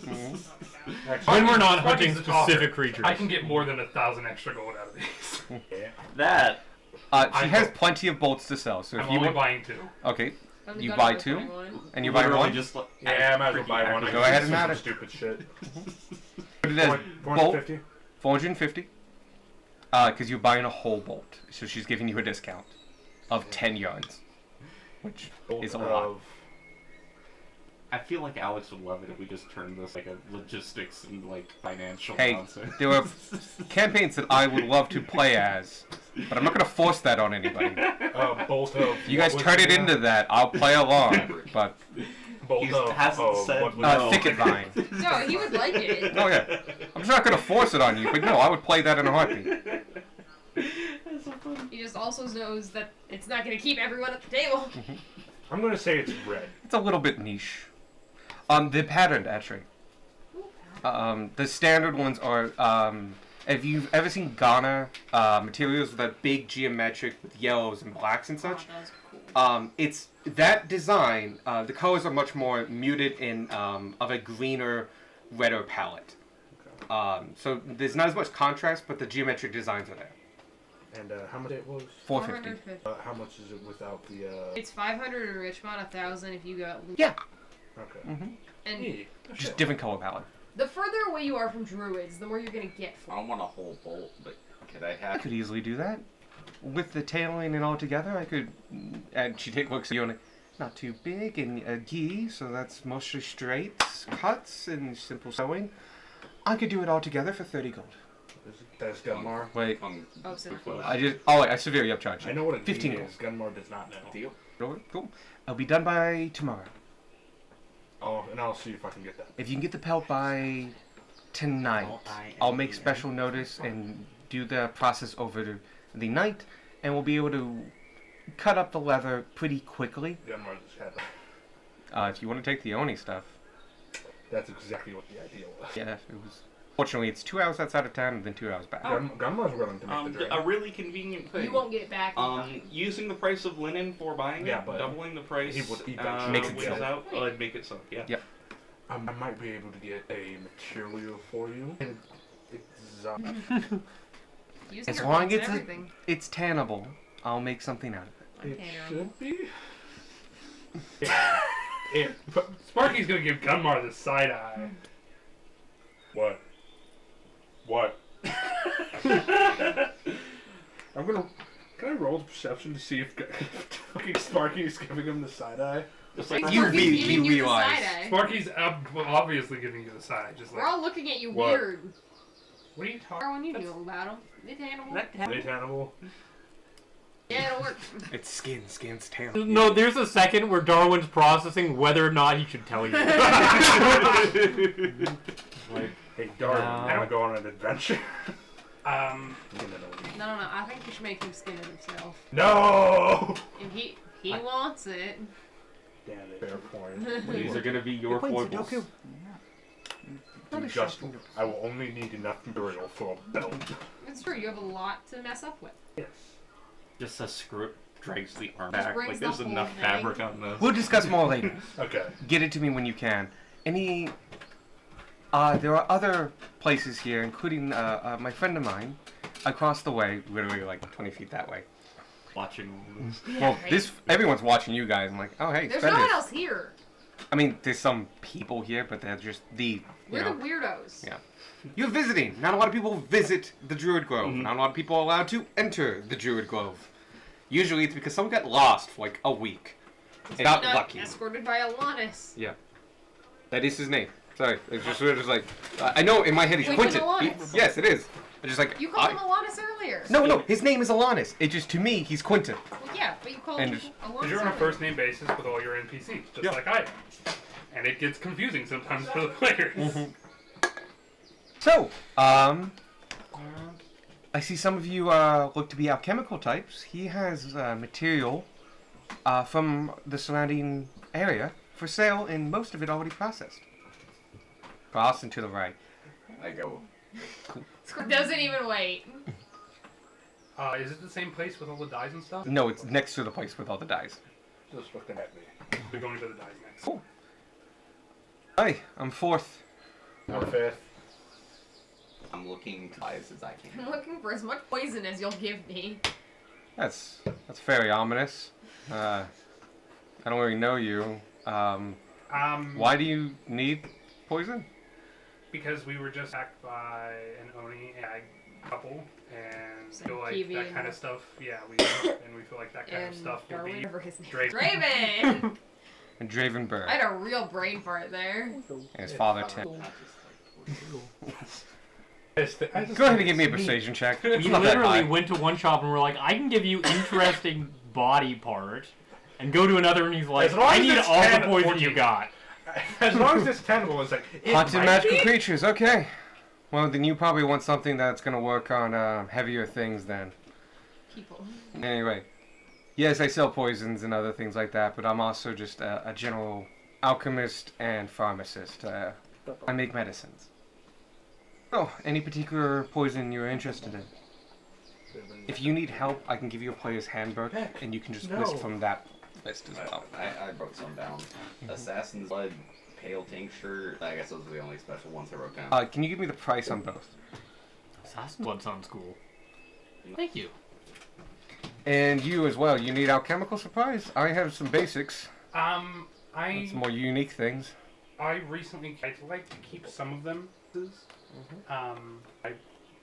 When we're not
Bucky's
hunting
the talker.
specific creatures.
I can get more than 1,000 extra gold out of these.
Yeah.
That
She has plenty of bolts to sell, so if
I'm
you
only
want...
buying 2.
Okay,
I'm
You
gonna
buy
go
2?
21.
and you buy
literally
one?
just like,
Yeah, I might as well buy one.
Go ahead and
Some
add it.
Stupid shit.
Put it as bolt,
450.
450. Because you're buying a whole bolt, so she's giving you a discount of 10 yards. Which
Bolt
is a lot.
of-
I feel like Alex would love it if we just turned this like a logistics and like financial
Hey,
nonsense.
there are campaigns that I would love to play as, but I'm not going to force that on anybody.
Bolt of.
You guys
what
turn
was
it
the,
into that, I'll play along. But
Bolt
He
of.
hasn't said
what was
no.
thicket vine.
No, he would like it.
Oh yeah, I'm just not going to force it on you, but no, I would play that in a heartbeat.
He just also knows that it's not going to keep everyone at the table.
I'm gonna say it's red.
It's a little bit niche. The patterned actually. The standard ones are. If you've ever seen Ghana materials with that big geometric with yellows and blacks and such,
Oh, that was cool.
it's that design. The colors are much more muted in of a greener, redder palette. So there's not as much contrast, but the geometric designs are there.
And how much it was?
450.
450.
How much is it without the?
It's 500 in Richmond, 1,000 if you go at Lu-
Yeah.
Okay.
And
Hey,
Just different color palette.
the further away you are from druids, the more you're going to get for
I
it.
want a whole bolt, but could I
I
have?
could easily do that. With the tailoring and all together, I could. And she looks at you and not too big and a gi, so that's mostly straight cuts and simple sewing. I could do it all together for 30 gold.
That's Gunmar.
Wait,
Oh, so
I severely upcharged you.
I know what a
15
15
gold.
is. Gunmar does not know.
Deal.
Cool. I'll be done by tomorrow.
Oh, and I'll see if I can get that.
If you can get the pelt by tonight, I'll make special notice and do the process over the night, and we'll be able to cut up the leather pretty quickly.
Gunmar just had
If you want to take the Oni stuff.
That's exactly what the idea was.
Yeah, it was. Fortunately, it's 2 hours outside of town and then 2 hours back.
Gunmar's willing to make the drink.
A really convenient thing.
You won't get it back. in time.
Using the price of linen for buying
Yeah,
it,
but
doubling the price,
he would eventually
Makes it
wins
silk.
out. I'd make it silk. Yeah.
Yep.
I might be able to get a material for you.
Using
As
your
long
hands
as
and everything.
it's tannable, I'll make something out of it.
It
Okay,
should be.
Sparky's gonna give Gunmar the side eye.
What? What? I'm gonna. Can I roll perception to see if fucking Sparky is giving him the side eye?
Just
Thanks
like
You
for
re-
giving
you
you the
realize.
side eye.
Sparky's obviously giving you the side eye, just
We're
like.
all looking at you
What?
weird.
What are you talking?
What you know about them? It's animal.
They Hannibal.
Yeah, it'll work.
It's skin's tannable.
No, there's a second where Darwin's processing whether or not he should tell you. Like,
Hey, Darwin,
I
I want to go on an adventure.
Um,
No. I think you should make him skin it himself.
No!
If he wants it.
Damn it. Fair point.
these are gonna be your foibles.
I will only need enough material for a belt.
It's true. You have a lot to mess up with.
Yes.
Just a screw drags the arm
Just
back.
brings
Like
the
there's
whole
enough
thing.
fabric on this.
We'll discuss more later.
Okay.
Get it to me when you can. There are other places here, including my friend of mine, across the way, literally like 20 feet that way.
Watching all this.
Yeah,
Well,
right?
everyone's watching you guys. I'm like, oh hey,
There's
spend
no one
it.
else here.
I mean, there's some people here, but they're just
We're the weirdos.
Yeah. You're visiting. Not a lot of people visit the Druid Grove.
Mhm.
Not a lot of people are allowed to enter the Druid Grove. Usually it's because someone got lost for like a week. Got
Not
lucky.
escorted by Alanis.
Yeah. That is his name. Sorry. It's just sort of just like, I know in my head he's
Quentin
Quentin.
Alanis.
Yes, it is. It's just like,
You called him Alanis earlier.
No, his name is Alanis. It just, to me, he's Quentin.
Well, yeah, but you called
And
him
just-
Alanis.
because you're on a
earlier.
first name basis with all your NPCs, just
Yeah.
like I am. And it gets confusing sometimes for the players.
So, I see some of you look to be alchemical types. He has material from the surrounding area for sale, and most of it already processed. Cross and to the right.
I go.
Squirt doesn't even wait.
Is it the same place with all the dyes and stuff?
No, it's next to the place with all the dyes.
Just looking at me.
We're going to the dyes next.
Cool. Hi, I'm fourth.
Or fifth.
I'm looking to buy as I can.
I'm looking for as much poison as you'll give me.
That's very ominous. I don't really know you. Why do you need poison?
Because we were just attacked by an Oni ag couple, and
Some
feel like
Kiwi
that
and-
kind of stuff. Yeah, we feel like that kind
And
of stuff would
Darwin,
be.
whatever his name
Draven.
is. Draven!
And Dravenberg.
I had a real brain fart there.
And his father, Tim.
I just
Go ahead and give me a persuasion check.
we
It's not that
literally
high.
went to one shop and we're like, I can give you interesting body part. And go to another and he's like,
As long
I
as
need
it's
all the
10
poison
14.
you got.
As long as it's tenable, it's like. It
Haunted
might
magical
be.
creatures, okay. Well, then you probably want something that's going to work on heavier things then.
People.
Anyway. Yes, I sell poisons and other things like that, but I'm also just a general alchemist and pharmacist. I make medicines. Oh, any particular poison you're interested in? If you need help, I can give you a player's handbook, and you can just list
No.
from that list as well.
I wrote some down. Assassin's Blood, Pale Tincture. I guess those are the only special ones I wrote down.
Can you give me the price on both?
Assassin's Blood sounds cool. Thank you.
And you as well. You need alchemical supplies? I have some basics.
I
Some more unique things.
recently I'd like to keep some of them.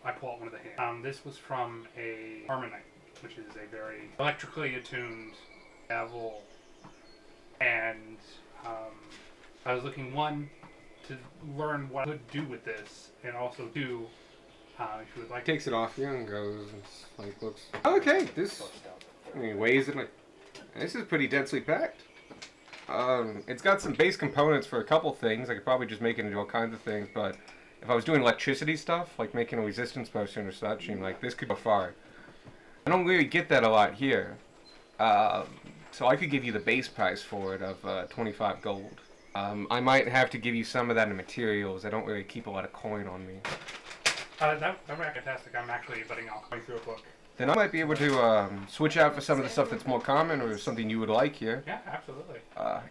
I pull out one of the hands. This was from a Harmonite, which is a very electrically attuned gavel, and I was looking one to learn what I could do with this, and also two, if you would like.
Takes it off you and goes and like looks. Okay, this. I mean, weighs it like. This is pretty densely packed. It's got some base components for a couple things. I could probably just make it into all kinds of things, but if I was doing electricity stuff, like making a resistance potion or such, and like this could go far. I don't really get that a lot here. So I could give you the base price for it of 25 gold. I might have to give you some of that in materials. I don't really keep a lot of coin on me.
That would be fantastic. I'm actually letting out going through a book.
Then I might be able to switch out for some of the stuff that's more common or something you would like here.
Yeah, absolutely.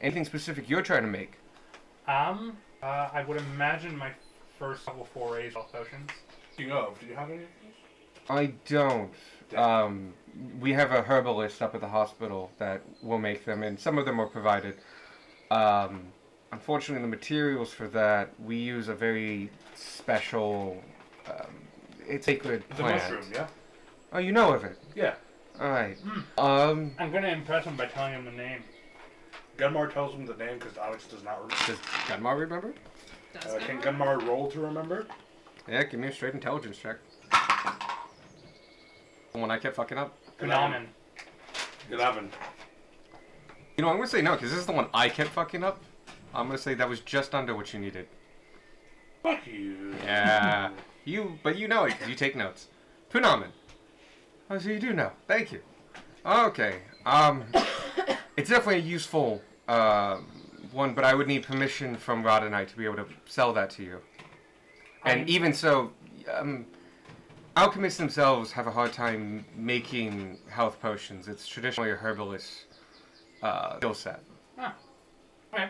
Anything specific you're trying to make?
I would imagine my first level forays of potions.
Do you have any?
I don't. We have a herbalist up at the hospital that will make them, and some of them are provided. Unfortunately, the materials for that, we use a very special, it's sacred
The
plant.
mushroom, yeah?
Oh, you know of it?
Yeah.
Alright.
I'm gonna impress him by telling him the name.
Gunmar tells him the name because Alex does not remember.
Does Gunmar remember?
Can Gunmar roll to remember?
Yeah, give me a straight intelligence check. The one I kept fucking up.
Phenomenon.
11.
You know, I'm gonna say no, because this is the one I kept fucking up. I'm gonna say that was just under what you needed.
Fuck you.
Yeah. But you know it, 'cause you take notes. Punamen. Oh, so you do know. Thank you. Okay. It's definitely a useful one, but I would need permission from Rod and I to be able to sell that to you. And even so, alchemists themselves have a hard time making health potions. It's traditionally a herbalist skill set.
Okay.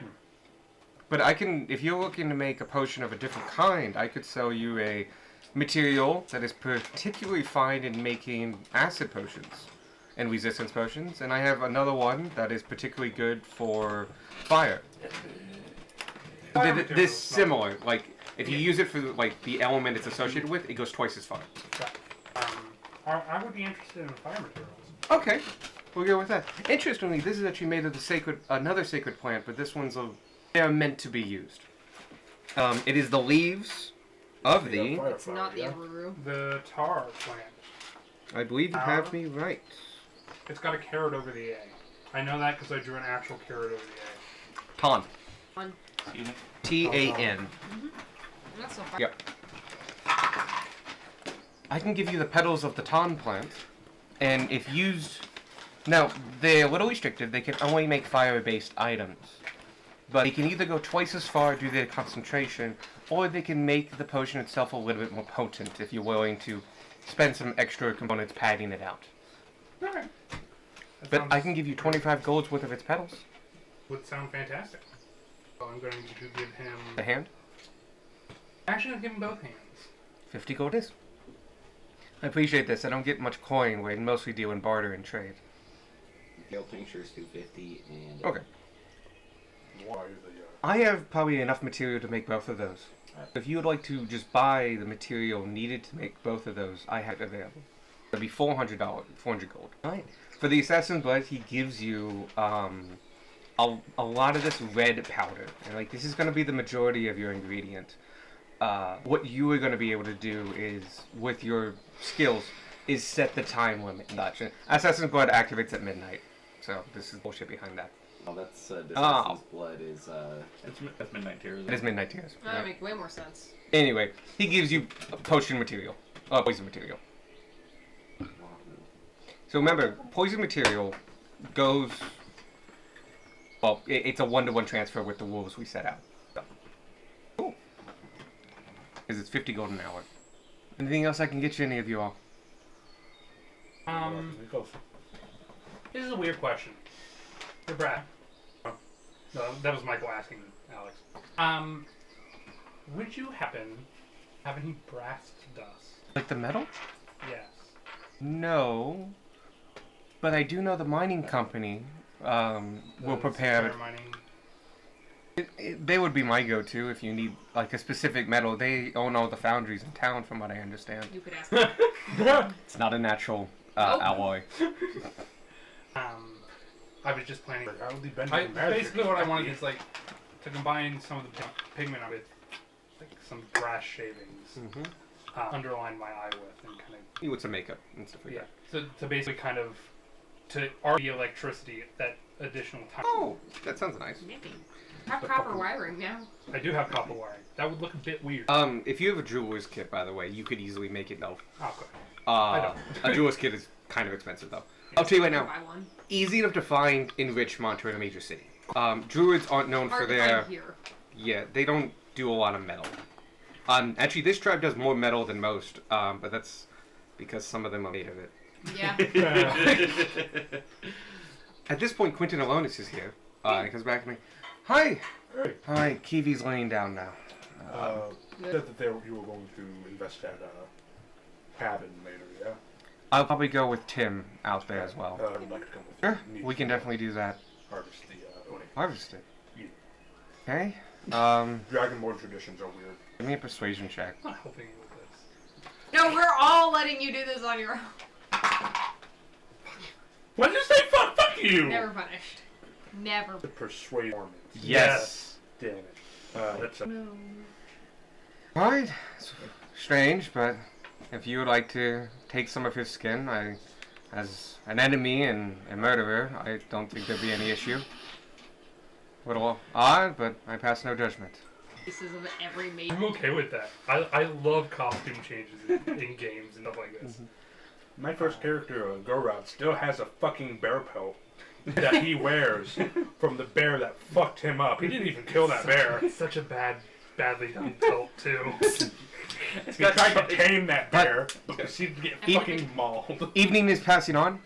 But I can, if you're looking to make a potion of a different kind, I could sell you a material that is particularly fine in making acid potions and resistance potions, and I have another one that is particularly good for fire.
Fire
This
materials,
similar, like if you use it for like the element it's associated with, it goes twice as far.
I would be interested in fire materials.
Okay, we'll go with that. Interestingly, this is actually made of another sacred plant, but this one's they are meant to be used. It is the leaves of the.
It's not the Aruru.
The tar plant.
I believe you have me right.
It's got a carrot over the A. I know that because I drew an actual carrot over the
Tan.
On.
Excuse me.
T-A-N.
That's so far.
Yep. I can give you the petals of the tan plant, and if used, now they're a little restricted. They can only make fire-based items, but they can either go twice as far due to their concentration, or they can make the potion itself a little bit more potent if you're willing to spend some extra components padding it out.
A. Alright.
But I can give you 25 golds worth of its petals.
Would sound fantastic. So I'm going to give him.
The hand.
Actually, I'll give him both hands.
50 gold is. I appreciate this. I don't get much coin. We mostly deal in barter and trade.
Pale tincture is 250 and.
Okay.
Why
I have probably enough material to make both of those. If you would like to just buy the material needed to make both of those, I have it available. That'd be $400, 400 gold. Alright. For the Assassin's Blood, he gives you a lot of this red powder. And like this is going to be the majority of your ingredient. What you are going to be able to do is, with your skills, is set the time limit. Assassin's Blood activates at midnight. So this is bullshit behind that.
Oh, that's Assassin's Blood is
That's midnight tears.
It is midnight tears.
That would make way more sense.
Anyway, he gives you potion material. Poison material. So remember, poison material goes. Well, it's a 1-to-1 transfer with the rules we set out. So. Cool. Because it's 50 gold an hour. Anything else I can get you, any of you all?
This is a weird question. Hey, Brad. Oh, no, that was Michael asking Alex. Would you happen to have any brass dust?
Like the metal?
Yes.
No. But I do know the mining company will prepare.
Spare mining.
They would be my go-to if you need like a specific metal. They own all the foundries in town, from what I understand.
You could ask them.
It's not a natural
Nope.
alloy.
I was just planning.
I
Basically, what I wanted is like to combine some of the pigment with like some brass shavings, underline my eye with, and kind of
You with some makeup and stuff like that.
So to basically kind of to argue the electricity that additional time.
Oh, that sounds nice.
Maybe. Have copper wiring now.
I do have copper wiring. That would look a bit weird.
If you have a jeweler's kit, by the way, you could easily make it no.
Okay.
A jeweler's kit is kind of expensive, though. I'll tell you right now,
Buy one.
easy enough to find in Richmond or in a major city. Druids aren't known
Hard
for
to
their...
find here.
Yeah, they don't do a lot of metal. Actually, this tribe does more metal than most, but that's because some of them are made of it.
Yeah.
At this point, Quentin Alonis is here. He comes back to me. Hi!
Hey.
Hi, Kiwi's laying down now.
Said that you were going to invest at cabin later, yeah?
I'll probably go with Tim out there as well.
I would like to come with
Sure,
you. Need
we can
to
definitely do that.
harvest the Oni.
Harvest it.
Yeah.
Okay.
Dragonborn traditions are weird.
Give me a persuasion check.
I'm not helping you with this.
No, we're all letting you do this on your own.
What did you say? Fuck you!
Never punished. Never.
The persuade performance.
Yes.
Damn it. That's a...
No.
Alright. It's strange, but if you would like to take some of his skin, as an enemy and a murderer, I don't think there'd be any issue. A little odd, but I pass no judgment.
Pieces of every mate.
I'm okay with that. I love costume changes in games and stuff like this.
My first character, Gorod, still has a fucking bear pelt that he wears from the bear that fucked him up. He didn't even kill that bear.
It's such a badly done pelt too.
He tried to tame that bear because he'd get fucking mauled.
Evening is passing on.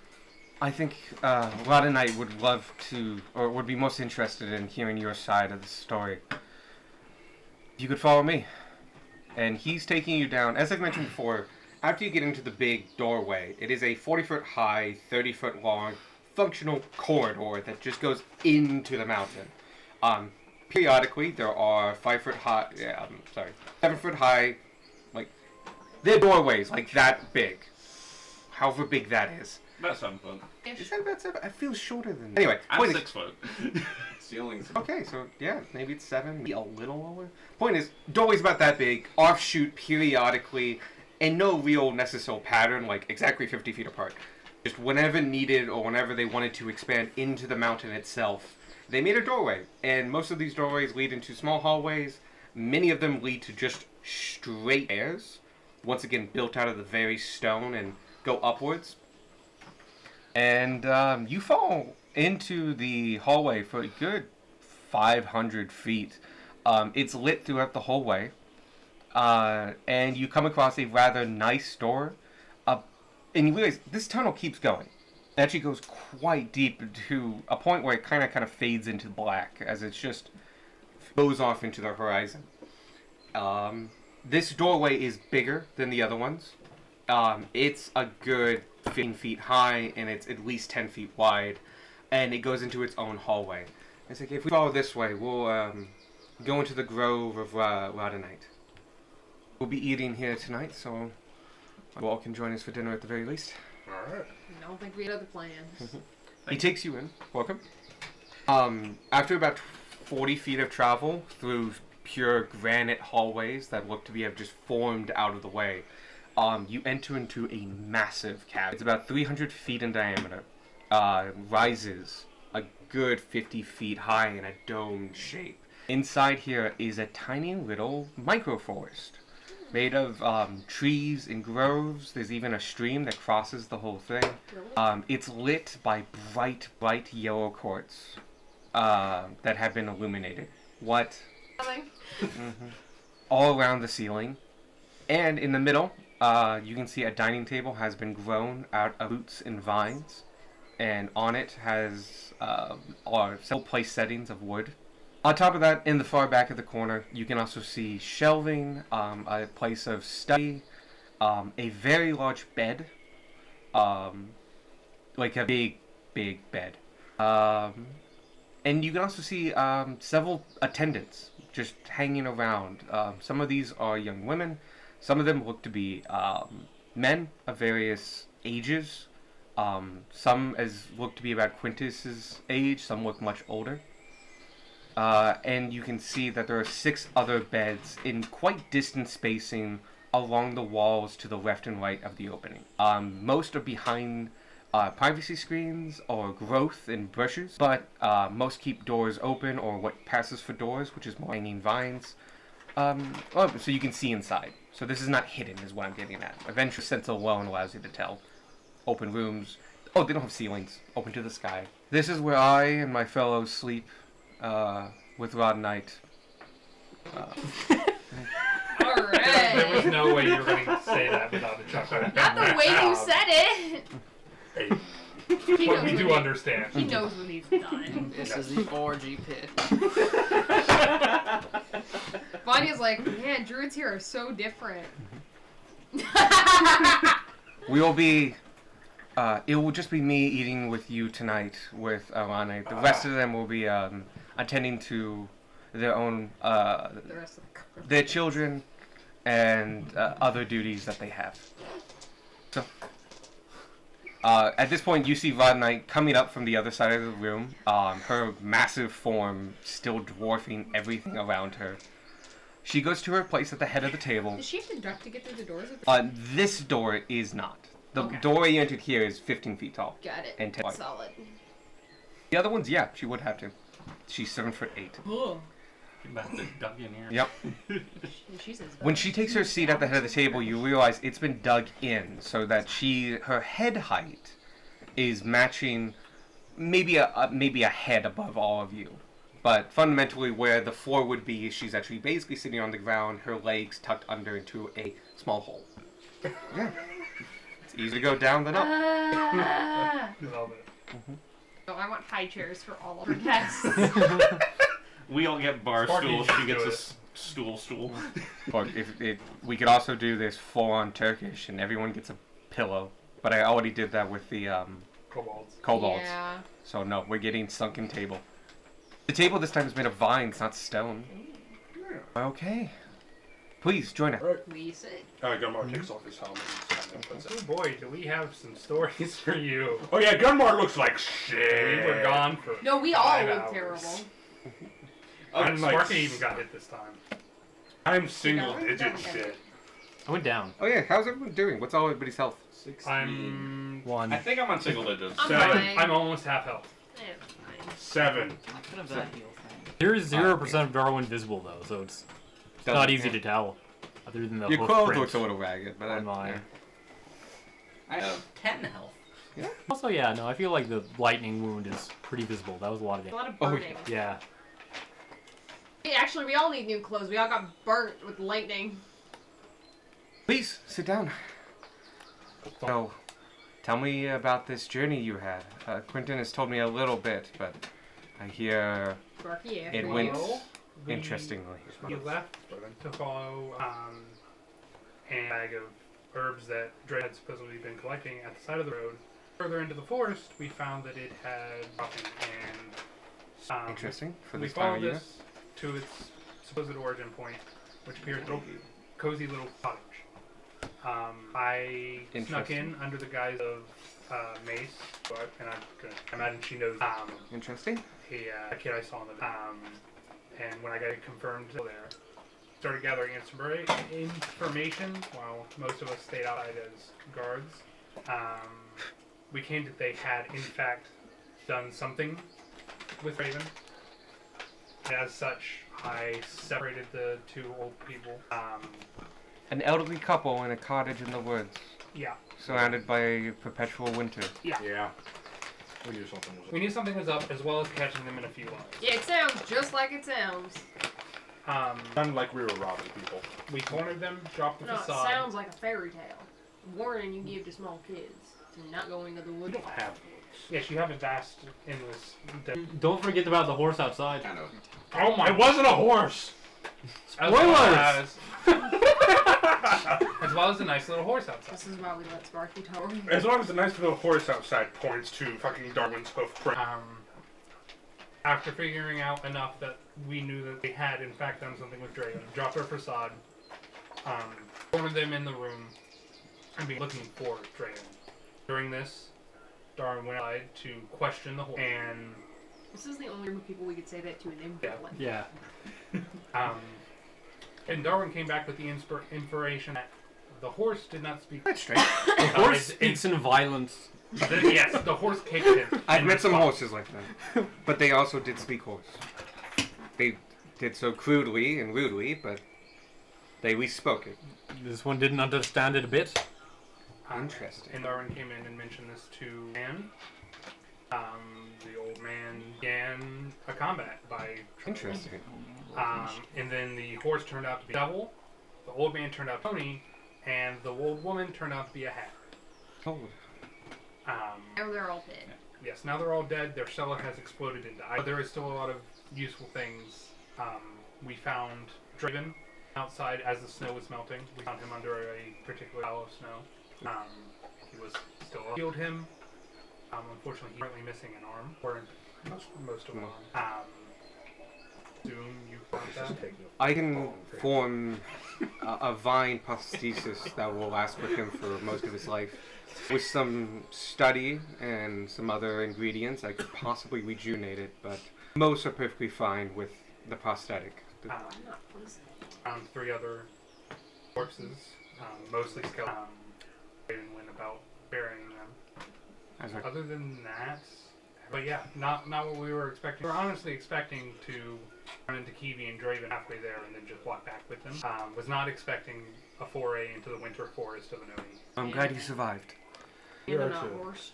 I think Rod and I would love to, or would be most interested in hearing your side of the story. If you could follow me. And he's taking you down, as I've mentioned before, after you get into the big doorway, it is a 40-foot high, 30-foot long, functional corridor that just goes into the mountain. Periodically, there are 7-foot high, like, they're doorways, like that big. However big that is.
About 7 foot.
Is that about 7? I feel shorter than that. Anyway,
I'm
point is-
6 foot.
Ceilings.
Okay, so yeah, maybe it's 7, maybe a little lower. Point is, doorways about that big, offshoot periodically, and no real necessary pattern, like exactly 50 feet apart. Just whenever needed or whenever they wanted to expand into the mountain itself, they made a doorway. And most of these doorways lead into small hallways. Many of them lead to just straight stairs, once again built out of the very stone and go upwards. And you fall into the hallway for a good 500 feet. It's lit throughout the whole way. And you come across a rather nice door. And you realize this tunnel keeps going. It actually goes quite deep to a point where it kind of fades into black as it just goes off into the horizon. This doorway is bigger than the other ones. It's a good 15 feet high and it's at least 10 feet wide. And it goes into its own hallway. It's like, if we follow this way, we'll go into the Grove of Rhodonite. We'll be eating here tonight, so you all can join us for dinner at the very least.
Alright.
I don't think we had other plans.
He takes you in. Welcome. After about 40 feet of travel through pure granite hallways that look to be have just formed out of the way, you enter into a massive cavern. It's about 300 feet in diameter. Rises a good 50 feet high in a dome shape. Inside here is a tiny little microforest made of trees and groves. There's even a stream that crosses the whole thing. It's lit by bright yellow quartz that have been illuminated. All around the ceiling. And in the middle, you can see a dining table has been grown out of roots and vines. And on it has are several place settings of wood. On top of that, in the far back of the corner, you can also see shelving, a place of study, a very large bed, like a big bed. And you can also see several attendants just hanging around. Some of these are young women. Some of them look to be men of various ages. Some look to be about Quintus's age. Some look much older. And you can see that there are 6 other beds in quite distant spacing along the walls to the left and right of the opening. Most are behind privacy screens or growth in bushes, but most keep doors open or what passes for doors, which is more hanging vines. So you can see inside. So this is not hidden, is what I'm getting at. Eventually, Sentinel alone allows you to tell. Open rooms. Oh, they don't have ceilings. Open to the sky. This is where I and my fellows sleep with Rod Knight.
Alright.
There was no way you were going to say that without a chuckle.
Not the way you said it.
Hey,
He
But
knows
we do
what
understand.
He knows what he's done.
This is the orgy pit.
Vanya's like, man, druids here are so different.
We will be. It will just be me eating with you tonight with Alana. The rest of them will be attending to their own,
The rest of the
their children, and other duties that they have. So, at this point, you see Rod Knight coming up from the other side of the room. Her massive form still dwarfing everything around her. She goes to her place at the head of the table.
Does she have to duck to get through the doors? Or
This door is not. The
Okay.
doorway you entered here is 15 feet tall.
Got it.
And 10 wide.
Solid.
The other ones, yeah, she would have to. She's 7'8".
Ugh.
About to duck in here.
Yep.
She says
When she takes her seat at the head of the table, you realize it's been dug in so that her head height is matching maybe a head above all of you. But fundamentally, where the floor would be, she's actually basically sitting on the ground, her legs tucked under into a small hole. Yeah. It's easier to go down than up.
Love it.
Oh, I want high chairs for all of our guests.
We all get bar
Sparky
stools.
should
She gets
do
a
it.
stool.
Or we could also do this full-on Turkish, and everyone gets a pillow. But I already did that with the
Kobolds.
kobolds.
Yeah.
So no, we're getting sunken table. The table this time is made of vines, not stone. Okay. Please join us.
Alright.
We sit.
Gunmar takes off his helmet and puts
Oh
it.
boy, do we have some stories for you.
Oh yeah, Gunmar looks like shit.
We were gone for
No, we all
5
look
hours.
terrible.
I'm like,
Sparky even got hit this time.
I'm single
Yeah,
digit
okay.
shit.
I went down.
Oh yeah, how's everyone doing? What's all everybody's health?
16.
I'm
One.
I think I'm on single digits.
I'm
Seven.
fine.
I'm almost half health.
Eh, fine.
7.
I could have that heal thing.
There is 0% of Darwin visible though, so it's not easy to tell. Other than the
Your
hoof
clothes
print
looks a little ragged, but
on mine.
I have 10 health.
Also, yeah, no, I feel like the lightning wound is pretty visible. That was a lot of
A
damage.
lot of
Oh,
burning.
Yeah.
Hey, actually, we all need new clothes. We all got burnt with lightning.
Please sit down. So, tell me about this journey you had. Quentin has told me a little bit, but I hear
Sparky, yeah.
it
for
went
you.
interestingly.
We left to follow a bag of herbs that Dre had supposedly been collecting at the side of the road. Further into the forest, we found that it had nothing, and
Interesting for
we
this time
followed
of year.
this to its supposed origin point, which appeared a cozy little cottage. I snuck in under the guise of Mace, and I'm gonna imagine she knows
Interesting.
a kid I saw in the and when I got it confirmed there, started gathering information while most of us stayed outside as guards. We came that they had in fact done something with Raven. As such, I separated the two old people.
An elderly couple in a cottage in the woods,
Yeah,
surrounded by perpetual winter.
Yeah. We knew something was
we knew something was up, as well as catching them in a few lies.
Yeah, it sounds just like it sounds.
Sounded like we were robbing people.
We cornered them, dropped the
No, it
facade.
sounds like a fairy tale. Warning you give to small kids to not go into the
We
woods.
don't have woods.
Yes, you have a vast, endless.
Don't forget about the horse outside.
Kind of.
Oh my!
It wasn't a horse!
As well
Spoilers!
as well as a nice little horse outside.
This is why we let Sparky talk.
As long as the nice little horse outside points to fucking Darwin's hoof print.
After figuring out enough that we knew that they had in fact done something with Draven, dropped our facade, cornered them in the room, and be looking for Draven. During this, Darwin went outside to question the horse, and
This is the only group of people we could say that to, and they would
Yeah.
like.
Yeah.
and Darwin came back with the information that the horse did not speak.
That's strange.
The horse
it's-
speaks in violence.
Yes, the horse kicked him.
I've
in
met
the
some
spot.
horses like that, but they also did speak horse. They did so crudely and rudely, but they at least spoke it.
This one didn't understand it a bit.
Interesting.
And Darwin came in and mentioned this to Anne. The old man began a combat by
Interesting.
and then the horse turned out to be Devil, the old man turned out Tony, and the old woman turned out to be a hag.
Oh,
Now they're all dead.
Yes, now they're all dead. Their cellar has exploded into ice. But there is still a lot of useful things. We found Draven outside as the snow was melting. We found him under a particular pile of snow. He was still healed him. Unfortunately, he's currently missing an arm, or most of an arm. Zoom, you found that?
I can form a vine prosthesis that will last with him for most of his life. With some study and some other ingredients, I could possibly rejuvenate it, but most are perfectly fine with the prosthetic.
Found 3 other corpses, mostly skeletons. And went about burying them. Other than that, but yeah, not what we were expecting. We were honestly expecting to run into Kiwi and Draven halfway there and then just walk back with them. Was not expecting a foray into the winter forest of Anoni.
I'm glad he survived.
And
Yeah,
a not
too.
horse.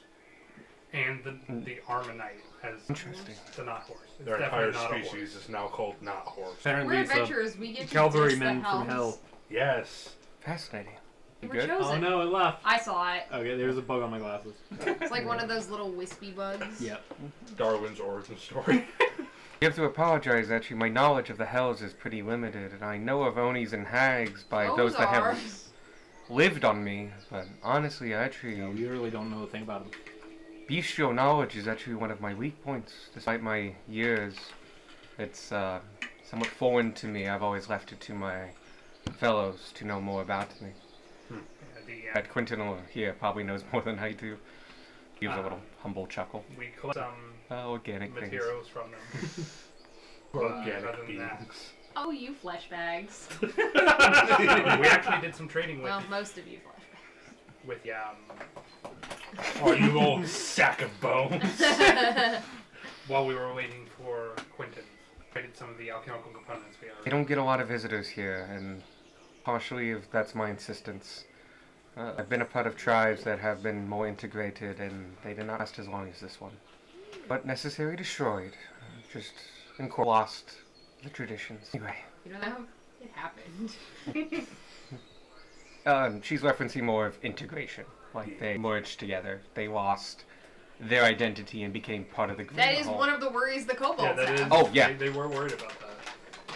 And the Armonite as
Interesting.
the not horse. It's
Their
definitely
entire
not a
species
horse.
is now called not horse.
Apparently
We're
it's a
adventurers. We get to
cavalryman
test the
from
hells.
hell.
Yes.
Fascinating.
We
You
were
good?
chosen.
Oh no, it left.
I saw it.
Okay, there's a bug on my glasses.
It's like one of those little wispy bugs.
Yep.
Darwin's origin story.
You have to apologize, actually. My knowledge of the hells is pretty limited, and I know of Onis and hags by those that
are.
have lived on me, but honestly, actually,
Yeah, we really don't know a thing about them.
bestial knowledge is actually one of my weak points. Despite my years, it's somewhat foreign to me. I've always left it to my fellows to know more about me. At Quentin here probably knows more than I do. Gives a little humble chuckle.
We collect some
Organic things.
materials from them.
Organic
other than that,
beings.
Oh, you flesh bags.
we actually did some trading with
Well, most of you flesh
Oh, you old sack of bones.
bags.
while we were waiting for Quentin. Traded some of the alchemical components we
I
already.
don't get a lot of visitors here, and partially if that's my insistence. I've been a part of tribes that have been more integrated, and they did not last as long as this one. But necessarily destroyed. Just lost the traditions. Anyway,
You know that? It happened.
she's referencing more of integration. Like they merged together. They lost their identity and became part of the group.
That is one of the worries the kobolds
Yeah, that is.
have.
Oh, yeah.
They were worried about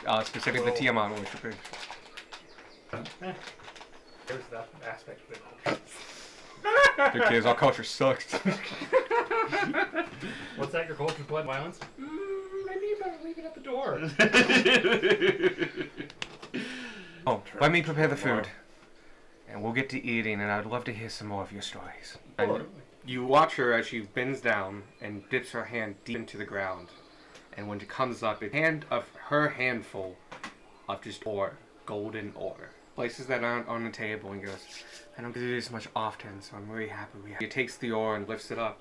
that.
Specifically the Tiamat worshippers.
There's that aspect of it.
Because our culture sucks.
What's that? Your culture's blood violence? Maybe you better leave it at the door.
Oh, let me prepare the food. And we'll get to eating, and I'd love to hear some more of your stories. And you watch her as she bends down and dips her hand deep into the ground. And when it comes up, a hand of her handful of just ore, golden ore. Places that aren't on the table and goes, I don't do this much often, so I'm very happy we have. She takes the ore and lifts it up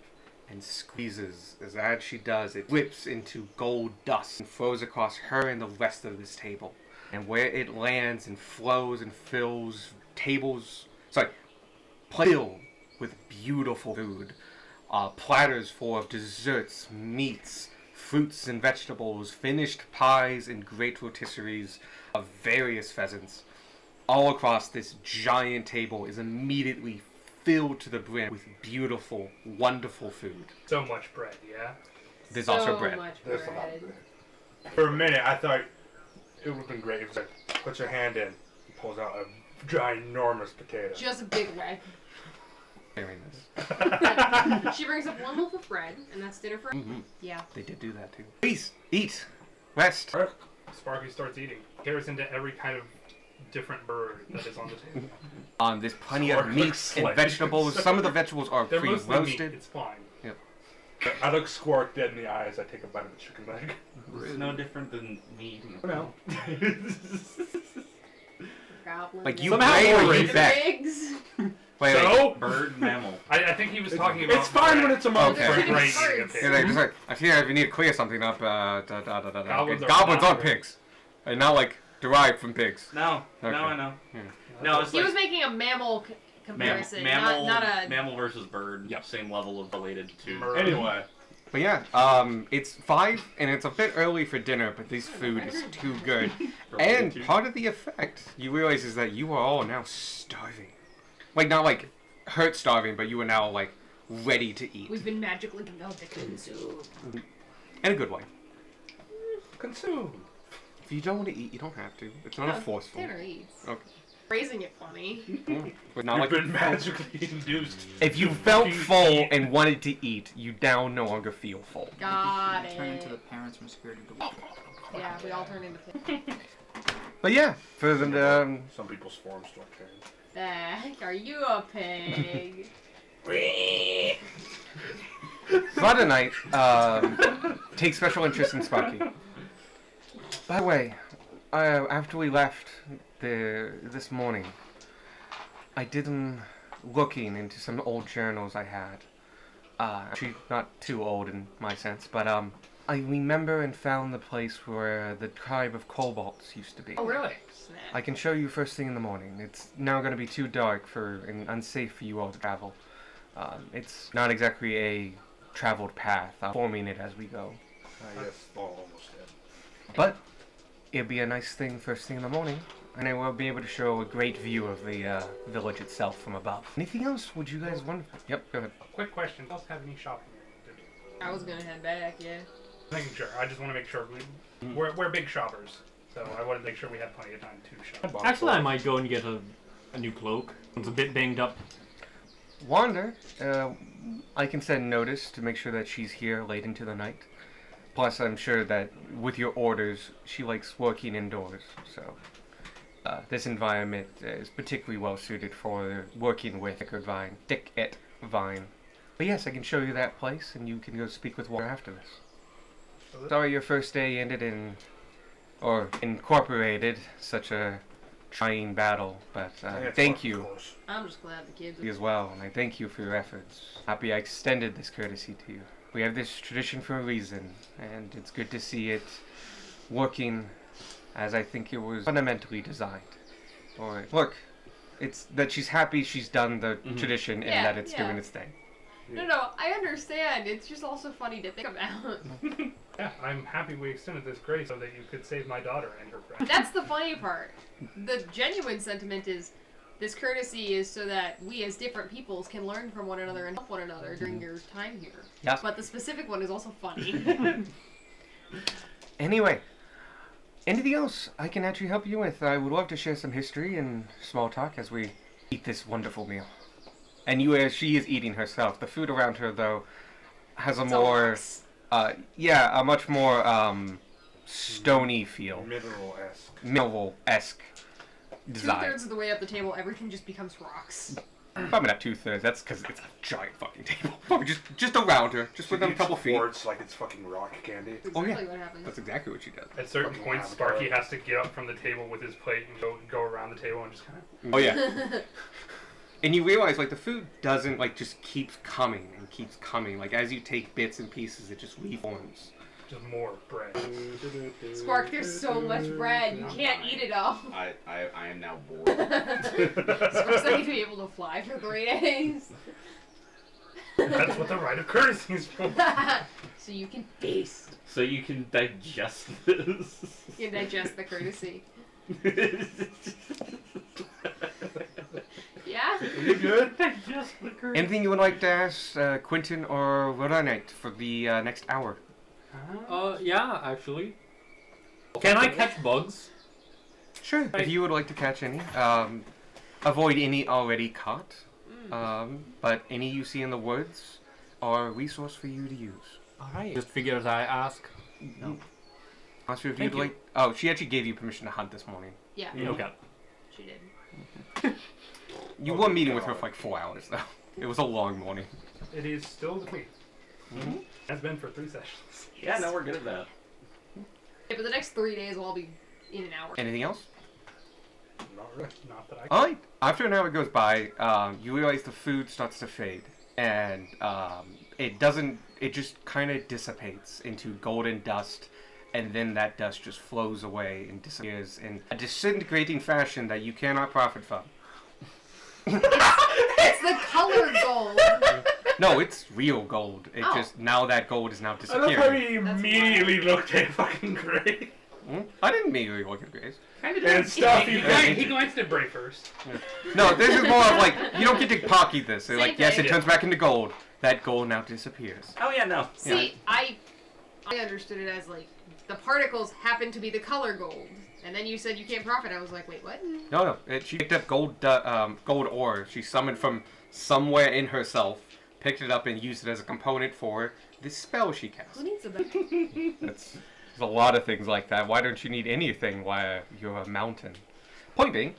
and squeezes. As she does, it whips into gold dust and flows across her and the rest of this table. And where it lands and flows and fills filled with beautiful food. Platters full of desserts, meats, fruits and vegetables, finished pies and great rotisseries of various pheasants. All across this giant table is immediately filled to the brim with beautiful, wonderful food.
So much bread, yeah?
There's
so
also bread.
much
There's a lot
bread.
of bread. For a minute, I thought it would have been great if it was like, puts her hand in, and pulls out a ginormous potato.
Just a big leg.
Hearing this.
She brings up one loaf of bread, and that's dinner for.
Mhm.
Yeah.
They did do that too. Please, eat. Rest.
Sparky starts eating. Tears into every kind of different bird that is on the table.
There's plenty of
Squirk
meats and
like
vegetables. Some of the vegetables are
They're mostly meat.
pre-roasted.
It's fine.
I look Squark dead in the eye as I take a bite of the chicken leg.
It's no different than me eating a
No.
Goblin.
Like, you
Somehow
pray or
more
you
rich.
bet.
Pigs.
Wait,
So?
bird mammal.
I think he was talking about.
It's fine when it's a month.
Okay.
For
They're
great
cards.
eating a pig.
Yeah, they're just like, I see if you need to clear something up,
Goblins are
goblins
not
aren't pigs. And not like derived from pigs.
No,
Okay.
no, I know.
Yeah.
No, it's
He
like
was making a mammal comparison,
mammal,
not a.
mammal versus bird.
Yep.
Same level of related to.
Mer-
Anyway,
But yeah, it's 5 and it's a bit early for dinner, but this food is too good. And part of the effect you realize is that you are all now starving. Like not like hurt starving, but you are now like ready to eat.
We've been magically compelled to consume.
In a good way.
consume.
If you don't want to eat, you don't have to. It's not a forceful.
Tanner eats.
Okay.
Phrasing it funny.
But not
You've
like
been magically induced.
if you felt full and wanted to eat, you now no longer feel full.
Got
Turn into the
it.
parents from Spirited Away.
Yeah, we all turn into pigs.
But yeah, for the
Some people's forms don't change.
The heck are you a pig?
Friday night, take special interest in Sparky. By the way, after we left this morning, I did looking into some old journals I had. Actually, not too old in my sense, but I remember and found the place where the tribe of kobolds used to be.
Oh, really? Snap.
I can show you first thing in the morning. It's now going to be too dark and unsafe for you all to travel. It's not exactly a traveled path. I'm forming it as we go.
Yes, almost dead.
But it'll be a nice thing first thing in the morning, and I will be able to show a great view of the village itself from above. Anything else would you guys want? Yep, go ahead.
Quick question: does have any shopping to do?
I was gonna head back, yeah.
Making sure. I just want to make sure we're big shoppers, so I want to make sure we have plenty of time to shop.
Actually, I might go and get a new cloak. It's a bit banged up.
Wander, I can send notice to make sure that she's here late into the night. Plus, I'm sure that with your orders, she likes working indoors, so this environment is particularly well suited for working with Thicket Vine. But yes, I can show you that place, and you can go speak with Wander after this. Sorry your first day ended or incorporated such a trying battle, but thank you
I'm just glad the kids
as well, and I thank you for your efforts. Happy I extended this courtesy to you. We have this tradition for a reason, and it's good to see it working as I think it was fundamentally designed. Or look, it's that she's happy she's done the tradition and
Yeah,
that it's
yeah.
doing its thing.
No, I understand. It's just also funny to think about.
Yeah, I'm happy we extended this grace so that you could save my daughter and her friend.
That's the funny part. The genuine sentiment is this courtesy is so that we as different peoples can learn from one another and help one another during your time here.
Yeah.
But the specific one is also funny.
Anyway, anything else I can actually help you with? I would love to share some history and small talk as we eat this wonderful meal. And she is eating herself. The food around her, though, has a
It's
more,
rocks.
a much more stony feel, mineral-esque design.
2/3 of the way up the table, everything just becomes rocks.
Probably not 2/3. That's because it's a giant fucking table. Probably just around her, just within a couple feet.
It's like it's fucking rock candy.
That's
Oh, yeah.
exactly what happens.
That's exactly what she does.
At certain
Fucking
points,
avatar.
Sparky has to get up from the table with his plate and go around the table and just kind of.
Oh yeah. And you realize, like, the food doesn't, like, just keeps coming and keeps coming. Like, as you take bits and pieces, it just reforms.
Just more bread.
Squark, there's so much bread. You can't eat it all.
I am now bored.
Squark's not going to be able to fly for 3 days.
That's what the rite of courtesy is for.
So you can feast.
So you can digest this.
You can digest the courtesy. Yeah?
You good?
Anything you would like to ask Quentin or Rodonite for the next hour?
Yeah, actually. Can I catch bugs?
Sure. If you would like to catch any, avoid any already caught. But any you see in the woods are a resource for you to use.
Alright. Just figured I ask.
No. Also, if
Thank
you'd
you.
like, oh, she actually gave you permission to hunt this morning.
Yeah,
Okay.
she did.
You were meeting with her for like 4 hours though. It was a long morning.
It is still the queen. Has been for 3 sessions.
Yeah, no, we're good at that.
Yeah, but the next 3 days will all be in an hour.
Anything else?
Not really.
Not that I.
Alright. After an hour goes by, you realize the food starts to fade. and it doesn't. It just kind of dissipates into golden dust, and then that dust just flows away and disappears in a disintegrating fashion that you cannot profit from.
It's the color gold.
No, it's real gold. It
Oh.
just now that gold is now
I love
disappearing.
how he
That's
immediately looked at fucking Gray.
I didn't immediately look at Grace.
Kind of
And stuff
He,
you
he,
think.
glanced at Bray first.
No, this is more of like you don't get to pocky this. They're
Same
like, yes,
thing.
it turns back into gold. That gold now disappears.
Oh yeah, no.
See, I understood it as like the particles happen to be the color gold, and then you said you can't profit. I was like, wait, what?
No. She picked up gold ore. She summoned from somewhere in herself, picked it up, and used it as a component for this spell she cast.
Who needs a bag?
There's a lot of things like that. Why don't you need anything while you're a mountain? Point being,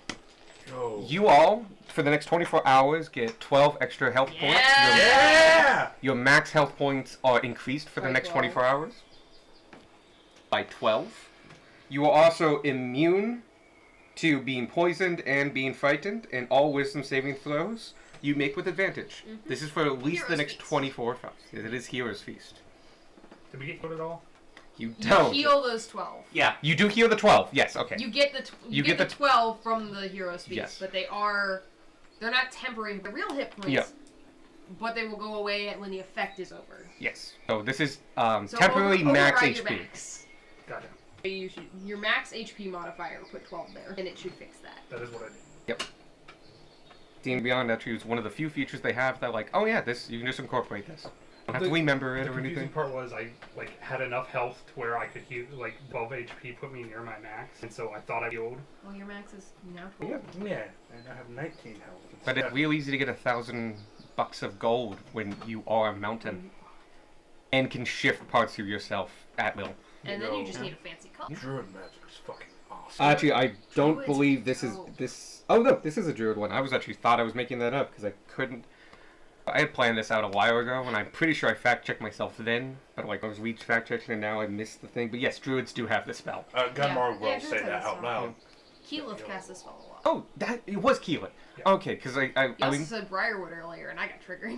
Yo.
you all, for the next 24 hours, get 12 extra health points.
Yeah!
Your max health points are increased for the
By
next
12.
24 hours. By 12. You are also immune to being poisoned and being frightened, and all wisdom saving throws you make with advantage.
Mhm.
This is for at least the
Hero's
next
Feast.
24 hours. It is Hero's Feast.
Did we get put at all?
You
You
don't.
heal those 12.
Yeah.
You do heal the 12. Yes, okay.
You get the
You
get
get
the
the-
12 from the hero's feast,
Yes.
but they're not temporary. They're real hit points.
Yeah.
But they will go away when the effect is over.
Yes. So this is
So
temporary max
override your
HP.
max.
Gotcha.
Your max HP modifier, put 12 there, and it should fix that.
That is what I did.
D&D Beyond actually is one of the few features they have that like, oh yeah, this you can just incorporate this. Don't have to remember it
The
or
confusing
anything.
part was I like had enough health to where I could heal, like 12 HP put me near my max, and so I thought I healed.
Well, your max is now 12.
Yeah.
Yeah, and I have 19 health.
But it's real easy to get $1,000 of gold when you are a mountain, and can shift parts of yourself at will.
And then you
Yo.
just need a fancy color.
Druid magic is fucking awesome.
Actually, I don't
Druids
believe
are
this is
dope.
this. Oh no, this is a druid one. I was actually thought I was making that up because I couldn't. I had planned this out a while ago, and I'm pretty sure I fact checked myself then. But like I was weak fact checking, and now I missed the thing. But yes, druids do have this spell.
Gunmar
Yeah,
will
Druids
say
have
that
this
out
spell.
loud.
Keyleth casts this spell a lot.
Oh, that it was Keelan.
Yeah.
Okay, because I
You also
mean,
said Briarwood earlier, and I got triggered.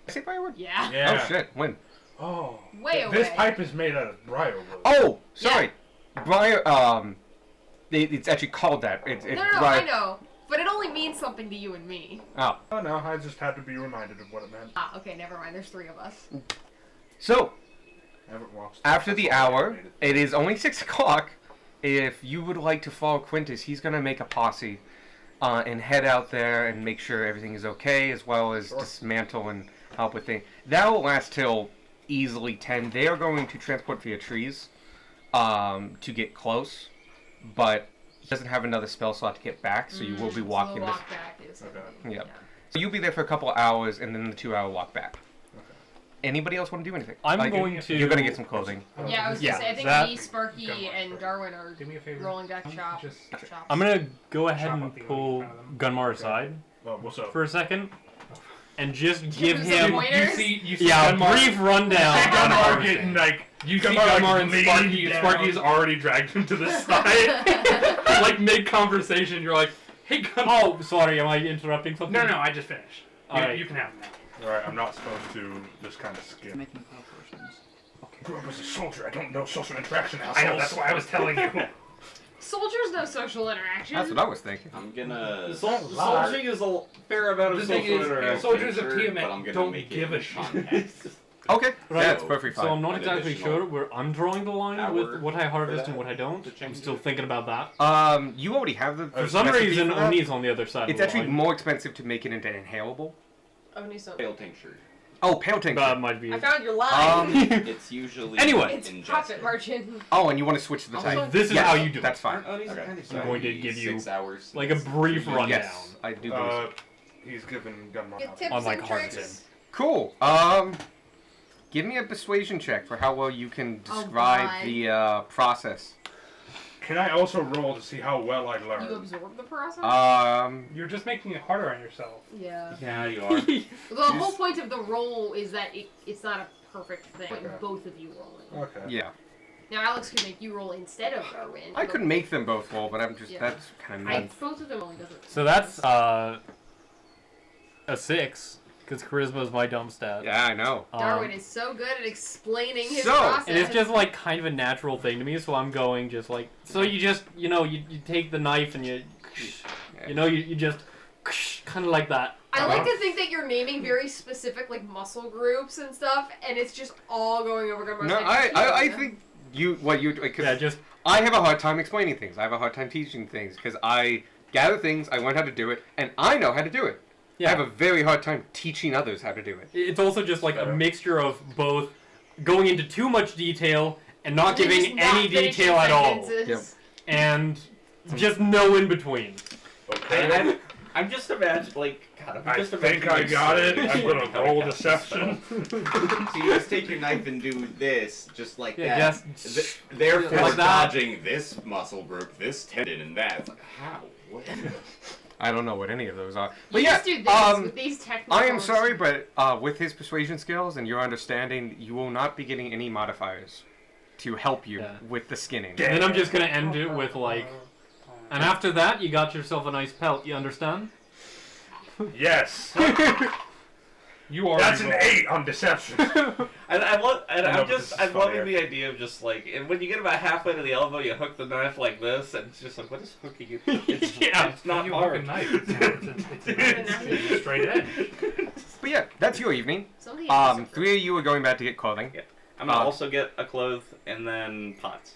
I say Briarwood.
Yeah.
Yeah.
Oh shit, when?
Oh.
Way
This
away.
pipe is made out of briarwood.
Oh, sorry, Briar. It's actually called that. It's
No, I know. But it only means something to you and me.
Oh,
Oh no, I just had to be reminded of what it meant.
Ah, okay, never mind. There's 3 of us.
so
Haven't watched.
after the
That's all
hour,
animated.
it is only 6 o'clock. If you would like to follow Quintus, he's gonna make a posse and head out there and make sure everything is okay, as well as
Sure.
dismantle and help with things. That will last till easily 10. They are going to transport via trees to get close, but he doesn't have another spell slot to get back, so you will be walking
so the
this.
walk back is.
Okay.
Yeah. So you'll be there for a couple hours, and then the 2-hour walk back. Anybody else want to do anything?
I'm
Like,
going to.
You're gonna get some clothing.
Yeah, I was
Yeah,
gonna say, I think
that-
me, Sparky, and Darwin are
Do me a favor.
rolling back chop.
Just
chops.
I'm gonna go ahead
Chop
and
up the
pull
other one.
Gunmar aside
Well, what's up?
for a second, and just give
him some
him
pointers.
You see
a
Gunmar,
brief rundown.
See
on
Gunmar
everything.
getting like
You see
Gunmar, like,
Gunmar and
leaning
Sparky.
down.
Sparky's already dragged him to the side. Like mid conversation, you're like, "Hey, Gunmar."
Oh, sorry, am I interrupting something?
No, I just finished. You,
Alright.
you can have him now.
Alright, I'm not supposed to just kind of skip.
Making potions.
Grew up as a soldier. I don't know social interaction.
I know. That's why I was telling you.
Soldiers no social interaction.
That's what I was thinking.
I'm gonna.
Soldiering is a fair amount of
The thing
social
is,
interaction.
soldiers of
Sure,
Tiamat
but I'm gonna
don't
make it
give a
in
shit.
context.
Okay,
Right.
that's perfectly
So I'm
fine.
not
An
exactly
additional
sure where I'm drawing the line
hour
with what I harvest
for
and what I don't.
to change
I'm still
it.
thinking about that.
You already have the.
For some
recipe
reason,
for that.
Oni's on the other side
It's
of the
actually
line.
more expensive to make it into inhalable.
Oni so.
Pale tincture.
Oh, pale tincture.
That might be
I
it.
found your line.
It's usually
Anyway.
it's
ingested.
profit margin.
Oh, and you want to switch to the
Also-
type.
This is
Yes,
how you do
That's
it.
fine.
Okay.
I'm going to give you
6 hours.
like a brief
Yeah.
rundown.
Yes, I do believe so.
He's given Gunmar.
Get
help.
tips
On, like,
and
harvesting.
tricks.
Cool. Give me a persuasion check for how well you can
Oh,
describe
God.
the process.
Can I also roll to see how well I
You
learn?
absorb the process?
You're just making it harder on yourself.
yeah.
Yeah, you are.
The whole point of the roll is that it's not a perfect thing.
Okay.
Both of you rolling.
Okay.
Yeah,
Now Alex could make you roll instead of Darwin.
I could make them both roll, but I'm just
Yeah.
that's kind of mean.
Both of them only doesn't.
So that's a 6. Because charisma is my dumb stat.
Yeah, I know.
Darwin is so good at explaining his
So-
process.
And it's just like kind of a natural thing to me, so I'm going just like so. You just you take the knife and you just kind of like that.
I like to think that you're naming very specific like muscle groups and stuff, and it's just all going over Grimdar's
No,
head.
I think because
Yeah, just
I have a hard time explaining things. I have a hard time teaching things because I gather things, I learn how to do it, and I know how to do it. I have a very hard time teaching others how to do it.
it's also just like a mixture of both going into too much detail and not
And then
giving
just not
any
finishing
detail at all,
sentences.
and just no in between.
Okay.
I'm just imagining, like, God, I'm
I
just
think
imagining,
I
like,
got it.
so-
I'm gonna roll deception.
So you just take your knife and do this, just like
Yeah,
that.
just
Therefore,
like that.
dodging this muscle group, this tendon, and that. It's like, how? What?
I don't know what any of those are.
You
But yeah,
just do this with these technical.
I am sorry, but with his persuasion skills and your understanding, you will not be getting any modifiers to help you
Yeah.
with the skinning.
And then I'm just gonna end it with like, and after that you got yourself a nice pelt. You understand?
Yes.
You are.
That's an 8 on deception.
And I love, and
I know,
I'm
but
just,
this is
I'm loving
funnier.
the idea of just like, and when you get about halfway to the elbow, you hook the knife like this, and it's just like, what is hooking it? It's,
Yeah.
it's not
you
hard.
hook a knife. It's a straight edge.
But yeah, that's your evening.
Somebody has to-
3 of you are going back to get clothing.
Yeah. I'm gonna
Uh,
also get a clothes and then pots.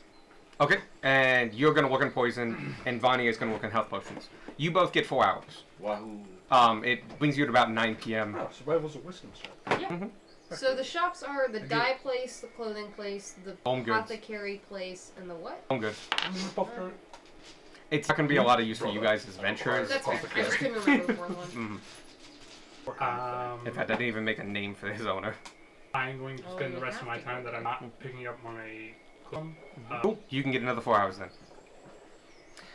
Okay, and you're gonna work on poison, and Vanya is gonna work on health potions. You both get 4 hours.
Wahoo.
It brings you to about 9 p.m.
Oh, survival's a wisdom check.
So the shops are the dye place, the clothing place, the
Home goods.
apothecary place, and the what?
I'm good. It's not gonna be a lot of use for you guys as adventurers.
That's fair. I just couldn't remember the fourth one.
In fact, I didn't even make a name for his owner.
I'm going to
Oh,
spend
you
the rest of
have
my
to
time
go
that I'm not picking up my clothes.
Cool. You can get another 4 hours then.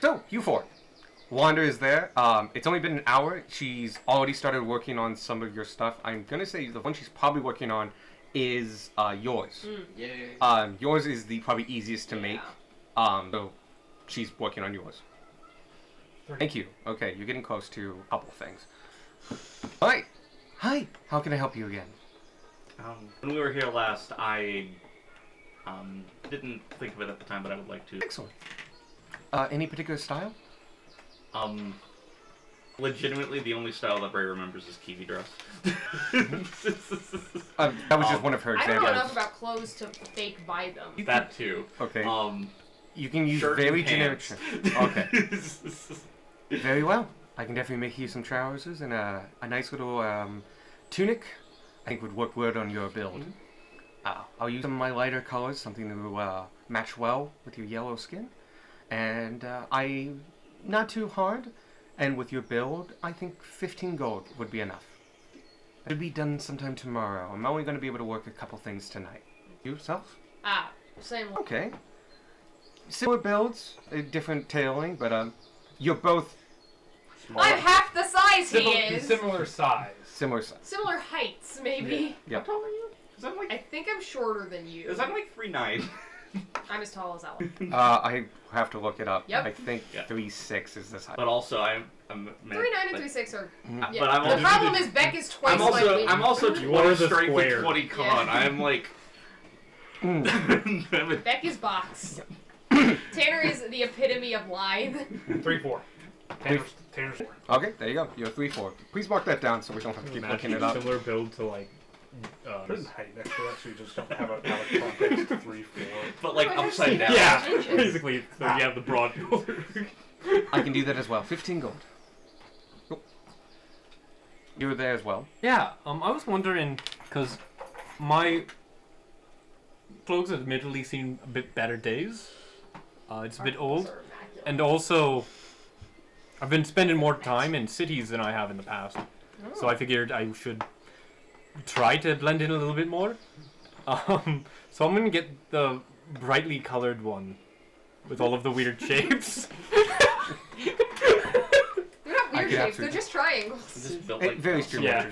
So, you 4. Wanda is there. It's only been an hour. She's already started working on some of your stuff. I'm gonna say the one she's probably working on is yours.
Yay.
Yours is the probably easiest to make. So she's working on yours. Thank you. Okay, you're getting close to a couple things. Alright. Hi. How can I help you again?
When we were here last, I didn't think of it at the time, but I would like to.
Excellent. Any particular style?
Legitimately, the only style that Bray remembers is Kiwi dress.
That was just one of her
I don't know
examples.
enough about clothes to fake buy them.
That too.
Okay.
Um,
You can use
shirt
very
and
generic.
pants.
Okay. Very well. I can definitely make you some trousers and a nice little tunic. I think would work well on your build. I'll use some of my lighter colors, something to match well with your yellow skin. And not too hard. And with your build, I think 15 gold would be enough. It'll be done sometime tomorrow. I'm only going to be able to work a couple things tonight. Yourself?
Same one.
Okay. Similar builds, different tailoring, but you're both
I'm half the size he is.
Similar size.
similar size.
Similar heights, maybe.
Yep.
How tall are you? Is that like?
I think I'm shorter than you.
Is that like 3'9"?
I'm as tall as Ellen.
I have to look it up.
Yep.
I think
Yeah.
3'6" is this height.
But also, I'm
3'9" and
but-
3'6" are.
Mhm.
Yeah.
But I'm
the
also-
problem is Beck is twice my weight.
I'm also
You are
20
the
strength
square.
and 20 con.
Yeah.
I'm like. I'm a-
Beck is box. Tanner is the epitome of lithe.
3-4. Tanner's 4.
Okay, there you go. You're 3'4". Please mark that down so we don't have to keep looking it up.
Similar build to like.
Put in height next to that so you just don't have a context 3-4.
But like
Oh, I
upside
see.
down.
Yeah,
Changes.
basically. So you have the broad shoulder.
I can do that as well. 15 gold. Cool. You were there as well.
Yeah, I was wondering, because my clothes have admittedly seen a bit better days. It's a bit old. And also, I've been spending more time in cities than I have in the past. So I figured I should try to blend in a little bit more. So I'm going to get the brightly colored one with all of the weird shapes.
They're not
I
weird
can
shapes, they're just triangles.
Just built
Eh,
like
very
that.
true.
Yeah.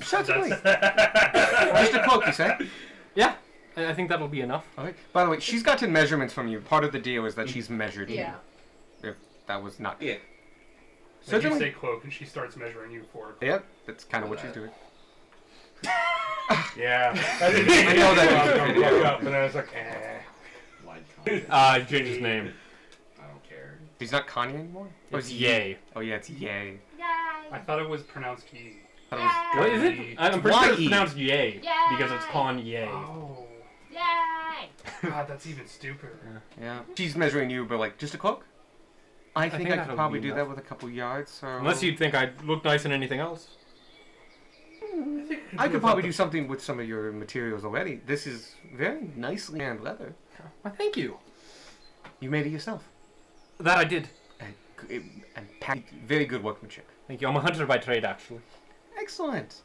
Certainly. Just a cloak, you say?
Yeah, I think that'll be enough.
Okay. By the way, she's gotten measurements from you. Part of the deal is that she's measured you.
Yeah.
If that was not.
Yeah.
Like you
Certainly.
say cloak, and she starts measuring you for it.
Yep, that's kind of what she's doing.
Yeah.
I know that.
I'm fucked up, and I was like,
Wide con.
Change his name.
I don't care.
He's not Kanye anymore? Or
It's
is he-
Yay.
Oh yeah, it's Yay.
I thought it was pronounced Yi.
I thought it was-
What is it? I'm pretty sure it's
Yay.
pronounced Yay.
Yay.
Because it's Kanye.
Oh.
Yay!
God, that's even stupider.
Yeah. She's measuring you, but like, just a cloak? I think I
that'll
could probably
be
do that
enough.
with a couple yards, so...
Unless you think I'd look nice in anything else.
I could probably do something with some of your materials already. This is very nicely hand leather.
Well, thank you.
You made it yourself.
That I did.
And packed, very good workmanship.
Thank you. I'm a hunter by trade, actually.
Excellent.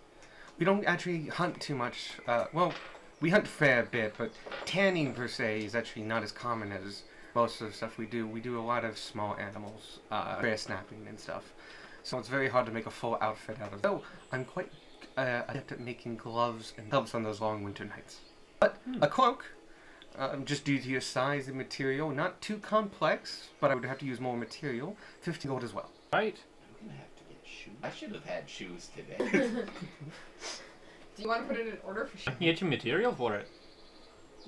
We don't actually hunt too much. Well, we hunt a fair bit, but tanning per se is actually not as common as most of the stuff we do. We do a lot of small animals, bear snapping and stuff. So it's very hard to make a full outfit out of. So I'm quite adept at making gloves and gloves on those long winter nights. But a cloak, just due to your size and material, not too complex, but I would have to use more material. 50 gold as well.
Right.
I'm gonna have to get shoes. I should have had shoes today.
Do you want to put it in order for
I
shoes?
can get you material for it.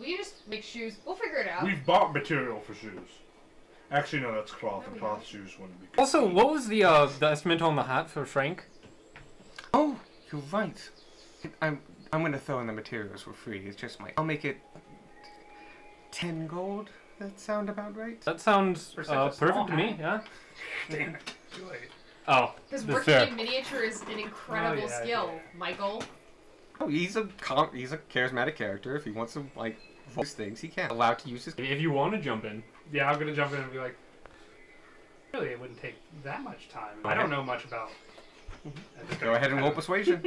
We just make shoes. We'll figure it out.
we've bought material for shoes. Actually, no, that's cloth, and cloth shoes wouldn't be good.
Also, what was the estimate on the hat for Frank?
Oh, you're right. I'm gonna throw in the materials for free. It's just I'll make it 10 gold. That sound about right?
That sounds
For such a small
perfect to me,
hat.
yeah?
Damn it. Too late.
Oh,
Because
that's
working
fair.
in miniature is an incredible
Oh, yeah,
skill,
yeah.
Michael.
Oh, he's a charismatic character. If he wants to voice things, he can. Allowed to use his.
If you want to jump in.
Yeah, I'm gonna jump in and be like, really, it wouldn't take that much time. I don't know much about.
Go ahead and roll persuasion.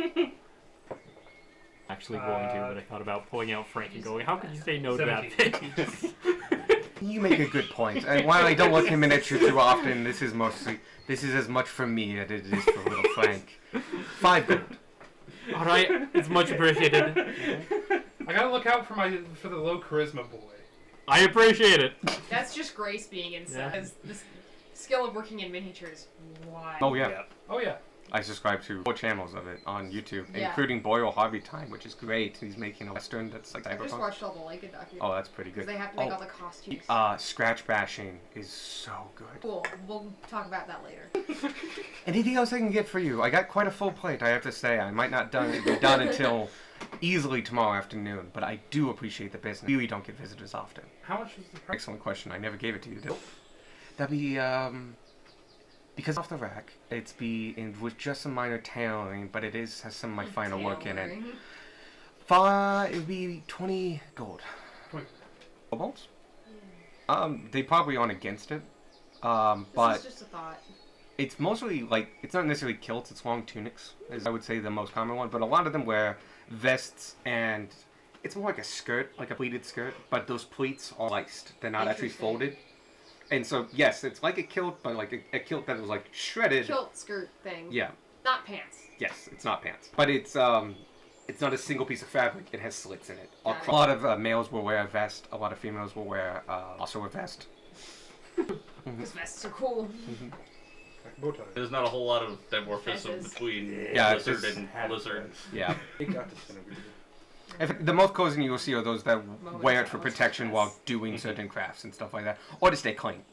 Actually going to, but I thought about pulling out Frank and going, how could you say no to that
17.
thing?
You make a good point. And while I don't look in miniature too often, this is as much for me as it is for little Frank. 5 gold.
Alright, it's much appreciated.
I gotta look out for the low charisma boy.
I appreciate it.
That's just Grace being inside.
Yeah.
Because the skill of working in miniatures. Why?
Oh yeah.
Oh yeah.
I subscribe to 4 channels of it on YouTube,
Yeah.
including Boyle Hobby Time, which is great. He's making a western that's like
I just
cyberpunk.
watched all the Leica documentaries.
Oh, that's pretty
Because
good.
they have to make all the costumes.
Scratch bashing is so good.
Cool. We'll talk about that later.
Anything else I can get for you? I got quite a full plate, I have to say. I might not be done until easily tomorrow afternoon, but I do appreciate the business. Really don't get visitors often.
How much was the price?
Excellent question. I never gave it to you, did I? That'd be, because off the rack, with just some minor tailoring, but has some of my final work in it.
Tailoring.
It would be 20 gold.
20.
Kobolds? They probably aren't against it.
This
But
is just a thought.
it's mostly it's not necessarily kilts, it's long tunics, is I would say the most common one, but a lot of them wear vests and it's more like a skirt, like a pleated skirt, but those pleats are laced. They're not actually
Interesting.
folded. And so, yes, it's like a kilt, but like a kilt that was shredded.
Kilt skirt thing.
Yeah,
Not pants.
yes, it's not pants. But it's not a single piece of fabric, it has slits in it.
Got it.
A lot of males will wear a vest, a lot of females will wear also a vest.
Because vests are cool.
Like bow ties.
There's not a whole lot of dimorphism
Fences.
Yeah,
between
it's
lizard
just
and lizard.
Yeah.
They got this interview.
The most clothing you will see are those that
Moments
wear it
that
for
was
protection
stress.
while doing certain crafts and stuff like that, or to stay clean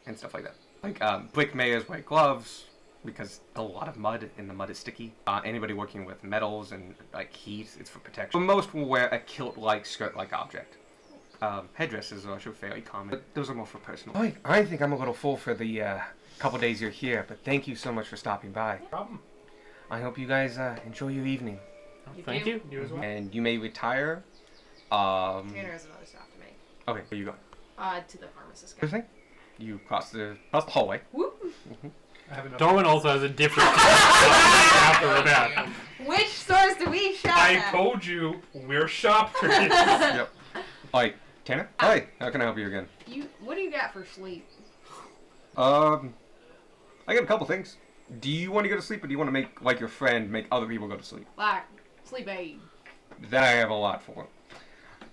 and stuff like that. Like bricklayers wear gloves because a lot of mud and the mud is sticky. Anybody working with metals and heat, it's for protection. But most will wear a kilt-like, skirt-like object. Headdresses are also fairly common, but those are more for personal. I think I'm a little full for the couple days you're here, but thank you so much for stopping by.
Problem.
I hope you guys enjoy your evening,
Thank you.
You as well.
and you may retire.
Tanner has another stop to make.
Okay, where you going?
To the pharmacist guy.
Good thing. You cross the hallway.
Whoop.
I have enough.
Darwin also has a different after that.
Which stores do we shop
I
at?
told you we're shoppers.
Yep. Alright, Tanner? Hi, how can I help you again?
What do you got for sleep?
I got a couple things. Do you want to go to sleep, or do you want to make, your friend, make other people go to sleep?
Like sleep aid.
That I have a lot for.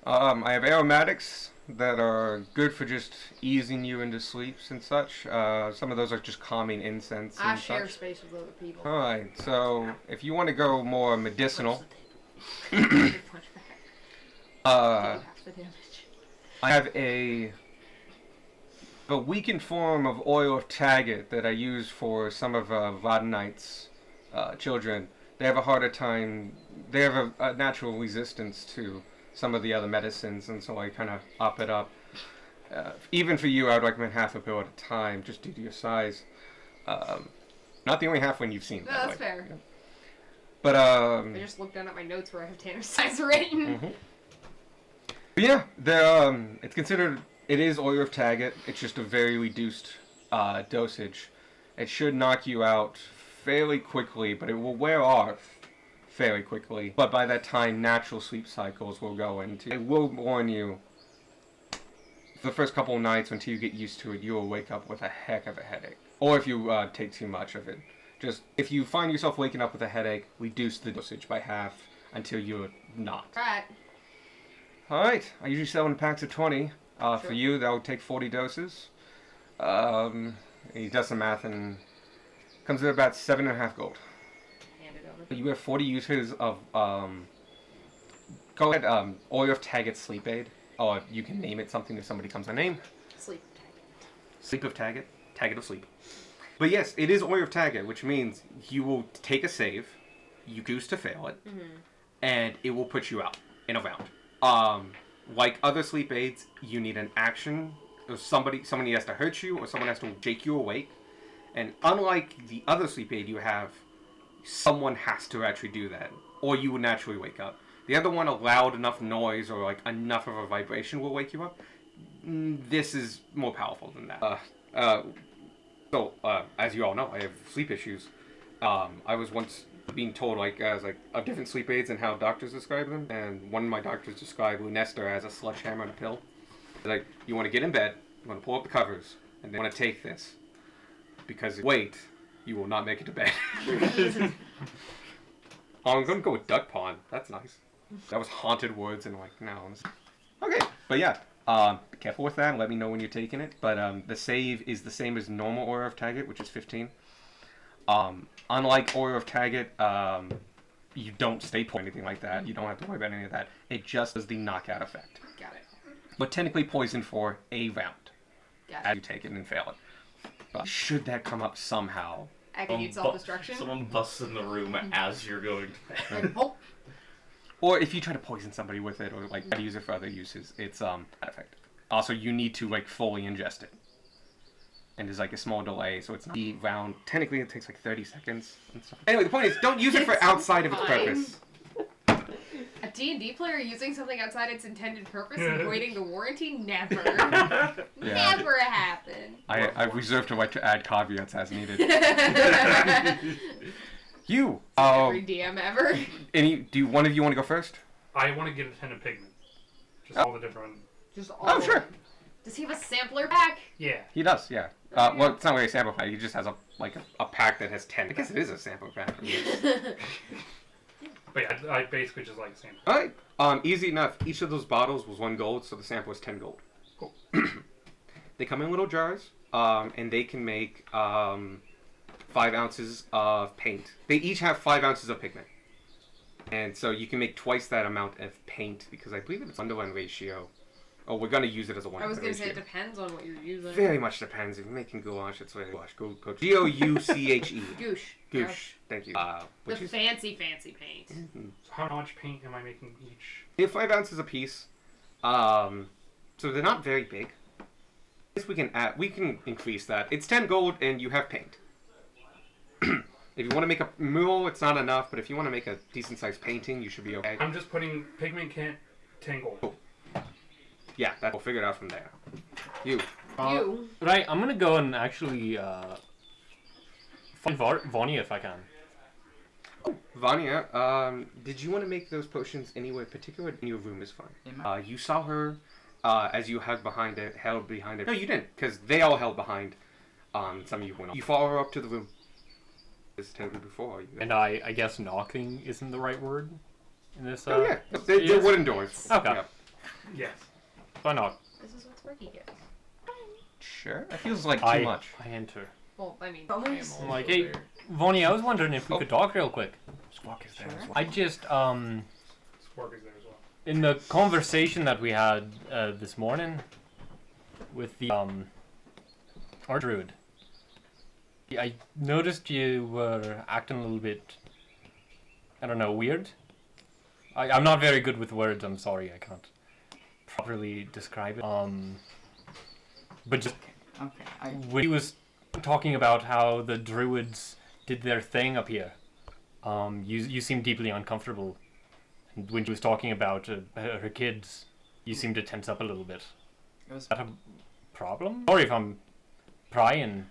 I have aromatics, that are good for just easing you into sleeps and such. Some of those are just calming incense
I
and
share
such.
space with other people.
Alright, so if you want to go more medicinal,
Punch back.
uh,
Do half the damage.
I have a weakened form of oil of Taggart that I use for some of Voddenite's children. They have a harder time. They have a natural resistance to some of the other medicines, and so I kind of up it up. Even for you, I would recommend half a pill at a time, just due to your size. Not the only half one you've seen.
No,
by the
that's
way.
fair.
Yeah. But
I just looked down at my notes where I have Tanner's size written.
mhm. But yeah, it's considered. It is oil of Taggart. It's just a very reduced dosage. It should knock you out fairly quickly, but it will wear off fairly quickly. But by that time, natural sleep cycles will go into. I will warn you. For the first couple of nights, until you get used to it, you will wake up with a heck of a headache. Or if you take too much of it. Just, if you find yourself waking up with a headache, reduce the dosage by half until you're not.
Right.
Alright, I usually sell in packs of 20.
Sure.
For you, that would take 40 doses. He does some math and comes to about 7.5 gold.
Hand it over.
You have 40 uses of, go ahead, oil of Taggart Sleep Aid. Or you can name it something if somebody comes on name.
Sleep.
Sleep of Taggart. Taggart of Sleep. But yes, it is oil of Taggart, which means you will take a save, you goose to fail it, and it will put you out in a round. Like other sleep aids, you need an action. Or somebody has to hurt you, or someone has to shake you awake. And unlike the other sleep aid you have, someone has to actually do that, or you will naturally wake up. The other one, a loud enough noise or like enough of a vibration will wake you up. This is more powerful than that. So, as you all know, I have sleep issues. I was once being told of different sleep aids and how doctors describe them, and one of my doctors described Lunesta as a sledgehammer and a pill. Like, you want to get in bed, you want to pull up the covers, and then you want to take this. Because if you wait, you will not make it to bed. I'm going to go with Duck Pond. That's nice. That was haunted woods and nouns. Okay, but yeah. Be careful with that. Let me know when you're taking it. But the save is the same as normal Aura of Taggart, which is 15. Unlike Aura of Taggart, you don't stay poisoned or anything like that. You don't have to worry about any of that. It just does the knockout effect.
Got it.
But technically poisoned for a round
Got
as
it.
you take it and fail it. But should that come up somehow,
Activate self-destruction.
Someone busts in the room as you're going to bed.
Like, oh,
or if you try to poison somebody with it, or like try to use it for other uses, it's not effective. Also, you need to fully ingest it, and there's a small delay, so it's not the round. Technically, it takes 30 seconds and stuff. Anyway, the point is, don't use it for
It's
outside of its
fine.
purpose.
a D&D player using something outside its intended purpose and voiding the warranty? Never.
Yeah.
Never happen.
I've reserved the right to add caveats as needed. You.
Every DM ever.
Do one of you want to go first?
I want to get a tin of pigment. Just all the different.
Just all
Oh,
of
sure.
them. Does he have a sampler pack?
Yeah.
He does, yeah. Well, it's not really a sample pack. He just has a pack that has 10. I guess it is a sample pack.
But yeah, I basically just like the same.
Alright, easy enough. Each of those bottles was 1 gold, so the sample was 10 gold.
Cool.
They come in little jars, and they can make 5 ounces of paint. They each have 5 ounces of pigment. And so you can make twice that amount of paint, because I believe it's 1-to-1 ratio. Oh, we're going to use it as a 1-to-1 ratio.
I was going to say it depends on what you're using.
Very much depends. If you're making goulash, it's very goulash. Go Gouche.
Goosh.
Goosh. Thank you.
The
Which is
fancy paint.
So how much paint am I making each?
they have 5 ounces apiece. So they're not very big. I guess we can increase that. It's 10 gold and you have paint. If you want to make a mural, it's not enough, but if you want to make a decent sized painting, you should be okay.
I'm just putting pigment kit, 10 gold.
Yeah, we'll figure it out from there. You.
You.
Right, I'm gonna go and actually find Vonnie if I can.
Vanya, did you want to make those potions anywhere particular? In your room is fine. You saw her as you held behind it. No, you didn't, because they all held behind. Some of you went on. You follow her up to the room. This technically before you.
And I guess knocking isn't the right word in this.
Oh yeah, they're wooden doors.
Okay.
Yeah.
Yes.
So I knock.
This is what Sparky gets.
Sure. That feels like too
I
much.
enter.
Well, I mean,
I am
I'm
also
like, hey,
there.
Vonnie, I was wondering if we
Oh.
could talk real quick.
Squawk is there
Sure.
as well.
I just,
Spork is there as well.
in the conversation that we had this morning with the our druid, I noticed you were acting a little bit, I don't know, weird. I'm not very good with words. I'm sorry, I can't properly describe it. But just
Okay.
when he was talking about how the druids did their thing up here, you seemed deeply uncomfortable. And when she was talking about her kids, you seemed to tense up a little bit.
It was.
Is that a problem? Sorry if I'm prying.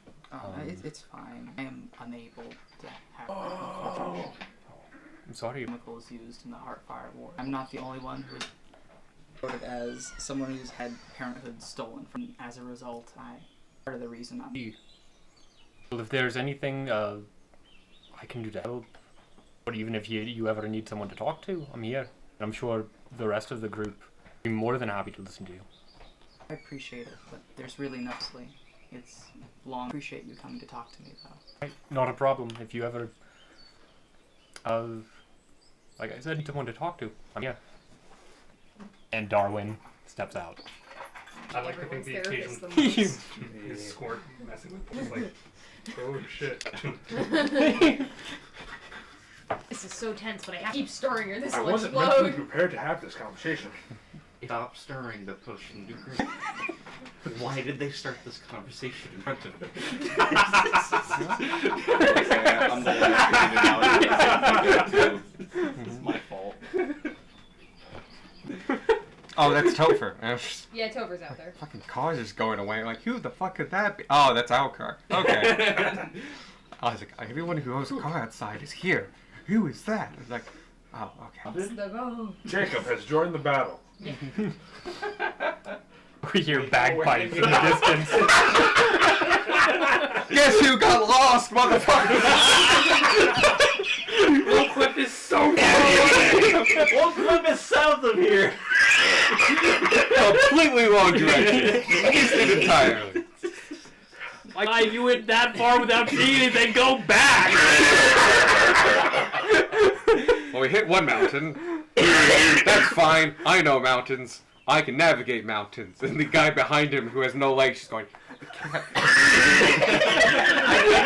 It's fine. I am unable to have
I'm sorry.
chemicals used in the Heartfire War. I'm not the only one who is voted as someone who's had parenthood stolen from. As a result, part of the reason I'm.
Well, if there's anything I can do to help, or even if you ever need someone to talk to, I'm here. And I'm sure the rest of the group will be more than happy to listen to you.
I appreciate it, but there's really no sleep. It's long. I appreciate you coming to talk to me, though.
Right, not a problem. If you ever, like I said, need someone to talk to, I'm here. And Darwin steps out.
I like to think
everyone's
the
therapist
occasion
the most.
his squirt messing with him. It's like, oh shit.
This is so tense, but I have to keep stirring or this
I
will
wasn't mentally
explode.
prepared to have this conversation.
Stop stirring the potion. Why did they start this conversation in front of me?
I'm the one who's now. It's my fault.
Oh, that's Topher. I was just-
Yeah, Tover's out there.
fucking car just going away. Like, who the fuck could that be? Oh, that's our car. Okay. I was like, everyone who owns a car outside is here. Who is that? I was like, oh, okay.
It's the go.
Jacob has joined the battle.
We hear bagpipes in the distance.
Guess who got lost, motherfucker?
Cliff is so far
Old Cliff is south of here.
Completely wrong direction. Missed it entirely.
Like, if you went that far without seeing anything, go back!
Well, we hit one mountain. That's fine. I know mountains. I can navigate mountains. And the guy behind him who has no legs is going. He's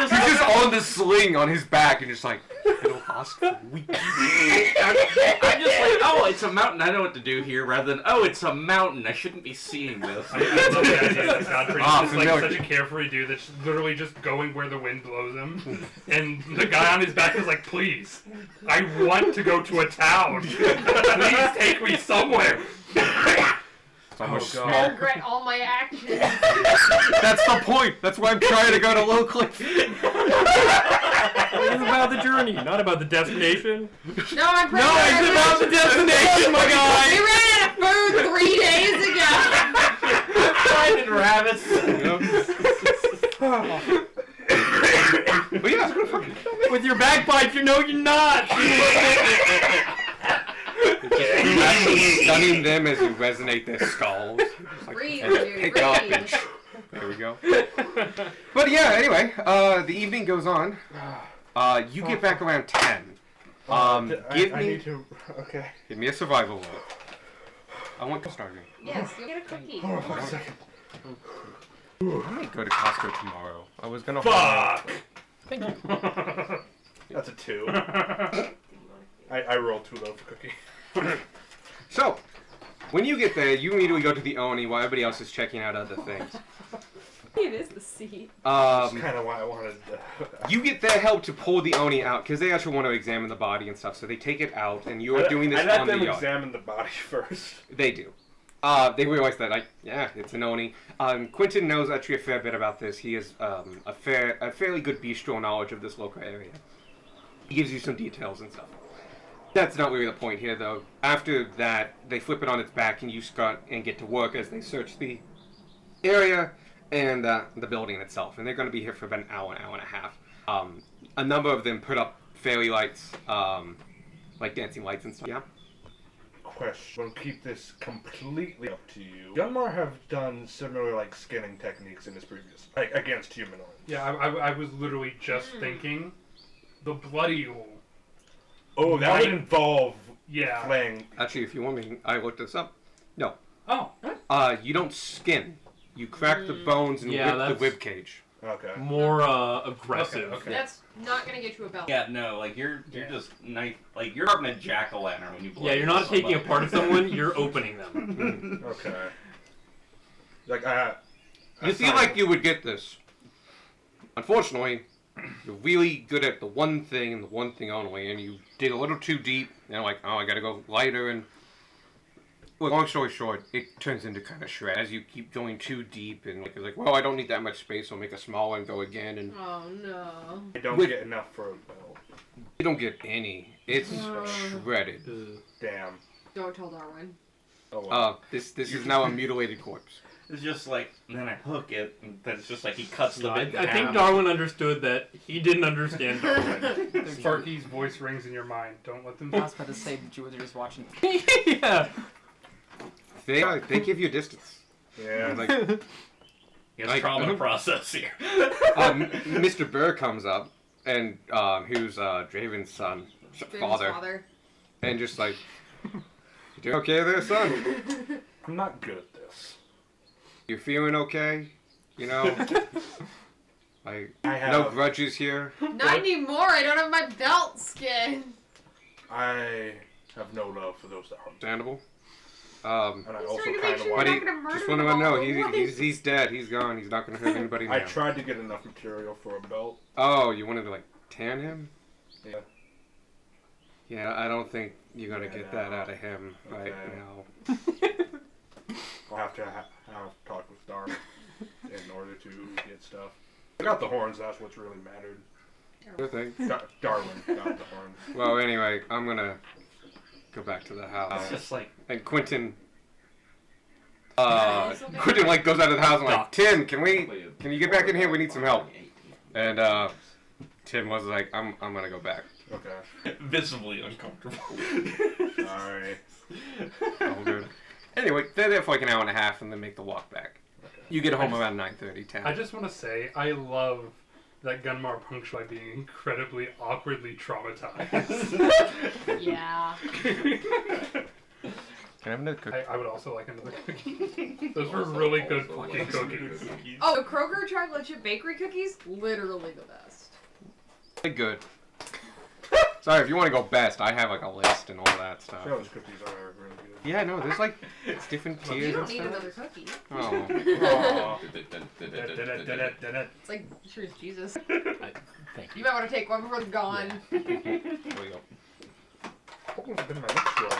just on the sling on his back and just like, it'll last for weeks.
I'm just like, oh, it's a mountain. I know what to do here, rather than, oh, it's a mountain. I shouldn't be seeing this.
I love the idea that Godfrey's just like
familiar.
such a carefree dude that's literally just going where the wind blows him. And the guy on his back is like, please, I want to go to a town. Please take me somewhere.
So much
Oh,
small.
I regret all my actions.
That's the point. That's why I'm trying to go to Low Cliff.
It's about the journey, not about the destination.
No, I'm pretty
No, it's about the destination, my
We
guy!
ran out of food 3 days ago.
Finding rabbits.
But yeah,
With your bagpipes, you know you're not!
stunning them as you resonate their skulls. Just like,
Breathe,
and
dude,
pick up and
breathe.
there we go. But yeah, anyway, the evening goes on. You get back around 10. Give
I
me
need to. Okay.
give me a survival roll. I want to start me.
Yes, you'll get a cookie.
Hold on 1 second.
I might go to Costco tomorrow. I was gonna.
Fuck! That's a 2. I rolled too low for cookie.
So, when you get there, you immediately go to the Oni while everybody else is checking out other things.
It is the seat.
That's kind of why I wanted.
You get their help to pull the Oni out because they actually want to examine the body and stuff. So they take it out, and you're doing this
I let
on
them
the yard.
examine the body first.
They do. They realize that, like, yeah, it's an Oni. Quentin knows actually a fair bit about this. He has a fairly good bistro knowledge of this local area. He gives you some details and stuff. That's not really the point here, though. After that, they flip it on its back, and you start and get to work as they search the area and the building itself. And they're going to be here for about an hour and a half. A number of them put up fairy lights, like dancing lights and stuff. Yeah.
question. We'll keep this completely up to you. Gunmar have done similar like skinning techniques in his previous, like against humanoids.
Yeah, I was literally just thinking, the bloody eel.
Oh, that would involve
Yeah.
playing.
Actually, if you want me, I looked this up. No.
Oh.
You don't skin. You crack the bones and
Yeah,
whip the
that's-
rib cage.
Okay.
More aggressive.
Okay.
That's not gonna get you a belt.
Yeah, no, like you're just like you're carving a jack-o'-lantern when you blow.
Yeah, you're not taking
somebody.
apart someone, you're opening them.
Okay. Like
You feel like you would get this. Unfortunately, you're really good at the one thing and the one thing only, and you dig a little too deep, and you're like, oh, I gotta go lighter, and... Well, long story short, it turns into kind of shred as you keep going too deep, and like, it's like, well, I don't need that much space, so I'll make a smaller and go again, and
Oh no.
I don't
with-
get enough for a belt.
you don't get any. It's shredded.
Damn.
Don't tell Darwin.
Oh well.
This is now a mutilated corpse.
It's just like then I hook it, and then it's just like he cuts the
No,
bit. in
I think
half.
Darwin understood that he didn't understand Darwin.
Sparky's voice rings in your mind. Don't let them.
I was about to say that you were just watching.
Yeah.
They give you distance.
Yeah.
Like,
He has
Like-
trauma to process here.
Mr. Burr comes up, and who's Draven's son, father, and just like, you doing okay there, son?
I'm not good at this.
You feeling okay? You know, like
I have.
no grudges here.
Not anymore. I don't have my belt skin.
I have no love for those that harm me.
Understandable.
And I
He's
also
trying to make
kind of
sure
want.
But
not gonna murder
just want to
them
know,
all at once.
he's dead. He's gone. He's not gonna hurt anybody now.
I tried to get enough material for a belt.
Oh, you wanted to like tan him?
Yeah.
Yeah, I don't think you're gonna
Yeah,
get
no.
that out of him right
Okay.
now.
I'll have to have talk with Darwin in order to get stuff. I got the horns. That's what's really mattered.
Good thing.
Darwin got the horns.
Well, anyway, I'm gonna go back to the house.
It's just like
And Quentin,
Nice, okay.
Quentin like goes out of the house and like,
Doc.
Tim, can you get back in here? We need some help. And Tim was like, I'm gonna go back.
Okay.
visibly uncomfortable.
Alright.
All good. Anyway, they're there for like an hour and a half and then make the walk back.
Okay.
You get home around 9:30, 10.
I just want to say I love that Gunmar punctured by being incredibly awkwardly traumatized.
Yeah.
Can I have another cookie?
I would also like another cookie. Those were really good fucking cookies.
Oh, the Kroger chocolate chip bakery cookies, literally the best.
They're good. Sorry, if you want to go best, I have like a list and all that stuff.
Those cookies are really good.
Yeah, no, there's like different
You
tiers
don't
and
need
stuff.
another cookie.
Oh.
Aw.
It's like, sure as Jesus.
Thank
You might want to take one before it's gone.
There we go.
What was in my next roll?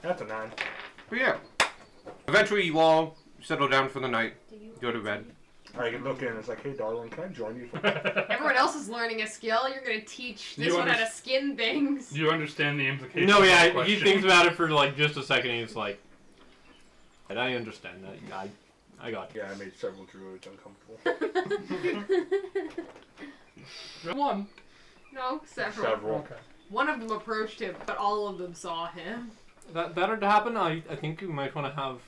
That's a 9.
But yeah. Eventually you all settle down for the night, go to bed.
I can look in and it's like, hey, darling, can I join you for
Everyone else is learning a skill. You're gonna teach this
You
one how to
under-
skin things.
Do you understand the implications?
No,
of
yeah,
that
he
question?
thinks about it for like just a second and he's like, and I understand that. I got you.
Yeah, I made several druids uncomfortable.
One.
No, several.
Several.
Okay.
One of them approached him, but all of them saw him.
That better to happen. I think you might want to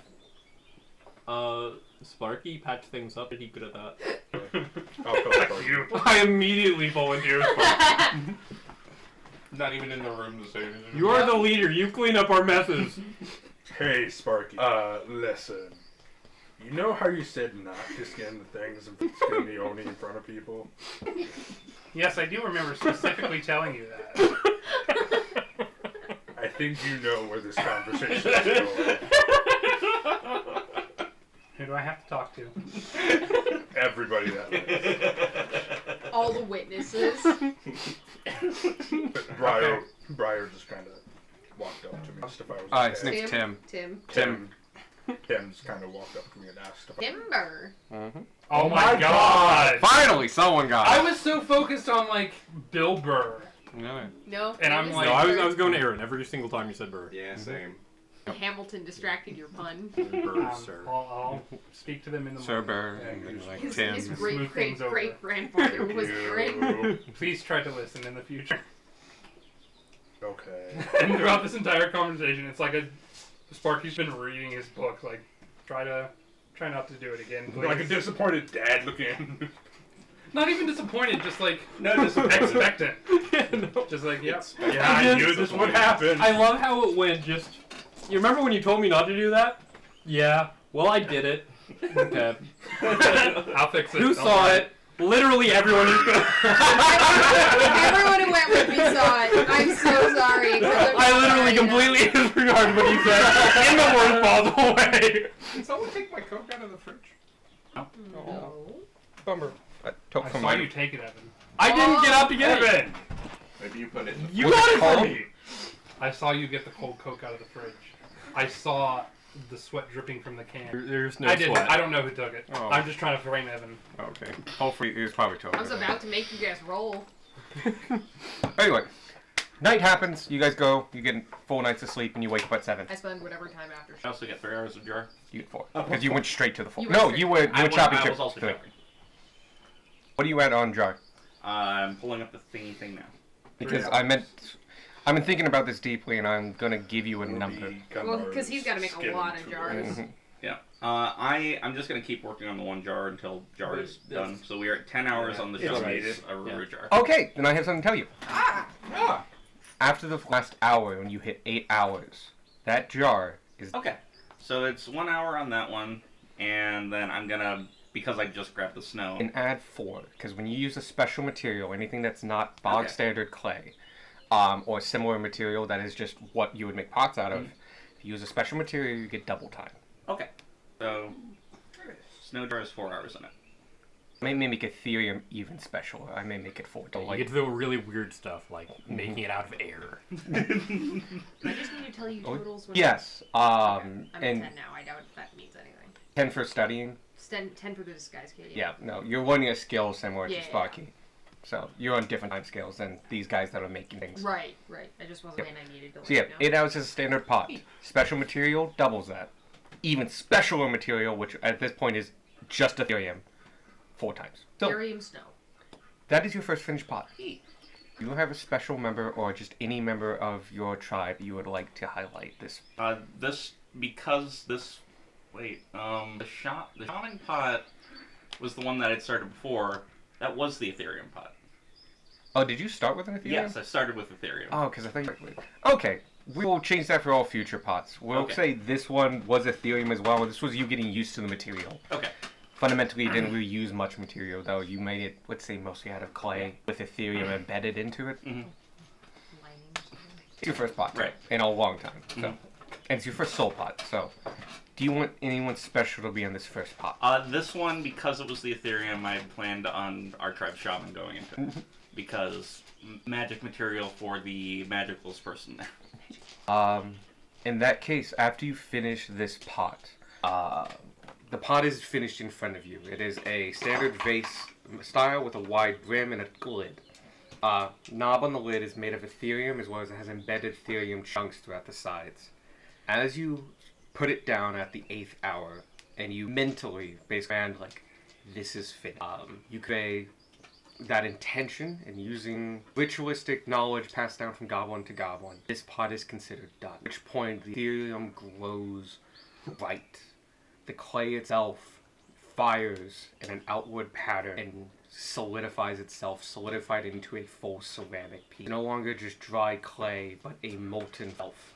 have Sparky patch things up. Pretty good at that.
I'll go for
You.
I immediately volunteer. Sparky.
not even in the room to say anything.
You are the leader. You clean up our messes.
Hey, Sparky. Listen. You know how you said not to skin the things and skin the Oni in front of people?
Yes, I do remember specifically telling you that.
I think you know where this conversation is going.
Who do I have to talk to?
Everybody that lives.
All the witnesses.
Briar just kind of walked up to me, asked if I was
His
okay.
name's Tim.
Tim.
Tim's kind of walked up to me and asked if
Timber.
Mm-hmm.
Oh my god!
Finally, someone got
I
it.
was so focused on like Bill Burr.
No.
No.
And
it
I'm
was
like-
No, I
Timber.
was going to Aaron every single time you said Burr.
Yeah, same.
Hamilton distracted your pun.
Burr, sir.
I'll speak to them in the
Sir
morning.
Burr,
Yeah,
and then
usually.
like
His,
Tim.
his
Smooth
great
things over.
great grandfather was Ring.
Please try to listen in the future.
Okay.
And throughout this entire conversation, it's like Sparky's been reading his book. Like, try not to do it again, please.
Like a disappointed dad looking.
Not even disappointed, just like
No,
expectant.
No.
Just like, yep.
Yeah, I knew this would happen.
I love how it went. Just you remember when you told me not to do that? Yeah. Well, I did it. Okay.
I'll fix it.
Who
Don't
saw
worry.
it? Literally everyone.
Everyone who went with me saw it. I'm so sorry. 'cause I'm
I literally
sorry.
completely disregarded what he said in the worst possible way.
Can someone take my Coke out of the fridge?
No.
Bummer.
I saw you take it, Evan.
I didn't get out to get it.
Evan!
Maybe you put it.
You
Was
got
it
it for
cold?
me.
I saw you get the cold Coke out of the fridge. I saw the sweat dripping from the can.
There's no
I didn't.
sweat.
I don't know who took it.
Oh.
I'm just trying to frame Evan.
Okay. Hopefully, it was probably told.
I was about to make you guys roll.
Anyway, night happens. You guys go. You get 4 nights of sleep, and you wake up at 7.
I spend whatever time after.
I also get 3 hours of jar.
You get 4 because you went straight to the 4.
You went
No,
straight.
you went. You went chopping.
I was also
Good.
shopping.
What are you at on jar?
I'm pulling up the thingy thing now.
Because
3
I
hours.
meant. I've been thinking about this deeply, and I'm gonna give you a number.
Well, because he's got to make a lot of jars.
Mhm.
Yeah. I'm just gonna keep working on the 1 jar until jar is done. So we are at 10 hours on the
It's
shopping
needed.
jar.
Okay, then I have something to tell you.
Ah!
After the last hour, when you hit 8 hours, that jar is.
Okay. So it's 1 hour on that one, and then I'm gonna, because I just grabbed the snow.
And add 4, because when you use a special material, anything that's not bog
Okay.
standard clay, or similar material that is just what you would make pots out of, if you use a special material, you get double time.
Okay. So snow jar is 4 hours in it.
I may make Ethereum even special. I may make it 4. To
You
like,
get to do really weird stuff like making it out of air.
I just need to tell you
Oh,
totals. When
yes,
I'm at
and
10 now. I doubt that means anything.
10 for studying.
10 for the disguise kit.
Yeah, no, you're learning a skill similar
Yeah,
to Sparky. So you're on different time scales than these guys that are making things.
Right. I just wasn't
Yep.
saying I needed to.
So yeah,
let you know.
8 hours is a standard pot. Special material doubles that. Even specialer material, which at this point is just Ethereum, 4 times. So
Ethereum snow.
that is your first finished pot. You have a special member or just any member of your tribe you would like to highlight this.
The shaman pot was the one that I'd started before. That was the Ethereum pot.
Oh, did you start with an Ethereum?
Yes, I started with Ethereum.
Oh, because I think. Okay, we will change that for all future pots. We'll
Okay.
say this one was Ethereum as well. This was you getting used to the material.
Okay.
Fundamentally, you didn't really use much material, though. You made it, let's say, mostly out of clay with Ethereum embedded into it.
Lining.
It's your first pot,
Right.
In a long time. So,
Mhm.
and it's your first soul pot. So, do you want anyone special to be on this first pot?
This one, because it was the Ethereum, I had planned on our tribe shaman going into it. Because magic material for the magicalist person there.
In that case, after you finish this pot, the pot is finished in front of you. It is a standard vase style with a wide brim and a lid. Knob on the lid is made of Ethereum as well as it has embedded Ethereum chunks throughout the sides. As you put it down at the 8th hour, and you mentally basically and like, this is fit. You convey that intention and using ritualistic knowledge passed down from goblin to goblin. This pot is considered done. At which point the Ethereum glows bright. The clay itself fires in an outward pattern and solidified into a full ceramic piece. No longer just dry clay, but a molten self.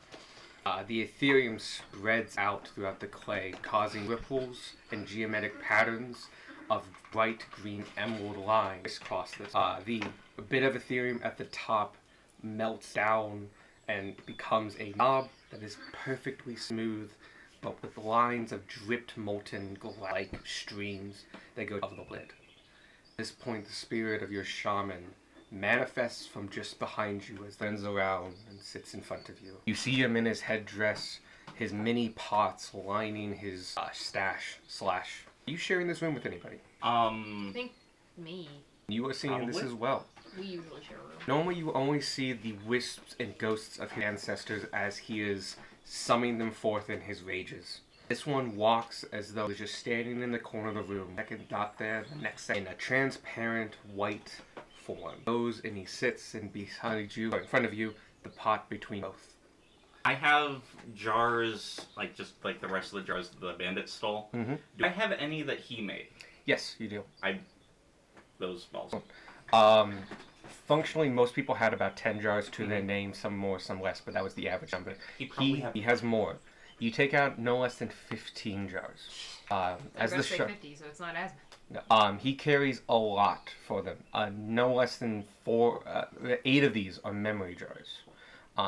The Ethereum spreads out throughout the clay, causing ripples and geometric patterns of bright green emerald lines across this. The bit of Ethereum at the top melts down and becomes a knob that is perfectly smooth, but with lines of dripped molten like streams that go over the lid. At this point, the spirit of your shaman manifests from just behind you as turns around and sits in front of you. You see him in his headdress, his mini pots lining his stash. Are you sharing this room with anybody?
I think me.
You are seeing this
Probably.
as well.
We usually share a room.
Normally, you only see the wisps and ghosts of his ancestors as he is summoning them forth in his rages. This one walks as though he's just standing in the corner of the room. Second dot there, the next second, in a transparent white form. Goes and he sits and beside you, or in front of you, the pot between both.
I have jars, like just like the rest of the jars the bandit stole.
Mm-hmm.
Do I have any that he made?
Yes, you do.
Those balls.
Functionally, most people had about 10 jars to their name, some more, some less, but that was the average number. He has more. You take out no less than 15 jars. As the show,
50, so it's not as
he carries a lot for them. No less than 8 of these are memory jars.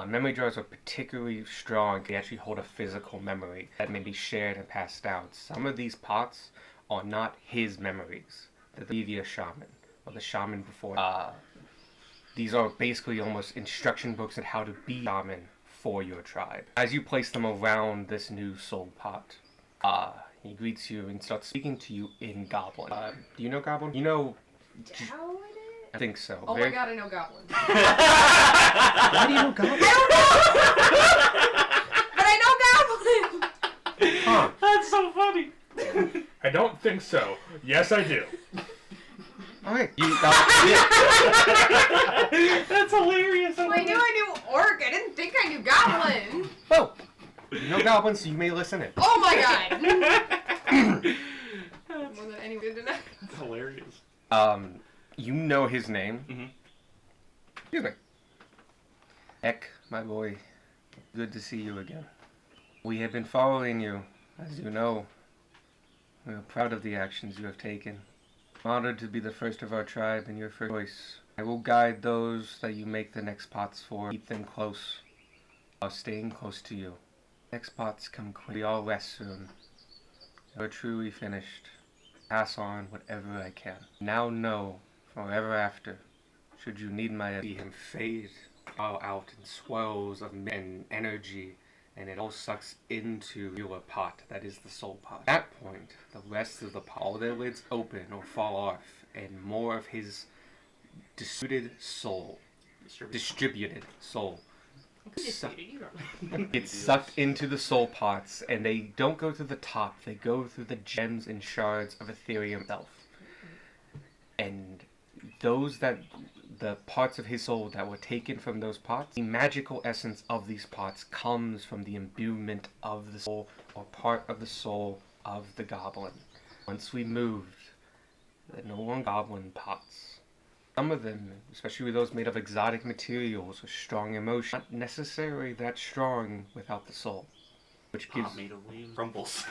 Memory jars are particularly strong. They actually hold a physical memory that may be shared and passed down. Some of these pots are not his memories. They're the previous shaman, or the shaman before. These are basically almost instruction books on how to be shaman for your tribe. As you place them around this new soul pot, he greets you and starts speaking to you in Goblin. Do you know Goblin? You know...
How it
I think so.
is? Oh my god, I know Goblin.
Why do you know Goblin?
But I know Goblin!
Huh.
That's so funny.
I don't think so. Yes, I do.
Alright.
That's hilarious.
Well, I knew Orc. I didn't think I knew Goblin.
Oh! You know Goblin, so you may listen in.
Oh my god! More than anyone did tonight.
That's hilarious.
You know his name.
Mm-hmm.
Excuse me. Ek, my boy. Good to see you again. We have been following you, as you know. We are proud of the actions you have taken. Honored to be the first of our tribe and your first choice. I will guide those that you make the next pots for. Keep them close, while staying close to you. Next pots come quick. We all rest soon. We're truly finished. Pass on whatever I can. Now know, forever after, should you need my see him fade all out in swirls of energy, and it all sucks into your pot, that is the soul pot. At that point, the rest of the pot, all their lids open or fall off, and more of his distributed soul gets sucked into the soul pots, and they don't go through the top, they go through the gems and shards of Ethereum itself. And the parts of his soul that were taken from those pots, the magical essence of these pots comes from the imbuement of the soul, or part of the soul of the goblin. Once we moved, they're no longer goblin pots. Some of them, especially those made of exotic materials or strong emotion, not necessarily that strong without the soul, which gives...
made of leaves. Crumbles.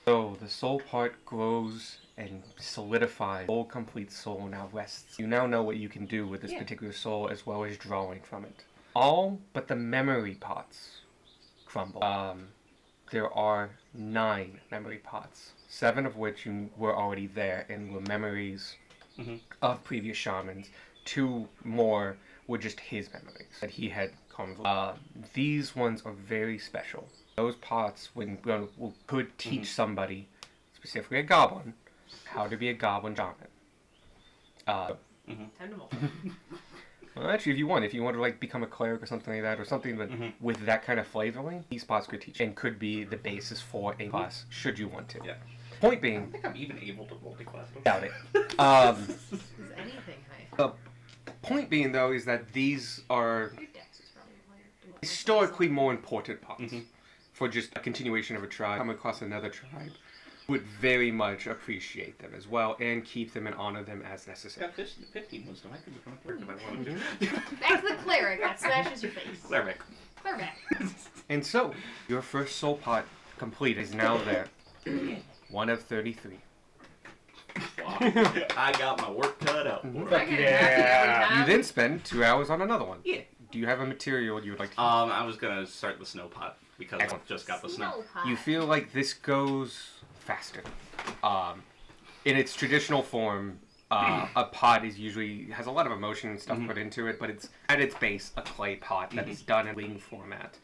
So the soul part grows and solidifies. Full complete soul now rests. You now know what you can do with this particular soul, as well as drawing from it. All but the memory pots crumble. There are 9 memory pots, 7 of which were already there and were memories of previous shamans. 2 more were just his memories that he had convoluted. These ones are very special. Those pots could teach somebody, specifically a goblin, how to be a goblin shaman.
Tentacle.
Well, actually, if you want to like become a cleric or something like that, or something that with that kind of flavoring, these pots could teach and could be the basis for a class, should you want to.
Yeah.
Point
I
being,
don't think I'm even able to multi-class them.
doubt it.
Is anything high?
Point being, though, is that these are
Your dex is probably higher.
historically more important pots for just a continuation of a tribe. Come across another tribe would very much appreciate them as well and keep them and honor them as necessary.
Got 15 wisdom. I could become a cleric if I wanted to.
Back to the cleric that smashes your face.
Cleric.
Cleric.
And so, your first soul pot complete is now there. 1 of 33.
I got my work cut out for
I
it.
get it every
You
time.
then spend 2 hours on another one.
Yeah.
Do you have a material you would like to
I was gonna start the snow pot because I
Excellent.
just got the snow.
Snow pot.
You feel like this goes faster. In its traditional form, a pot has a lot of emotion and stuff put into it, but it's at its base a clay pot that is done in wing format.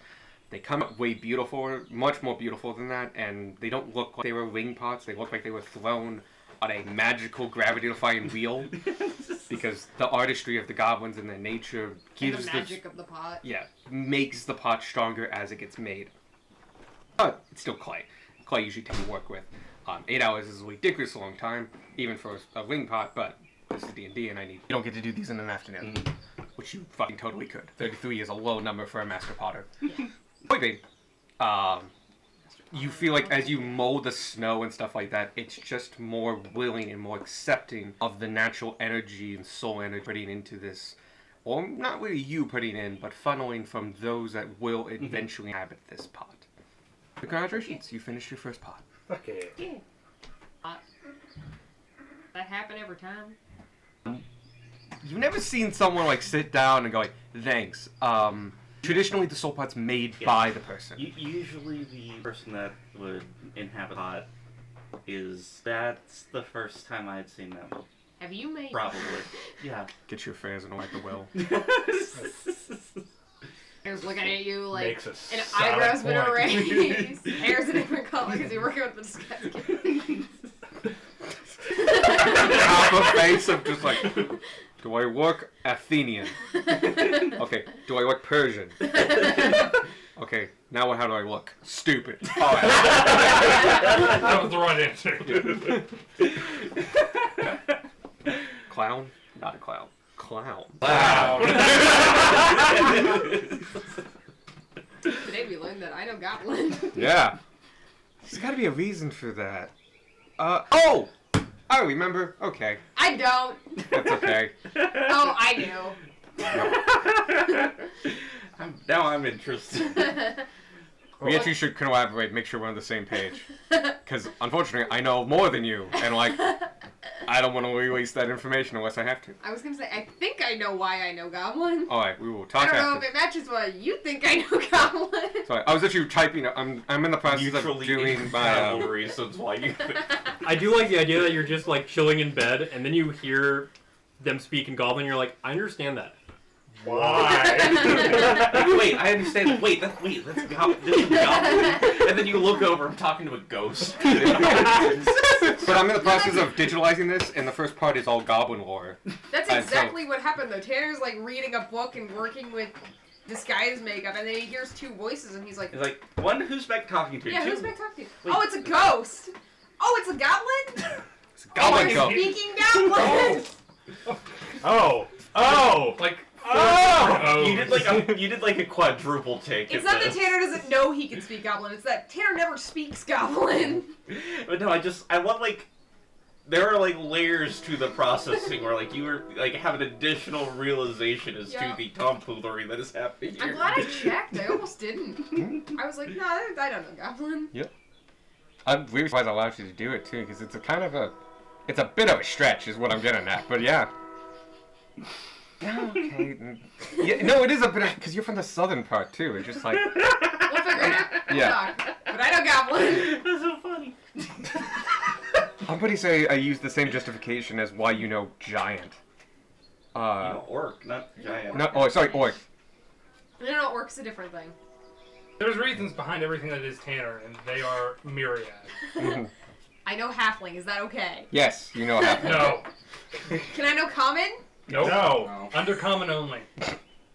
They come up way beautiful, much more beautiful than that, and they don't look like they were wing pots. They look like they were thrown on a magical gravity-defying wheel, because the artistry of the goblins and their nature
And
gives
the magic of the pot.
makes the pot stronger as it gets made. But it's still clay. Clay usually takes work with. 8 hours is a ridiculously long time, even for a wing pot, but this is D&D and you don't get to do these in an afternoon. which you fucking totally could. 33 is a low number for a master potter. Point being, you feel like as you mold the snow and stuff like that, it's just more willing and more accepting of the natural energy and soul energy putting into this. Or not really you putting in, but funneling from those that will eventually inhabit this pot. Congratulations, you finished your first pot.
Okay.
That happen every time.
You've never seen someone like sit down and go like, thanks. Traditionally, the soul pot's made by the person.
Usually the person that would inhabit pot that's the first time I'd seen them.
Have you made?
Probably. Yeah.
Get your affairs in order at the will.
Hair's looking at you like
Makes a
an
solid
eyebrows been
point.
erased. Hair's a different color because you're working with the disguise.
Half a face of just like, do I look Athenian? Okay, do I look Persian? Okay, now how do I look? Stupid. Alright.
That was the right answer.
Clown? Not a clown. Clown.
Wow.
Today we learned that I know Goblin.
Yeah. There's gotta be a reason for that. Oh! I remember. Okay.
I don't.
That's okay.
Oh, I knew.
Now I'm interested.
We actually should collaborate, make sure we're on the same page. Because, unfortunately, I know more than you, and, like, I don't want to release that information unless I have to.
I was gonna say, I think I know why I know Goblin.
Alright, we will
I
talk
don't know
after.
if it matches what you think I know Goblin.
Sorry, I was actually typing, I'm in the process of
Mutually
doing my,
incompatible reasons why you
I do like the idea that you're just like chilling in bed, and then you hear them speak in Goblin. You're like, I understand that.
Why?
Wait, I understand. Wait, this is Goblin. And then you look over, I'm talking to a ghost.
But I'm in the process of digitalizing this, and the first part is all goblin lore.
That's
so-
exactly what happened though. Tanner's like reading a book and working with disguise makeup, and then he hears two voices, and he's like,
It's like, one, who's Beck talking to?
"Yeah,
Two,
who's back talking to?
Wait.
Oh, it's a ghost. Oh, it's a goblin.
It's a goblin
Oh,
ghost.
speaking goblin.
Oh!
Like,
Oh!
You did like a quadruple take.
It's
at
not that
this.
Tanner doesn't know he can speak goblin. It's that Tanner never speaks goblin.
But no, I want like there are like layers to the processing where like you were like have an additional realization as
Yeah.
to the tomfoolery that is happening here.
I'm glad I checked. I almost didn't. I was like, no, I don't know goblin.
I'm really surprised I allowed you to do it too, because it's a kind of a, it's a bit of a stretch, is what I'm getting at. But yeah. Yeah, okay. Yeah, no, it is a bit of, because you're from the southern part too. It's just like,
We'll figure it out. We'll
Yeah.
talk. But I know goblin.
That's so funny.
I'm pretty say I use the same justification as why you know giant.
Orc, not giant.
No, oh, sorry, orc.
No, orc's a different thing.
there's reasons behind everything that is Tanner, and they are myriad.
Mhm.
I know halfling. Is that okay?
Yes, you know how.
No.
Can I know common?
Nope.
No.
Undercommon only.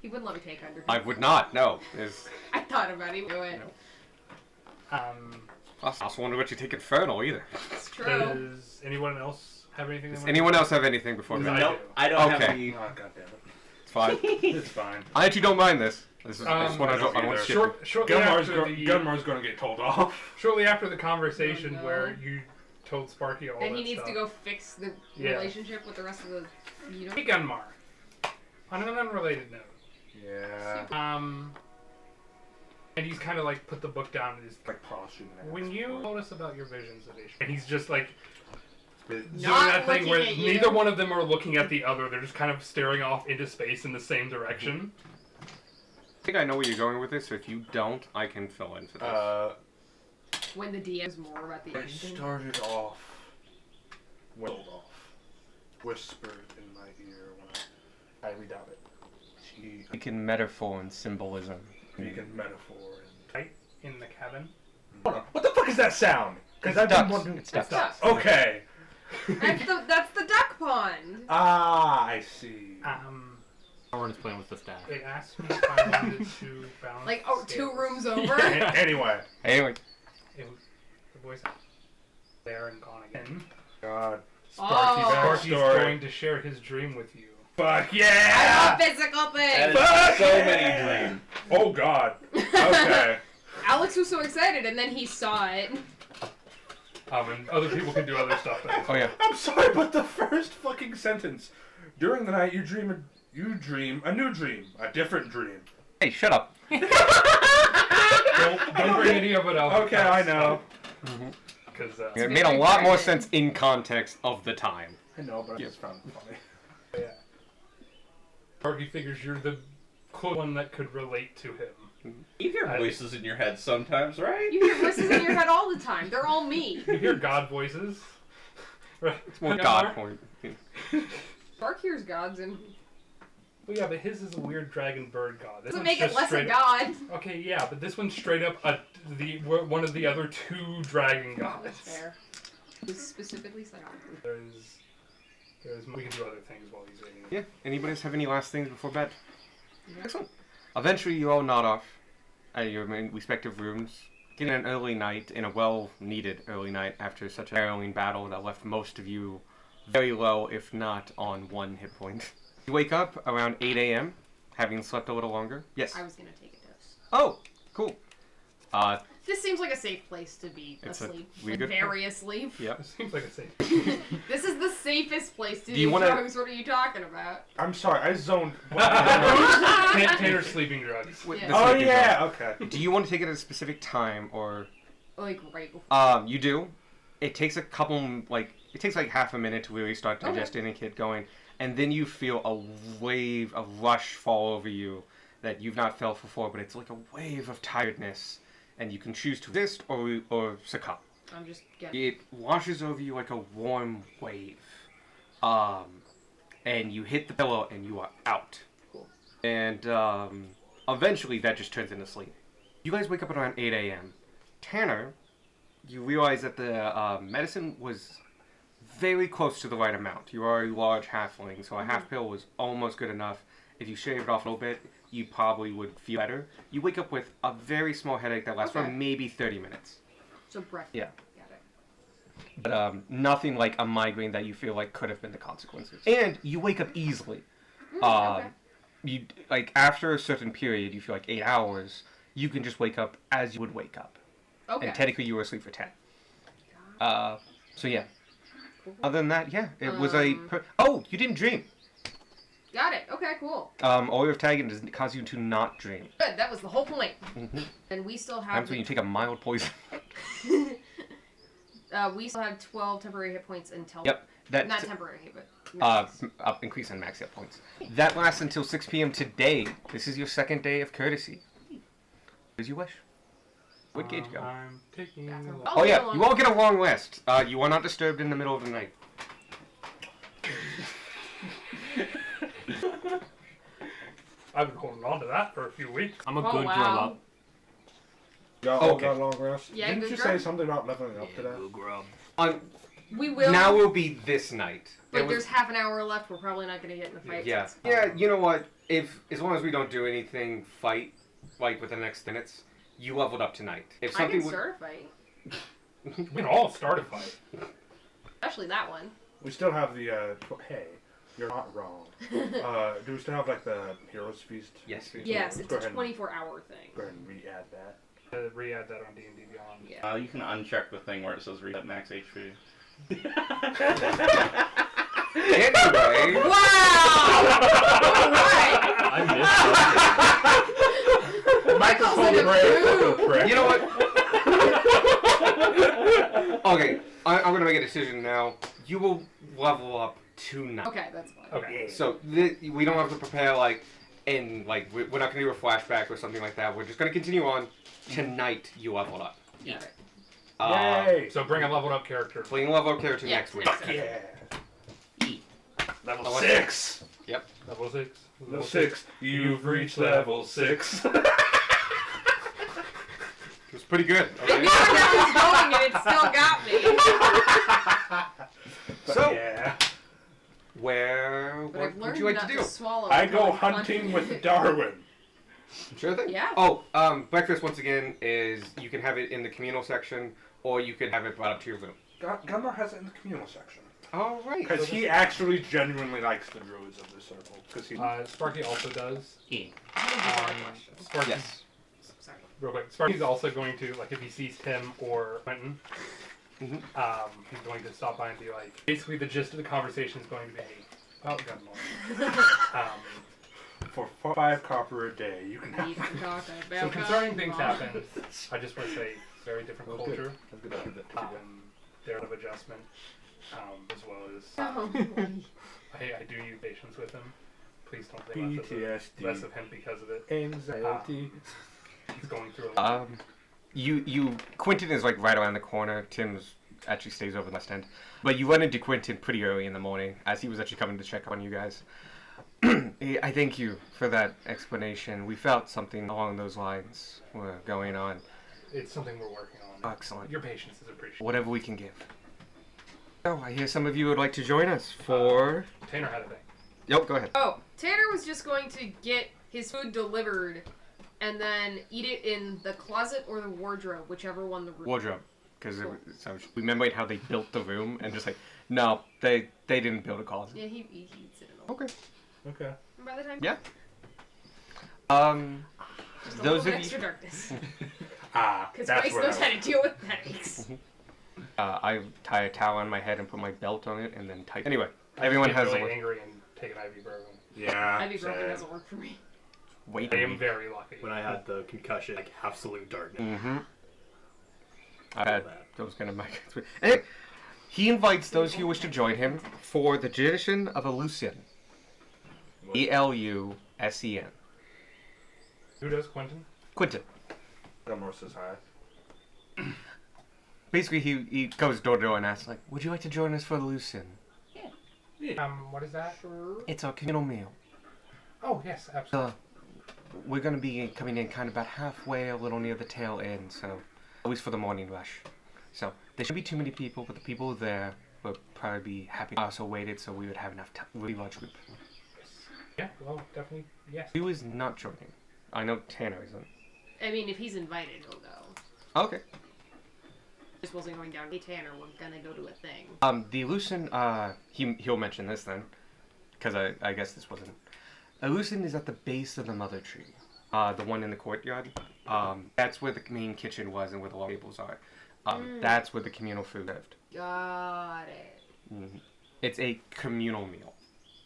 He wouldn't let me take under.
I would not. No. Is
I thought about it. Do it.
I also wonder what you take infernal either.
It's true.
Does anyone else have anything? they
Does
wanna
anyone
do?
else have anything before
No.
me?
Nope, I don't have
Okay.
any.
Oh, God damn it.
It's fine.
It's fine.
I actually don't mind this. This is I just want
I
to
don't
I want
either.
to skip.
Shortly
Gunmar's,
after the
Gunmar's gonna get told off.
shortly after the conversation
Oh, no.
where you told Sparky all
Then
that
he needs
stuff.
to go fix the
Yeah.
relationship with the rest of the. You know.
Hey, Gunmar. On an unrelated note,
Yeah.
and he's kind of like put the book down and is
Like prostitute.
when you told us about your visions of Asia, and he's just like doing
Not
that thing where
looking at you.
neither one of them are looking at the other. They're just kind of staring off into space in the same direction.
I think I know where you're going with this. So if you don't, I can fill in for this.
When the DM's more about the
It
ending.
started off. Welled off. Whispered in my ear when I highly doubt it. She
We can metaphor and symbolism.
speaking metaphor and.
In the cabin.
Hold on. What the fuck is that sound? Because I've
ducks.
been wondering.
It's ducks.
Ducks.
Okay.
That's the duck pond.
Ah, I see.
Owen's playing with the staff.
It asked me if I wanted to balance.
Like, oh, two
scales.
rooms over.
Anyway.
Anyway,
It was the voice actor. There and gone again.
God.
Oh.
Sparky's
Backstory.
going to share his dream with you.
Fuck
I
yeah!
love physical
That
things.
is
Fuck
so
yeah!
many dreams.
Oh god. Okay.
Alex was so excited, and then he saw it.
And other people can do other stuff. Then.
Oh yeah.
I'm sorry, but the first fucking sentence. During the night, you dream a new dream, a different dream.
Hey, shut up.
Don't bring any of it up.
Okay, I know.
Because
It made a lot more sense in context of the time.
I know, but I just found it funny.
yeah. Argy figures you're the close one that could relate to him.
You hear voices in your head sometimes, right?
You hear voices in your head all the time. They're all me.
You hear God voices. Right.
It's more
Yeah,
God
Mark?
point.
Bark hears gods and
Well, yeah, but his is a weird dragon bird god. This
doesn't
one's
make it
just
less a
straight
god.
Okay, yeah, but this one's straight up one of the other two dragon gods.
That's fair. It was specifically set up.
There's we can do other things while he's waiting.
Yeah. Anybody else have any last things before bed? Excellent. Eventually, you all nod off at your respective rooms. Getting an early night, and a well-needed early night after such a harrowing battle that left most of you very low, if not on 1 hit point. You wake up around 8 a.m., having slept a little longer. Yes.
I was gonna take a dose.
Oh, cool.
This seems like a safe place to be
It's
asleep.
really good
Very asleep.
Yep.
It seems like a safe.
This is the safest place to
Do
be
you wanna-
drugs. What are you talking about?
I'm sorry, I zoned.
Tanner's sleeping drugs.
Wait,
Yeah.
this
Oh
is making
yeah, okay.
Do you want to take it at a specific time, or...
Like right before.
You do. It takes it takes like half a minute to really start
Okay.
digesting and get going, and then you feel a wave, a rush fall over you that you've not felt before, but it's like a wave of tiredness, and you can choose to resist or succumb.
I'm just getting.
It washes over you like a warm wave, and you hit the pillow and you are out.
Cool.
And eventually that just turns into sleep. You guys wake up at around 8 a.m. Tanner, you realize that the medicine was very close to the right amount. You are a large halfling, so a half pill was almost good enough. If you shaved it off a little bit, you probably would feel better. You wake up with a very small headache that lasts for
Okay.
maybe 30 minutes.
So breath.
Yeah.
Got it.
But nothing like a migraine that you feel like could have been the consequences. And you wake up easily.
Okay.
You like after a certain period, you feel like 8 hours. You can just wake up as you would wake up,
Okay.
and technically you were asleep for 10. So yeah. Other than that, yeah, it was a. Oh, you didn't dream.
Got it. Okay. Cool.
Oil of Tagging does cause you to not dream.
Good. That was the whole point.
Mm-hmm.
And we still have.
Happens when you take a mild poison.
We still have 12 temporary hit points until.
Yep. That
Not temporary, but.
up increase on max hit points. That lasts until 6 p.m. today. This is your second day of courtesy. As you wish. Where'd Gage go?
I'm taking.
Bathroom.
a-
Oh
leave it
yeah,
alone.
you all get a long rest. You are not disturbed in the middle of the night.
I've been holding on to that for a few weeks.
I'm a
Oh,
good
wow.
grown up.
Y'all all
Okay.
got long rest?
Yeah,
Didn't
good
you
job.
say something about leveling up today?
grub.
We will.
Now will be this night.
But
It was-
there's half an hour left. We're probably not going to get in a fight.
yeah,
so-
yeah. You know what? If as long as we don't do anything, fight like within the next minutes, you leveled up tonight. If
I
something
can
would,
start a fight.
We can all start a fight.
Especially that one.
We still have the, hey, you're not wrong. Do we still have, like, the Heroes Feast?
Yes.
Yes,
Let's
it's
go
a
ahead and-
24-hour thing.
Go ahead and re-add that.
Re-add that on D&D Beyond.
Yeah.
You can uncheck the thing where it says reset max HP.
Anyway,
Wow! Alright!
I missed
Microphone
It
break.
approved.
you know what? Okay, I'm gonna make a decision now. You will level up tonight.
Okay, that's fine.
Okay.
So we don't have to prepare we're not gonna do a flashback or something like that. We're just gonna continue on. Tonight you level up.
Yeah.
Yay!
So bring a leveled up character.
Playing level up character
Yeah,
next week.
next time.
Yeah. Level
Oh,
6!
Level 6.
Level 6. You've reached level 6.
It was pretty good.
I knew where that was going and it still got me.
So,
yeah.
But
what
I've
would
learned
you like
not
to do?
swallow.
I go
until I'm
hunting
confident.
with Darwin.
Sure thing.
Yeah.
Oh, breakfast once again is you can have it in the communal section, or you could have it brought up to your room.
Gunnar has it in the communal section.
All right.
Because he actually genuinely likes the druids of the circle. Because he.
Sparky also does. Sparky,
Yes.
Sorry.
real quick. Sparky's also going to, like, if he sees Tim or Quentin,
Mhm.
he's going to stop by and be like, basically the gist of the conversation is going to be about Gunmore.
For 5 copper a day, you can
We
have.
can talk about
So concerning things
Gunmore.
happen, I just want to say, very different
That's good.
culture.
That's good. That's good.
There of adjustment, as well as
Oh,
I do use patience with him. Please don't think less
PTSD.
of him because of it.
Anxiety.
He's going through a lot.
Quentin is like right around the corner. Tim's actually stays over the west end, but you run into Quentin pretty early in the morning as he was actually coming to check on you guys. I thank you for that explanation. We felt something along those lines were going on.
It's something we're working on.
Excellent.
Your patience is appreciated.
Whatever we can give. Oh, I hear some of you would like to join us for.
Tanner had a thing.
Yep, go ahead.
Oh, Tanner was just going to get his food delivered and then eat it in the closet or the wardrobe, whichever one the room.
Wardrobe, because
Cool.
so remember how they built the room and just like no, they didn't build a closet.
Yeah, he eats it in the
Okay.
Okay.
And by the time
Yeah.
just a
those
little
of
bit
you-
extra darkness. Because
That's
Grace
what
knows how to deal with headaches.
I tie a towel on my head and put my belt on it and then tight. Anyway, everyone
I
has
get
a
really angry and take an ibuprofen.
Yeah.
Ibuprofen
same.
doesn't work for me.
wait.
I am very lucky.
When I had the concussion, like absolute darkness.
Mm-hmm. I had those kind of migraines. Anyway, he invites those who wish to join him for the tradition of Elusian. Elusen.
Who does Quentin?
Quentin.
Gilmore says hi.
Basically, he goes door to door and asks, like, would you like to join us for Elusian?
What is that?
It's our communal meal.
Oh, yes, absolutely.
We're going to be coming in kind of about halfway, a little near the tail end, so at least for the morning rush. So there shouldn't be too many people, but the people there will probably be happy. Also waited so we would have enough time. Really large group.
Yeah, well, definitely, yes.
Who is not joining? I know Tanner isn't.
I mean, if he's invited, he'll go.
Okay.
Just wasn't going down. Hey, Tanner, we're gonna go to a thing.
The Elusian, he'll mention this then, because I guess this wasn't. Elusian is at the base of the mother tree, the one in the courtyard. That's where the main kitchen was and where the tables are. That's where the communal food lived.
Got it.
Mhm. It's a communal meal.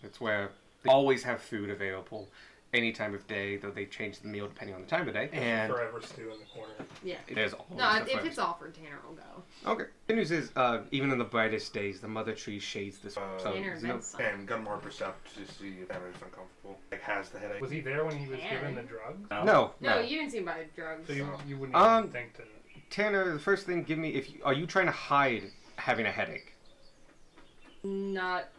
It's where they always have food available any time of day, though they change the meal depending on the time of day. And
Forever stew in the corner.
Yeah.
there's always
No,
a
if
fire.
it's offered, Tanner will go.
Okay. Good news is, even in the brightest days, the mother tree shades this.
Uh,
so
Tanner's
there's no-
in something.
And Gunmore percept to see if Tanner's uncomfortable. Like, has the headache.
Was he there when he was
Tanner.
given the drugs?
No.
No, you didn't seem by drugs.
So you wouldn't
Um,
even think to...
Tanner, the first thing, give me are you trying to hide having a headache?
Not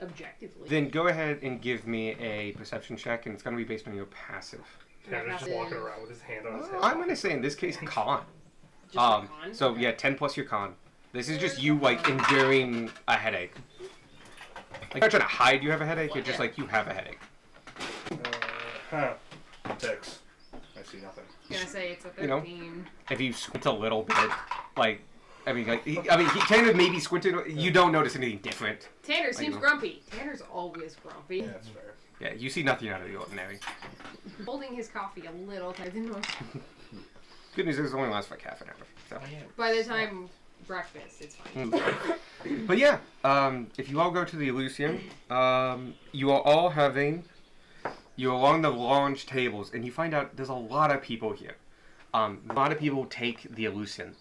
objectively.
Then go ahead and give me a perception check, and it's going to be based on your passive.
Tanner's just
Passive.
walking around with his hand on his head.
I'm going to say in this case con.
Just a con?
So
Okay.
yeah, 10 plus your con. This is just you like enduring a headache. Like you're not trying to hide you have a headache. You're just like you have a headache.
Huh. 6. I see nothing.
I was gonna say it's a 13.
You know. If you squint a little bit, like Tanner maybe squinted. You don't notice anything different.
Tanner seems
know.
grumpy. Tanner's always grumpy.
Yeah, that's fair.
Yeah, you see nothing out of the ordinary.
Holding his coffee a little tighter than most.
Good news is it only lasts for like half an hour. So.
By the time breakfast, it's fine.
But yeah, if you all go to the Elusian, you are all you're along the lounge tables, and you find out there's a lot of people here. A lot of people take the Elusian.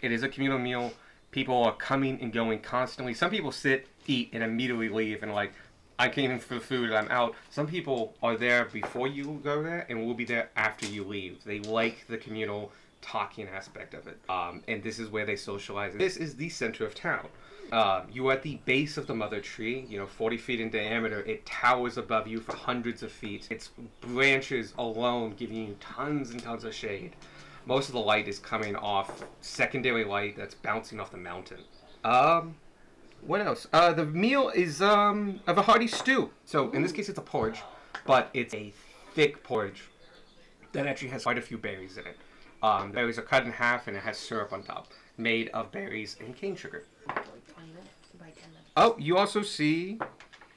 It is a communal meal. People are coming and going constantly. Some people sit, eat, and immediately leave, and like, I came in for food, I'm out. Some people are there before you go there, and will be there after you leave. They like the communal talking aspect of it. And this is where they socialize. This is the center of town. You are at the base of the mother tree, 40 feet in diameter. It towers above you for hundreds of feet. Its branches alone giving you tons and tons of shade. Most of the light is coming off secondary light that's bouncing off the mountain. What else? The meal is of a hearty stew. So in this case it's a porridge, but it's a thick porridge that actually has quite a few berries in it. Berries are cut in half and it has syrup on top, made of berries and cane sugar.
By
Oh, you also see.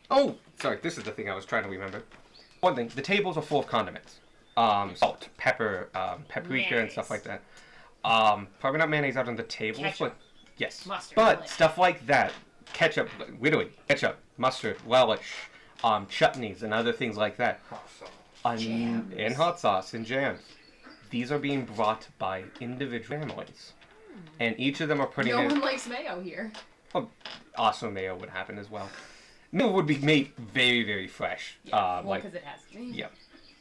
Oh, sorry. This is the thing I was trying to remember. One thing: the tables are full of condiments, salt, pepper, paprika, and stuff like that. Probably not mayonnaise out on the tables,
Ketchup.
but yes.
Mustard,
but
relish.
stuff like that, ketchup, literally ketchup, mustard, relish, chutneys, and other things like that.
Jams.
And hot sauce and jams. These are being brought by individual families, and each of them are putting
No
in.
one likes mayo here.
Also, mayo would happen as well. Mayo would be made very, very fresh.
Yeah, well,
like,
because it has to be.
yeah.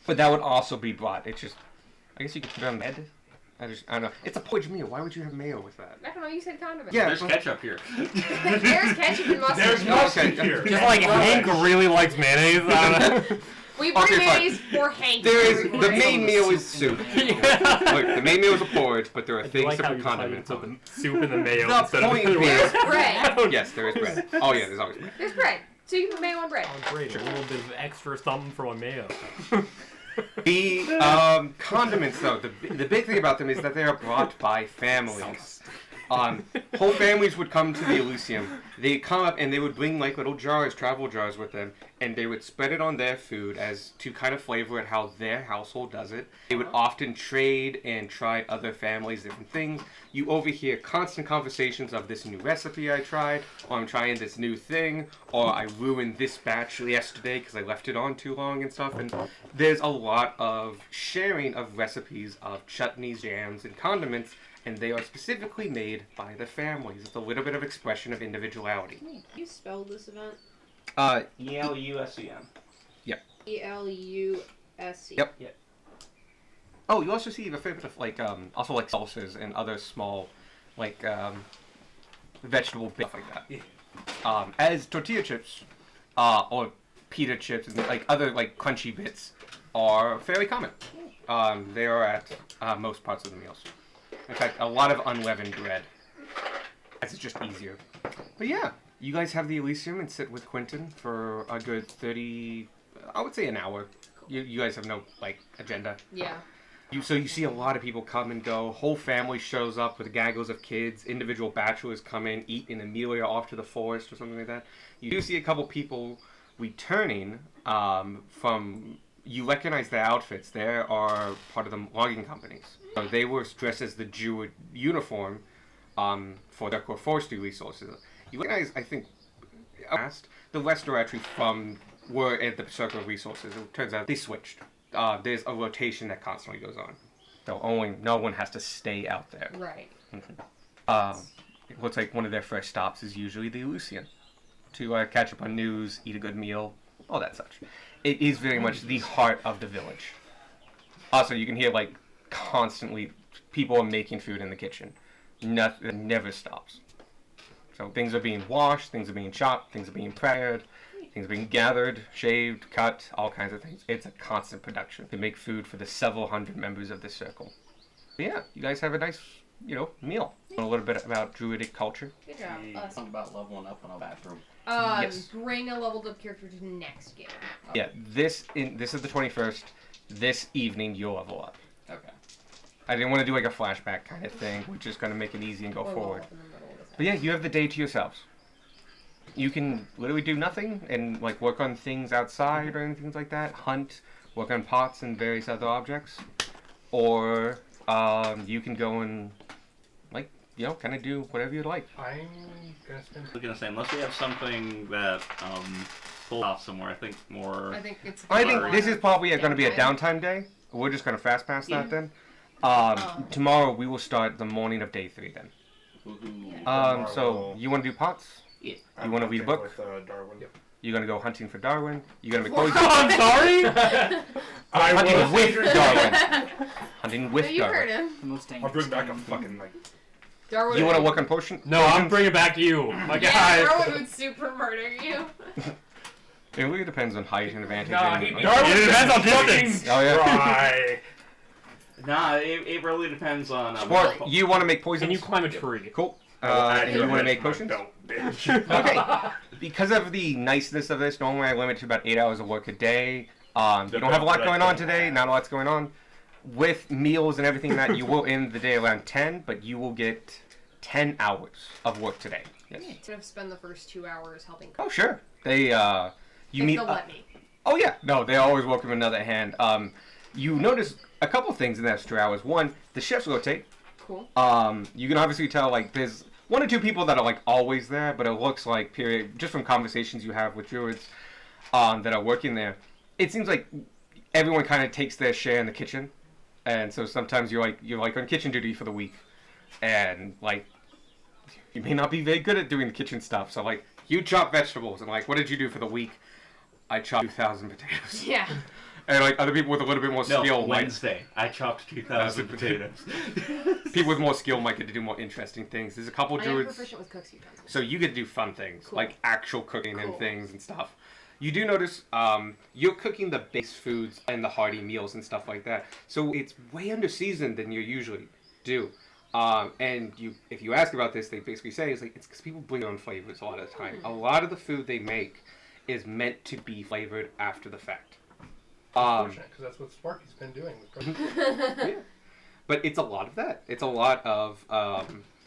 But that would also be brought. It's just, I guess you could put it on the head. I don't know. It's a porridge meal. Why would you have mayo with that?
I don't know, you said condiment.
Yeah.
There's ketchup here.
There's ketchup and mustard.
There's mustard
Okay.
here.
Just like Hank really likes mayonnaise. I don't know.
We bring
Okay, fine.
mayonnaise for Hank.
There is
every
the
morning.
main meal is soup. Look, the main meal is a porridge, but there are
I
things
like
to
how
put
you
condiments
put
on.
the soup in the mayo
The
instead of
point
the
being-
There's bread.
Yes, there is bread. Oh yeah, there's always bread.
There's bread. So you can put mayo on bread.
Oh, great. A little bit of extra something for my mayo.
The condiments, though, the big thing about them is that they are brought by families. Whole families would come to the Elysium. They'd come up and they would bring like little jars, travel jars with them, and they would spread it on their food as to kind of flavor it how their household does it. They would often trade and try other families' different things. You overhear constant conversations of this new recipe I tried, or I'm trying this new thing, or I ruined this batch yesterday because I left it on too long and stuff. And there's a lot of sharing of recipes of chutneys, jams, and condiments, and they are specifically made by the families. It's a little bit of expression of individuality.
Can you spell this event?
ELUSEM.
E-L-U-S-E.
Yep. Oh, you also see a fair bit of like also like salsas and other small like vegetable bits like that. As tortilla chips or pita chips and like other like crunchy bits are fairly common. They are at most parts of the meals. In fact, a lot of unleavened bread. As it's just easier. But yeah, you guys have the Elysium and sit with Quentin for a good 30, I would say an hour. You guys have no like agenda.
Yeah.
So you see a lot of people come and go. Whole family shows up with gaggles of kids. Individual bachelors come in, eat in a meal or off to the forest or something like that. You do see a couple people returning from. You recognize their outfits. They are part of the logging companies. So they were dressed as the Jew uniform for their core forestry resources. You recognize, I think, the rest are actually were at the Circle of Resources. It turns out they switched. There's a rotation that constantly goes on. So no one has to stay out there.
Right.
It looks like one of their first stops is usually the Elysian to catch up on news, eat a good meal, all that such. It is very much the heart of the village. Also, you can hear like constantly people are making food in the kitchen. Nothing it never stops. So things are being washed, things are being chopped, things are being prepared, things are being gathered, shaved, cut, all kinds of things. It's a constant production to make food for the several hundred members of this circle. But yeah, you guys have a nice, meal. A little bit about druidic culture.
Good job. Us.
Something about leveling up in a bathroom.
Yes.
Bring a leveled up character to next game.
Yeah, this is the 21st. This evening you'll level up.
Okay.
I didn't want to do like a flashback kind of thing, which is going to make it easy and go forward. But yeah, you have the day to yourselves. You can literally do nothing and like work on things outside or anything like that. Hunt, work on pots and various other objects, or you can go and like kind of do whatever you'd like.
I'm gonna spend.
I was gonna say, unless we have something that pulled off somewhere, I think more.
I think it's.
I think this is probably going to be a
Downtime.
downtime day. We're just going to fast pass that then.
Oh.
Tomorrow we will start the morning of day 3 then.
Woohoo.
So you want to do pots?
Yeah.
You want to read a book?
With, Darwin. Yep.
You're going to go hunting for Darwin. You're going to make
What?
poison.
I'm sorry.
Hunting with Darwin. Hunting with
You heard
Darwin.
him.
The most
I'll
dangerous
bring back a
game.
fucking like.
Darwin.
You want to work on potion?
No, I'm
potions?
bringing it back to you. My
Yeah,
guy.
Darwin would super murder you.
It really depends on height and advantage.
Nah,
and,
he
like-
Darwin
It depends on
fucking
distance.
Oh, yeah.
try.
Nah, it really depends on.
Sport, you want to make poisons?
Can you climb a tree?
Cool.
Add
And
your
you want to
head
make
my
potions?
belt, bitch.
Okay. Because of the niceness of this, normally I limit to about 8 hours of work a day. You don't have a lot going on today. Not a lot's going on. With meals and everything that you will end the day around 10, but you will get 10 hours of work today. Yes.
Sort of spend the first 2 hours helping cook.
Oh, sure. They, you
If
meet.
they'll let me.
Oh, yeah. No, they always welcome another hand. You notice a couple things in the next 2 hours. One, the chefs rotate.
Cool.
You can obviously tell, like, there's 1 or 2 people that are, like, always there, but it looks like, just from conversations you have with druids that are working there, it seems like everyone kind of takes their share in the kitchen. And so sometimes you're on kitchen duty for the week. And, like, you may not be very good at doing the kitchen stuff. So, like, you chop vegetables. And, like, what did you do for the week? I chopped 2,000 potatoes.
Yeah.
And, like, other people with a little bit more skill might...
Wednesday. I chopped 2,000 potatoes.
People with more skill might get to do more interesting things. There's a couple
I am
druids...
proficient with cooks utensils.
So you get to do fun things,
Cool.
like actual cooking and
Cool.
things and stuff. You do notice you're cooking the base foods and the hearty meals and stuff like that. So it's way under seasoned than you usually do. And if you ask about this, they basically say it's because people bring their own flavors a lot of the time. A lot of the food they make is meant to be flavored after the fact.
Unfortunate, because that's what Sparky's been doing.
Yeah. But it's a lot of that. It's a lot of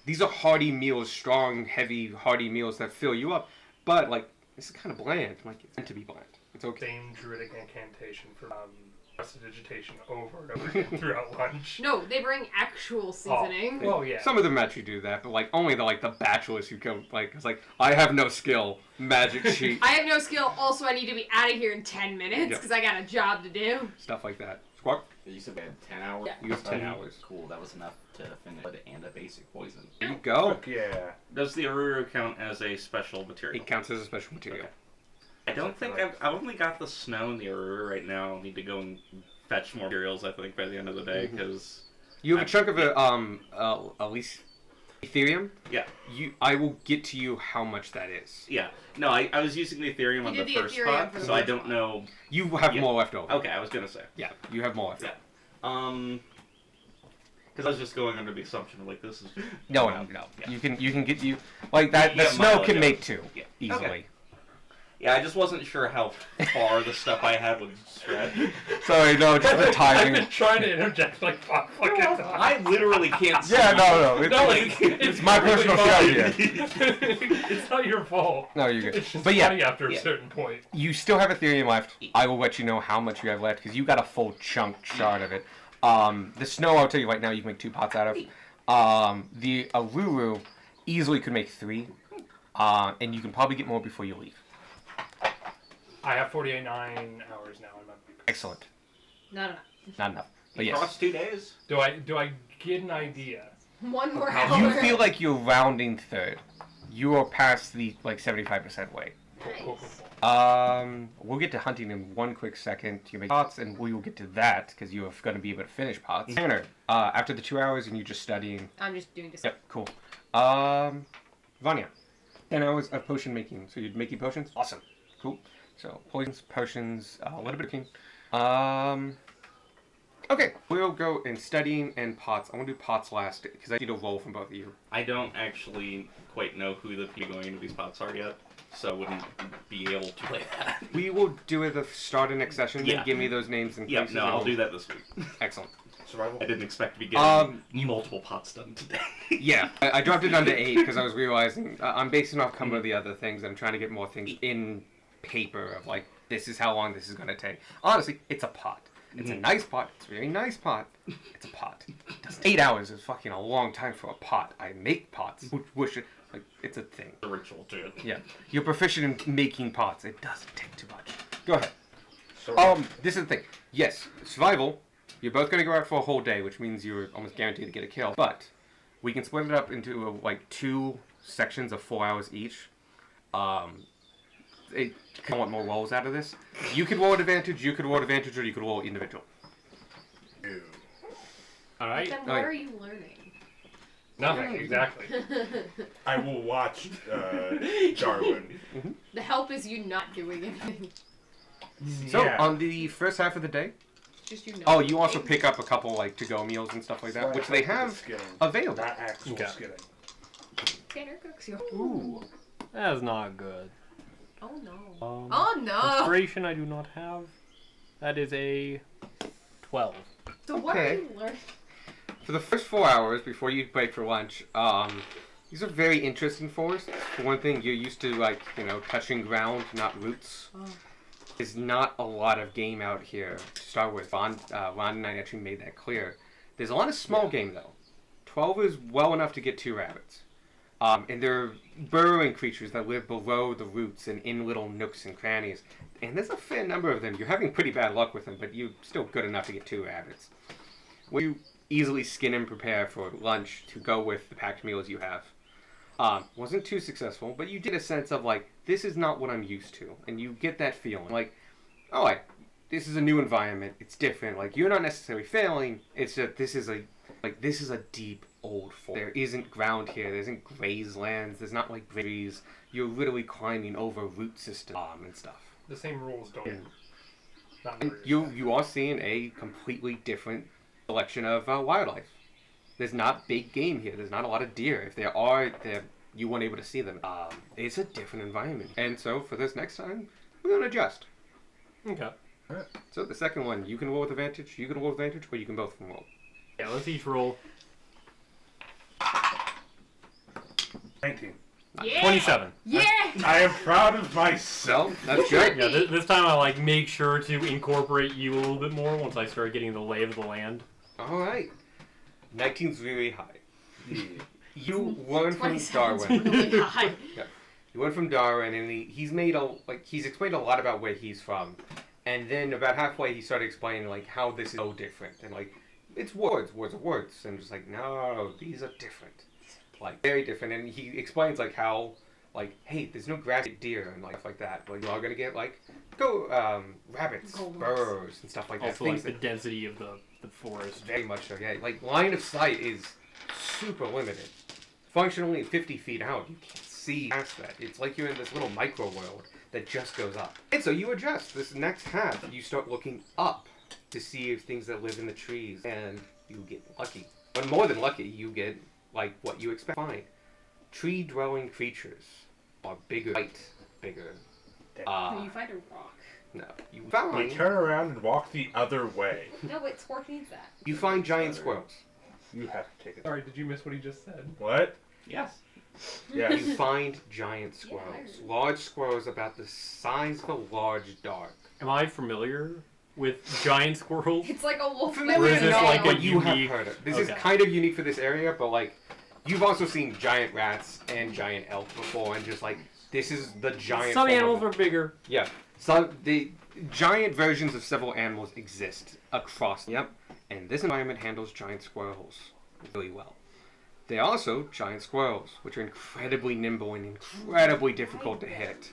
these are hearty meals, strong, heavy, hearty meals that fill you up. But like this is kind of bland. Like it's meant to be bland. It's okay.
Same druidic incantation for prestidigitation over and over again throughout lunch.
No, they bring actual seasoning.
Well, yeah.
Some of them actually do that, but like only the bachelors who go like it's like I have no skill, magic sheet,
I have no skill. Also, I need to be out of here in 10 minutes
Yep.
because I got a job to do.
stuff like that. Squawk.
You said we had 10 hours?
Yeah.
You have 10 hours.
Cool, that was enough to finish blood and a basic poison.
There you go.
Fuck yeah.
Does the Aruru count as a special material?
It counts as a special material.
Okay. I don't think I've only got the snow and the Aruru right now. I'll need to go and fetch more materials, I think, by the end of the day, because...
You have a chunk of at least Ethereum.
Yeah.
I will get to you how much that is.
Yeah. No, I was using the Ethereum
You
on
did
the
the
first
Ethereum
spot,
for the
so I
first
don't
spot.
know...
You have
Yeah.
more left over.
Okay, I was gonna say.
Yeah, you have more left
Yeah.
over.
Because I was just going under the assumption of, like, this is...
No.
Yeah.
You can get you like that. The
Yeah,
snow
mileage,
can
yeah.
make 2
Yeah.
easily.
Okay. Yeah, I just wasn't sure how far the stuff I had would stretch.
Sorry, no, just the
I've
timing.
been trying to interject like 5 fucking times.
I literally can't see.
Yeah, no.
No,
It's my personal show here.
It's not your fault.
No, you're good.
It's just
But yeah,
funny after
Yeah.
a certain point.
you still have Ethereum left. I will let you know how much you have left because you got a full chunk shard of it. The snow, I'll tell you right now, you can make 2 pots out of. The Aruru easily could make 3, and you can probably get more before you leave.
I have 49 hours now in my book.
Excellent.
Not enough.
Not enough, but yes.
Across 2 days?
Do I get an idea?
One more
How-
hour.
You feel like you're rounding third. You are past the 75% way.
Cool.
We'll get to hunting in one quick second. You make pots, and we will get to that because you're going to be able to finish pots. Tanner, after the 2 hours and you just studying.
I'm just doing this.
Yep, cool. Vanya, 10 hours of potion making. So you're making potions? Awesome. Cool. So potions, potions, a little bit of cooking. Okay, we'll go in studying and pots. I want to do pots last because I need a roll from both of you.
I don't actually quite know who the people going into these pots are yet, so I wouldn't be able to play that.
We will do it at the start of next session.
Yeah.
Then give me those names and
Yeah,
places.
no,
and
I'll
we'll-
do that this week.
Excellent.
Survival.
I didn't expect to be getting multiple pots done today.
Yeah, I dropped it down to 8 because I was realizing I'm basing off some of the other things. I'm trying to get more things in paper of like, this is how long this is going to take. Honestly, it's a pot. It's a nice pot. It's a very nice pot. It's a pot. 8 hours is fucking a long time for a pot. I make pots. Wish it, like, it's a thing.
The ritual too.
Yeah. You're proficient in making pots. It doesn't take too much. Go ahead.
So,
This is the thing. Yes, survival. You're both going to go out for a whole day, which means you're almost guaranteed to get a kill. But we can split it up into like 2 sections of 4 hours each. I want more rolls out of this. You could roll at advantage, or you could roll individual.
all right.
Then what are you learning?
Nothing, exactly.
I will watch Darwin.
The help is you not doing anything.
So,
Yeah.
on the first half of the day,
Just you not
oh, you also
doing
pick up a couple like to-go meals and stuff like that, which they have
Skilling,
available.
not actual
Okay.
skilling.
Tanner cooks you.
Ooh, that's not good.
Oh no.
Um,
Oh no.
Inspiration I do not have. That is a 12.
So what are
Okay.
you learning?
For the first 4 hours before you break for lunch, These are very interesting forests. For one thing, you're used to, like, touching ground, not roots.
Oh.
There's not a lot of game out here to start with. Ron and I actually made that clear. There's a lot of small game, though. 12 is well enough to get 2 rabbits. And they're burrowing creatures that live below the roots and in little nooks and crannies. And there's a fair number of them. You're having pretty bad luck with them, but you're still good enough to get 2 rabbits. When you easily skin and prepare for lunch to go with the packed meals you have. Wasn't too successful, but you get a sense of, like, this is not what I'm used to. And you get that feeling. Like, oh, this is a new environment. It's different. Like, you're not necessarily failing. It's just, this is a deep, old forest. There isn't ground here. There isn't grazed lands. There's not, like, trees. You're literally climbing over root systems and stuff.
The same rules don't.
Yeah.
Not
And
really.
you are seeing a completely different selection of wildlife. There's not big game here. There's not a lot of deer. If there are, you weren't able to see them. It's a different environment. And so for this next time, we're going to adjust.
Okay.
So the second one, you can roll with advantage, you can roll with advantage, or you can both roll.
Yeah, let's each roll.
19.
Yeah.
27.
Yeah.
I am proud of myself.
So, that's good.
Yeah, this time I like make sure to incorporate you a little bit more once I start getting the lay of the land.
Alright. 19's really high. You learn from
27's
Darwin.
really high.
You went from Darwin, and he's explained a lot about where he's from, and then about halfway he started explaining like how this is so different, and like it's words are words, and just like no, these are different, like very different, and he explains like how like hey, there's no grass deer and like stuff like that, but you are gonna get like rabbits,
Goldens.
birds, and stuff like that.
Also,
Things
like the density of the forest.
very much so, yeah. Like, line of sight is super limited. Functionally, 50 feet out, you can't see past that. It's like you're in this little micro world that just goes up. And so you adjust. This next half, you start looking up to see if things that live in the trees, and you get lucky. But more than lucky, you get, like, what you expect to find. Tree-dwelling creatures are bigger, bigger.
No, you find a rock.
No, you
We
find
turn around and walk the other way.
No, wait, Squark needs that.
you find giant squirrels.
You have to take it.
Sorry, did you miss what he just said?
What?
Yes.
Yes.
You find giant
Yeah, I
squirrels.
heard.
Large squirrels about the size of a large dog.
Am I familiar with giant squirrels?
It's like a wolf.
Familiar
Or is this
enough,
like a
but you have
unique-
heard it. This is
Okay.
kind of unique for this area, but like you've also seen giant rats and giant elk before, and just like this is the giant.
Some
form of
animals
it.
are bigger.
Yeah. So the giant versions of several animals exist across. Yep. And this environment handles giant squirrels really well. They are also giant squirrels, which are incredibly nimble and incredibly difficult to hit.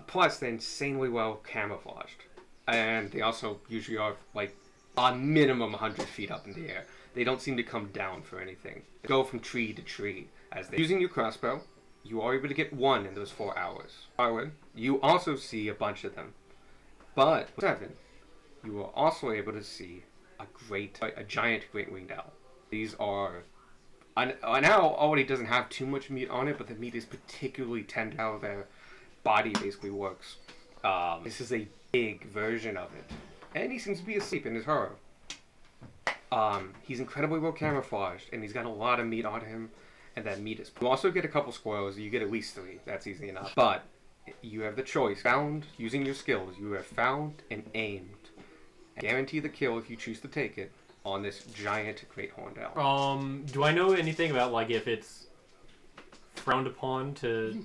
Plus, they're insanely well camouflaged. And they also usually are, like, a minimum 100 feet up in the air. They don't seem to come down for anything. They go from tree to tree. As they using your crossbow, you are able to get one in those 4 hours. However, you also see a bunch of them. But, 7, you are also able to see a giant great winged owl. These are... An owl already doesn't have too much meat on it, but the meat is particularly tender how their body basically works. This is a big version of it. And he seems to be asleep in his burrow. He's incredibly well camouflaged, and he's got a lot of meat on him, and that meat is... You also get a couple squirrels, you get at least 3, that's easy enough. But, you have the choice. Using your skills, you have found and aimed. Guarantee the kill if you choose to take it on this giant great horned owl.
Do I know anything about like if it's frowned upon to?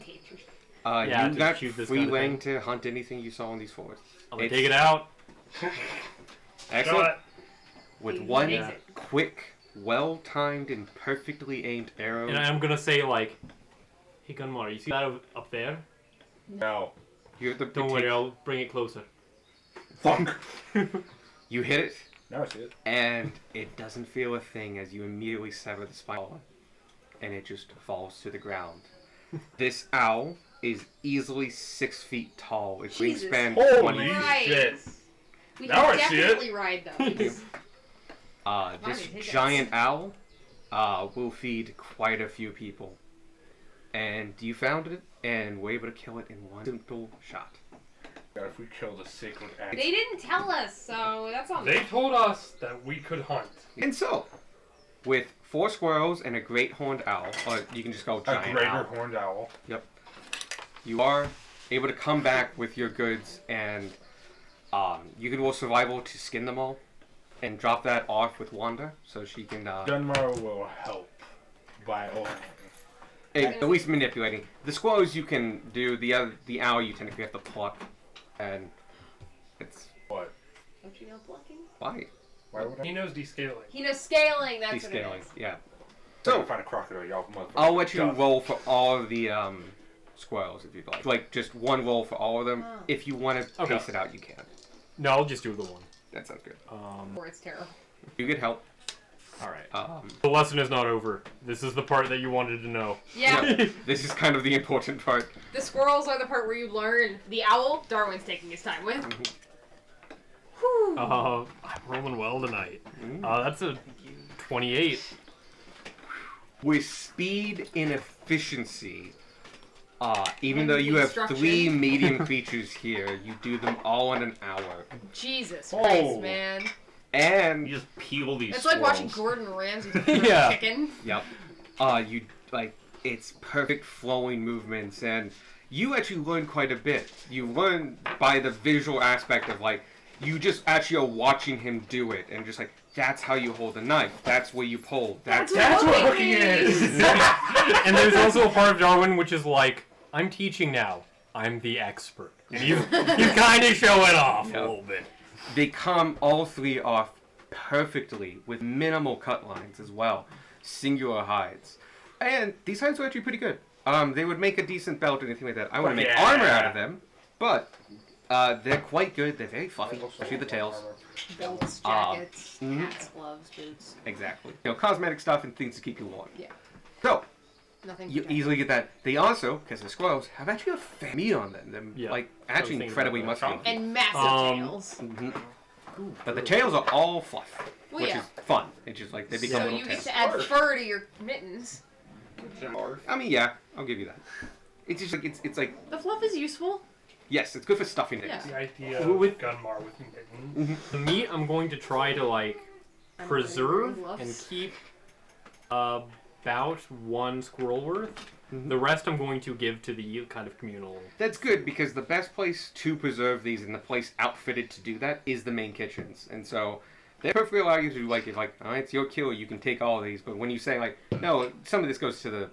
Yeah,
you
to
got
shoot this
free
kind of
rein
thing.
to hunt anything you saw in these forests.
I'm gonna
It's-
take it out.
Excellent.
Shot.
With
He
one
takes it.
quick, well-timed, and perfectly aimed arrow.
And I'm gonna say like, hey Gunmar, you see that up there?
No.
you, the,
Don't worry, I'll bring it closer.
Fuck.
you hit it,
Now I see it.
and it doesn't feel a thing as you immediately sever the spine, and it just falls to the ground. This owl is easily 6 feet tall. Its
Jesus
wingspan
Holy
20 feet.
Right.
shit.
We
Now
can
I see it.
definitely ride those.
This
Marty, take
giant owl will feed quite a few people. And you found it and were able to kill it in one simple shot.
God, if we kill the sacred axe.
They didn't tell us, so that's on
They
them.
told us that we could hunt.
And so, with 4 squirrels and a great horned owl, or you can just go
A
giant
greater
owl.
horned owl.
You are able to come back with your goods, and you can roll survival to skin them all, and drop that off with Wanda, so she can
Gunmar will help by
at least manipulating. The squirrels you can do. The owl you technically have to pluck, and it's
what?
Don't you know plucking?
why
Why would I?
He knows descaling.
He knows scaling. That's what it
descaling.
is.
Yeah.
So
So
find a crocodile, y'all motherfucker.
I'll let you
Duh.
roll for all of the squirrels if you'd like. Like just one roll for all of them.
Oh.
If you want to
Okay.
pace it out, you can.
No, I'll just do the one.
That sounds good.
Or it's terrible.
You get help.
All right.
Um,
The lesson is not over. This is the part that you wanted to know.
Yeah.
yeah, this is kind of the important part.
The squirrels are the part where you learn. The owl, Darwin's taking his time with. Whew.
I'm rolling well tonight. That's a 28.
With speed and efficiency, even
And
though you have
instruction.
3 medium creatures here, you do them all in an hour.
Jesus
Oh.
Christ, man.
And
You just peel these
It's like watching
squirrels.
Gordon Ramsay
Yeah.
chicken.
yep, you like it's perfect flowing movements, and you actually learn quite a bit. You learn by the visual aspect of like you just actually are watching him do it, and just like that's how you hold a knife. That's where you pull. That's
That's what hooking is.
And there's also a part of Darwin which is like, I'm teaching now. I'm the expert. And you kind of show it off
Yep.
a little bit.
They come all 3 off perfectly with minimal cut lines as well, singular hides, and these hides are actually pretty good. They would make a decent belt or anything like that. I want to make
Yeah.
armor out of them, but they're quite good. They're very fluffy, especially the tails.
Belts,
Ah.
jackets,
Mhm.
hats, gloves, boots.
Exactly. You know, cosmetic stuff and things to keep you warm.
Yeah.
So
Nothing.
you
protected.
easily get that. They also, because the squirrels, have actually a fair meat on them. They're
Yeah.
like
I was
actually
thinking
incredibly
about
muscular.
that.
And massive tails.
Mhm. But the tails are all fluff,
Well,
which
yeah.
is fun. It's just like they become
So
little
you
tails.
get to add fur to your mittens.
I mean, yeah, I'll give you that. It's just like it's like
The fluff is useful.
yes, it's good for stuffing things.
Yeah.
The idea
Well,
of
with-
Gunmar with mittens.
The meat I'm going to try to like
I'm
preserve
wearing gloves.
and keep about 1 squirrel worth.
Mhm.
The rest I'm going to give to the kind of communal.
That's good because the best place to preserve these and the place outfitted to do that is the main kitchens, and so they perfectly allow you to like if like oh, it's your kill, you can take all of these. But when you say like no, some of this goes to the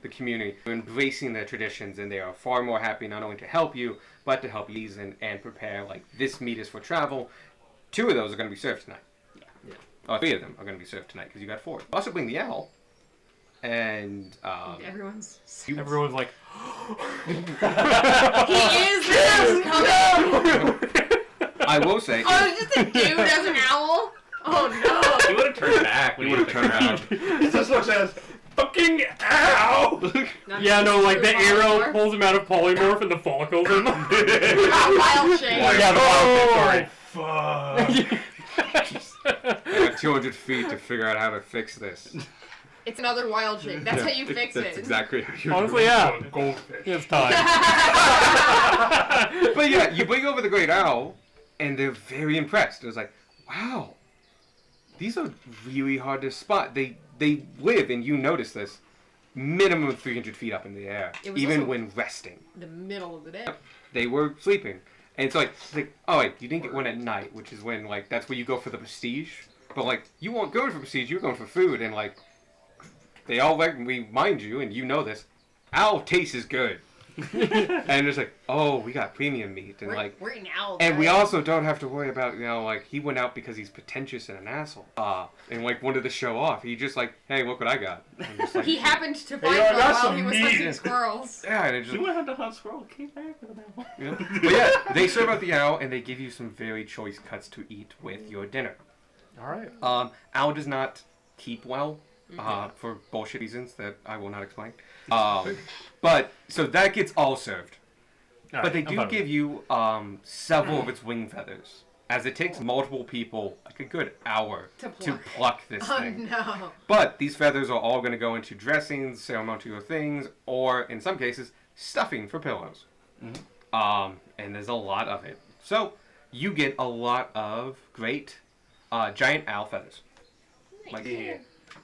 the community, you're embracing their traditions, and they are far more happy not only to help you but to help you and prepare like this meat is for travel. 2 of those are going to be served tonight.
Yeah.
Oh, 3 of them are going to be served tonight because you got 4. Also bring the owl, and
Everyone's.
Everyone's like,
He is the house coming.
I will say.
Oh, it's just a dude as an owl. Oh
He would have turned back when
He
he
would've turned around.
It just looks as fucking ow.
no!
yeah, no, like the arrow
Wild
pulls him out of polymorph and the follicles in them.
shape.
Yeah, the wild shape, sorry.
Fuck.
I got 200 feet to figure out how to fix this.
It's another wild shape. That's how you fix
That's
it.
exactly how you
Honestly, yeah.
Goldfish.
It's time.
But yeah, you bring over the great owl, and they're very impressed. It was like, wow, these are really hard to spot. They live, and you notice this, minimum 300 feet up in the air,
It was
even
also-
when resting.
The middle of the day.
They were sleeping. And it's like, oh wait, you didn't get one at night, which is when, like, that's where you go for the prestige. But, like, you weren't going for prestige, you were going for food, and, like, they all remind you, and you know this, owl taste is good. And it's like, oh, we got premium meat, and, like,
We're eating owl.
and we
right?
also don't have to worry about, like, he went out because he's pretentious and an asshole. And, like, wanted to show off. He just, like, hey, look what I got. And just, like,
He happened to find
I
one
got
while
some
he was
meat.
hunting squirrels.
yeah, and it just,
He went to hunt squirrel, came back with an owl.
yeah. But yeah, they serve out the owl, and they give you some very choice cuts to eat with your dinner.
Alright.
Owl does not keep well for bullshit reasons that I will not explain. But so that gets all served. But they do give you several of its wing feathers, as it takes multiple people like a good hour
To
to
pluck.
pluck this
Oh
thing.
no.
But these feathers are all going to go into dressings, ceremonial things, or in some cases, stuffing for pillows. And there's a lot of it. So you get a lot of great giant owl feathers. Like,
Yeah.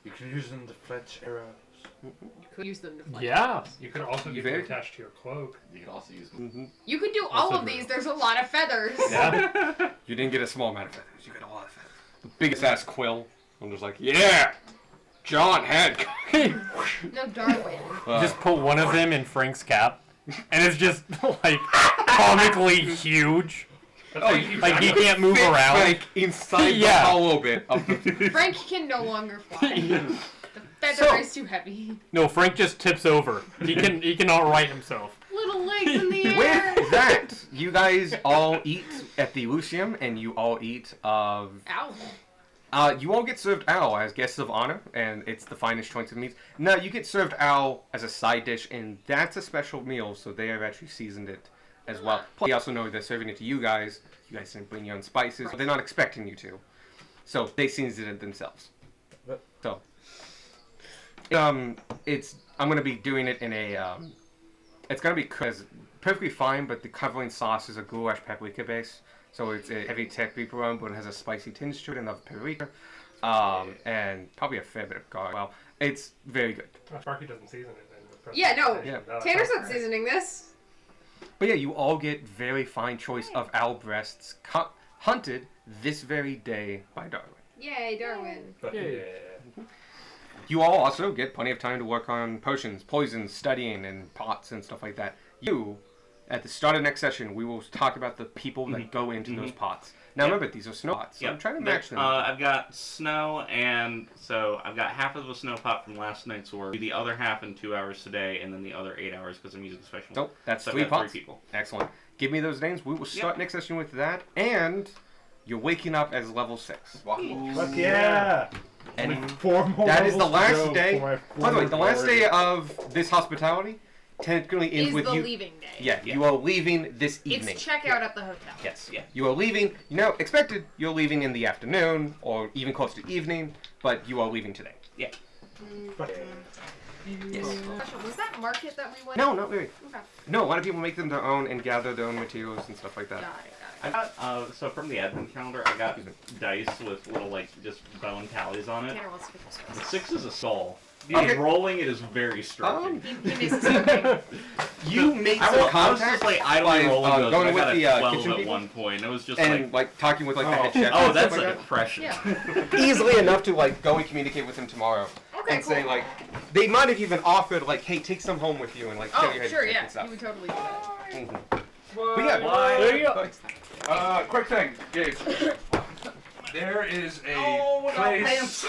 You can use them to fletch arrows.
Could use them to fly.
Yeah.
You could also get them attached to your cloak.
You could also use.
You could do all
Also
of
true.
these. There's a lot of feathers.
Yeah. You didn't get a small amount of feathers. You got a lot of feathers. The biggest ass quill. I'm just like, yeah, John had.
No, Darwin.
Just put one of them in Frank's cap, and it's just like comically huge.
That's how you keep
Like
track
he
of it.
can't move around.
Like inside
Yeah.
the hollow bit of the.
Frank can no longer fly. The feather
So-
is too heavy.
No, Frank just tips over. He cannot right himself.
Little legs in the air.
With that, you guys all eat at the Lucium, and you all eat of.
Ow.
You all get served owl as guests of honor, and it's the finest choice of meats. No, you get served owl as a side dish, and that's a special meal, so they have actually seasoned it as well. Plus, you also know they're serving it to you guys. You guys didn't bring your own spices. They're not expecting you to. So they seasoned it themselves. So, it's I'm gonna be doing it in a it's gonna be perfectly fine, but the covering sauce is a goulash paprika base, so it's a heavy paprika, but it has a spicy tinge to it and of paprika, and probably a fair bit of garlic. Well, it's very good.
Oh, Sparky doesn't season it then. with
Yeah, no.
presentation.
Yeah.
Tanner's not seasoning this.
But yeah, you all get very fine choice of owl breasts hunted this very day by Darwin.
Yay, Darwin.
Fuck
Yay.
yeah.
You all also get plenty of time to work on potions, poisons, studying, and pots and stuff like that. You, at the start of next session, we will talk about the people that go into those pots. Now remember, these are snow pots, so I'm trying to match them.
I've got snow, and so I've got half of the snow pot from last night's work. Do the other half in 2 hours today, and then the other 8 hours because I'm using the special.
Nope, that's
So I've
3
got
pots.
3 people.
Excellent. Give me those names. We will start next session with that, and you're waking up as level 6.
Fuck yeah!
And
Only 4 more
that is the
levels to
last
go
day.
for my
By the way, the last
glory.
day of this hospitality technically ends
Is
with
the
you.
leaving day.
Yeah, you are leaving this
It's
evening.
checkout at the hotel.
Yes.
Yeah.
You are leaving. Expected you're leaving in the afternoon or even close to evening, but you are leaving today.
Fuck yeah.
Yes.
Was that market that we went?
No, not really.
Okay.
No, a lot of people make them their own and gather their own materials and stuff like that.
Got it.
I got so from the advent calendar, I got dice with little like just bone tallies on it.
Tanner wants to pick this
The
one.
6 is a skull.
Okay.
Rolling it is very striking.
He makes it something.
You made
I
some
was
contacts
just like
by,
idly rolling those.
going
I
with
got
the
a 12
kitchen
at
people
one point. It was just
and like talking with like the head chef.
oh,
and
that's
stuff
a
like
depression.
Yeah.
easily enough to like go and communicate with him tomorrow
Okay,
and
cool.
say like they might have even offered like, hey, take some home with you and like show
Oh,
you how
sure,
to take
yeah.
and stuff.
You would totally do that.
Mhm. But yeah,
There
you go.
Quick thing, Gabe. There is a
Oh, no,
place.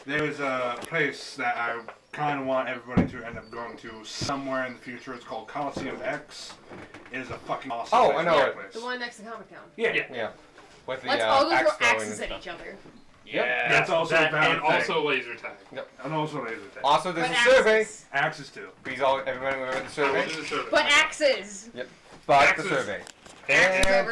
There's a place that I kind of want everybody to end up going to somewhere in the future. It's called Coliseum X. It is a fucking awesome
Oh,
place.
I know
That
it.
place.
The one next to Comic Con.
Yeah.
Yeah. With the
Let's all go
axe
throw
throwing
axes
and
at
stuff.
each other.
Yeah. That's also
that,
a valid
and
thing.
also laser tag.
And also laser tag.
Also, there's
But
a survey.
axes.
Axes too.
Please, all everybody remember the survey.
This is a survey.
But axes.
But
Axes.
the survey.
Axes over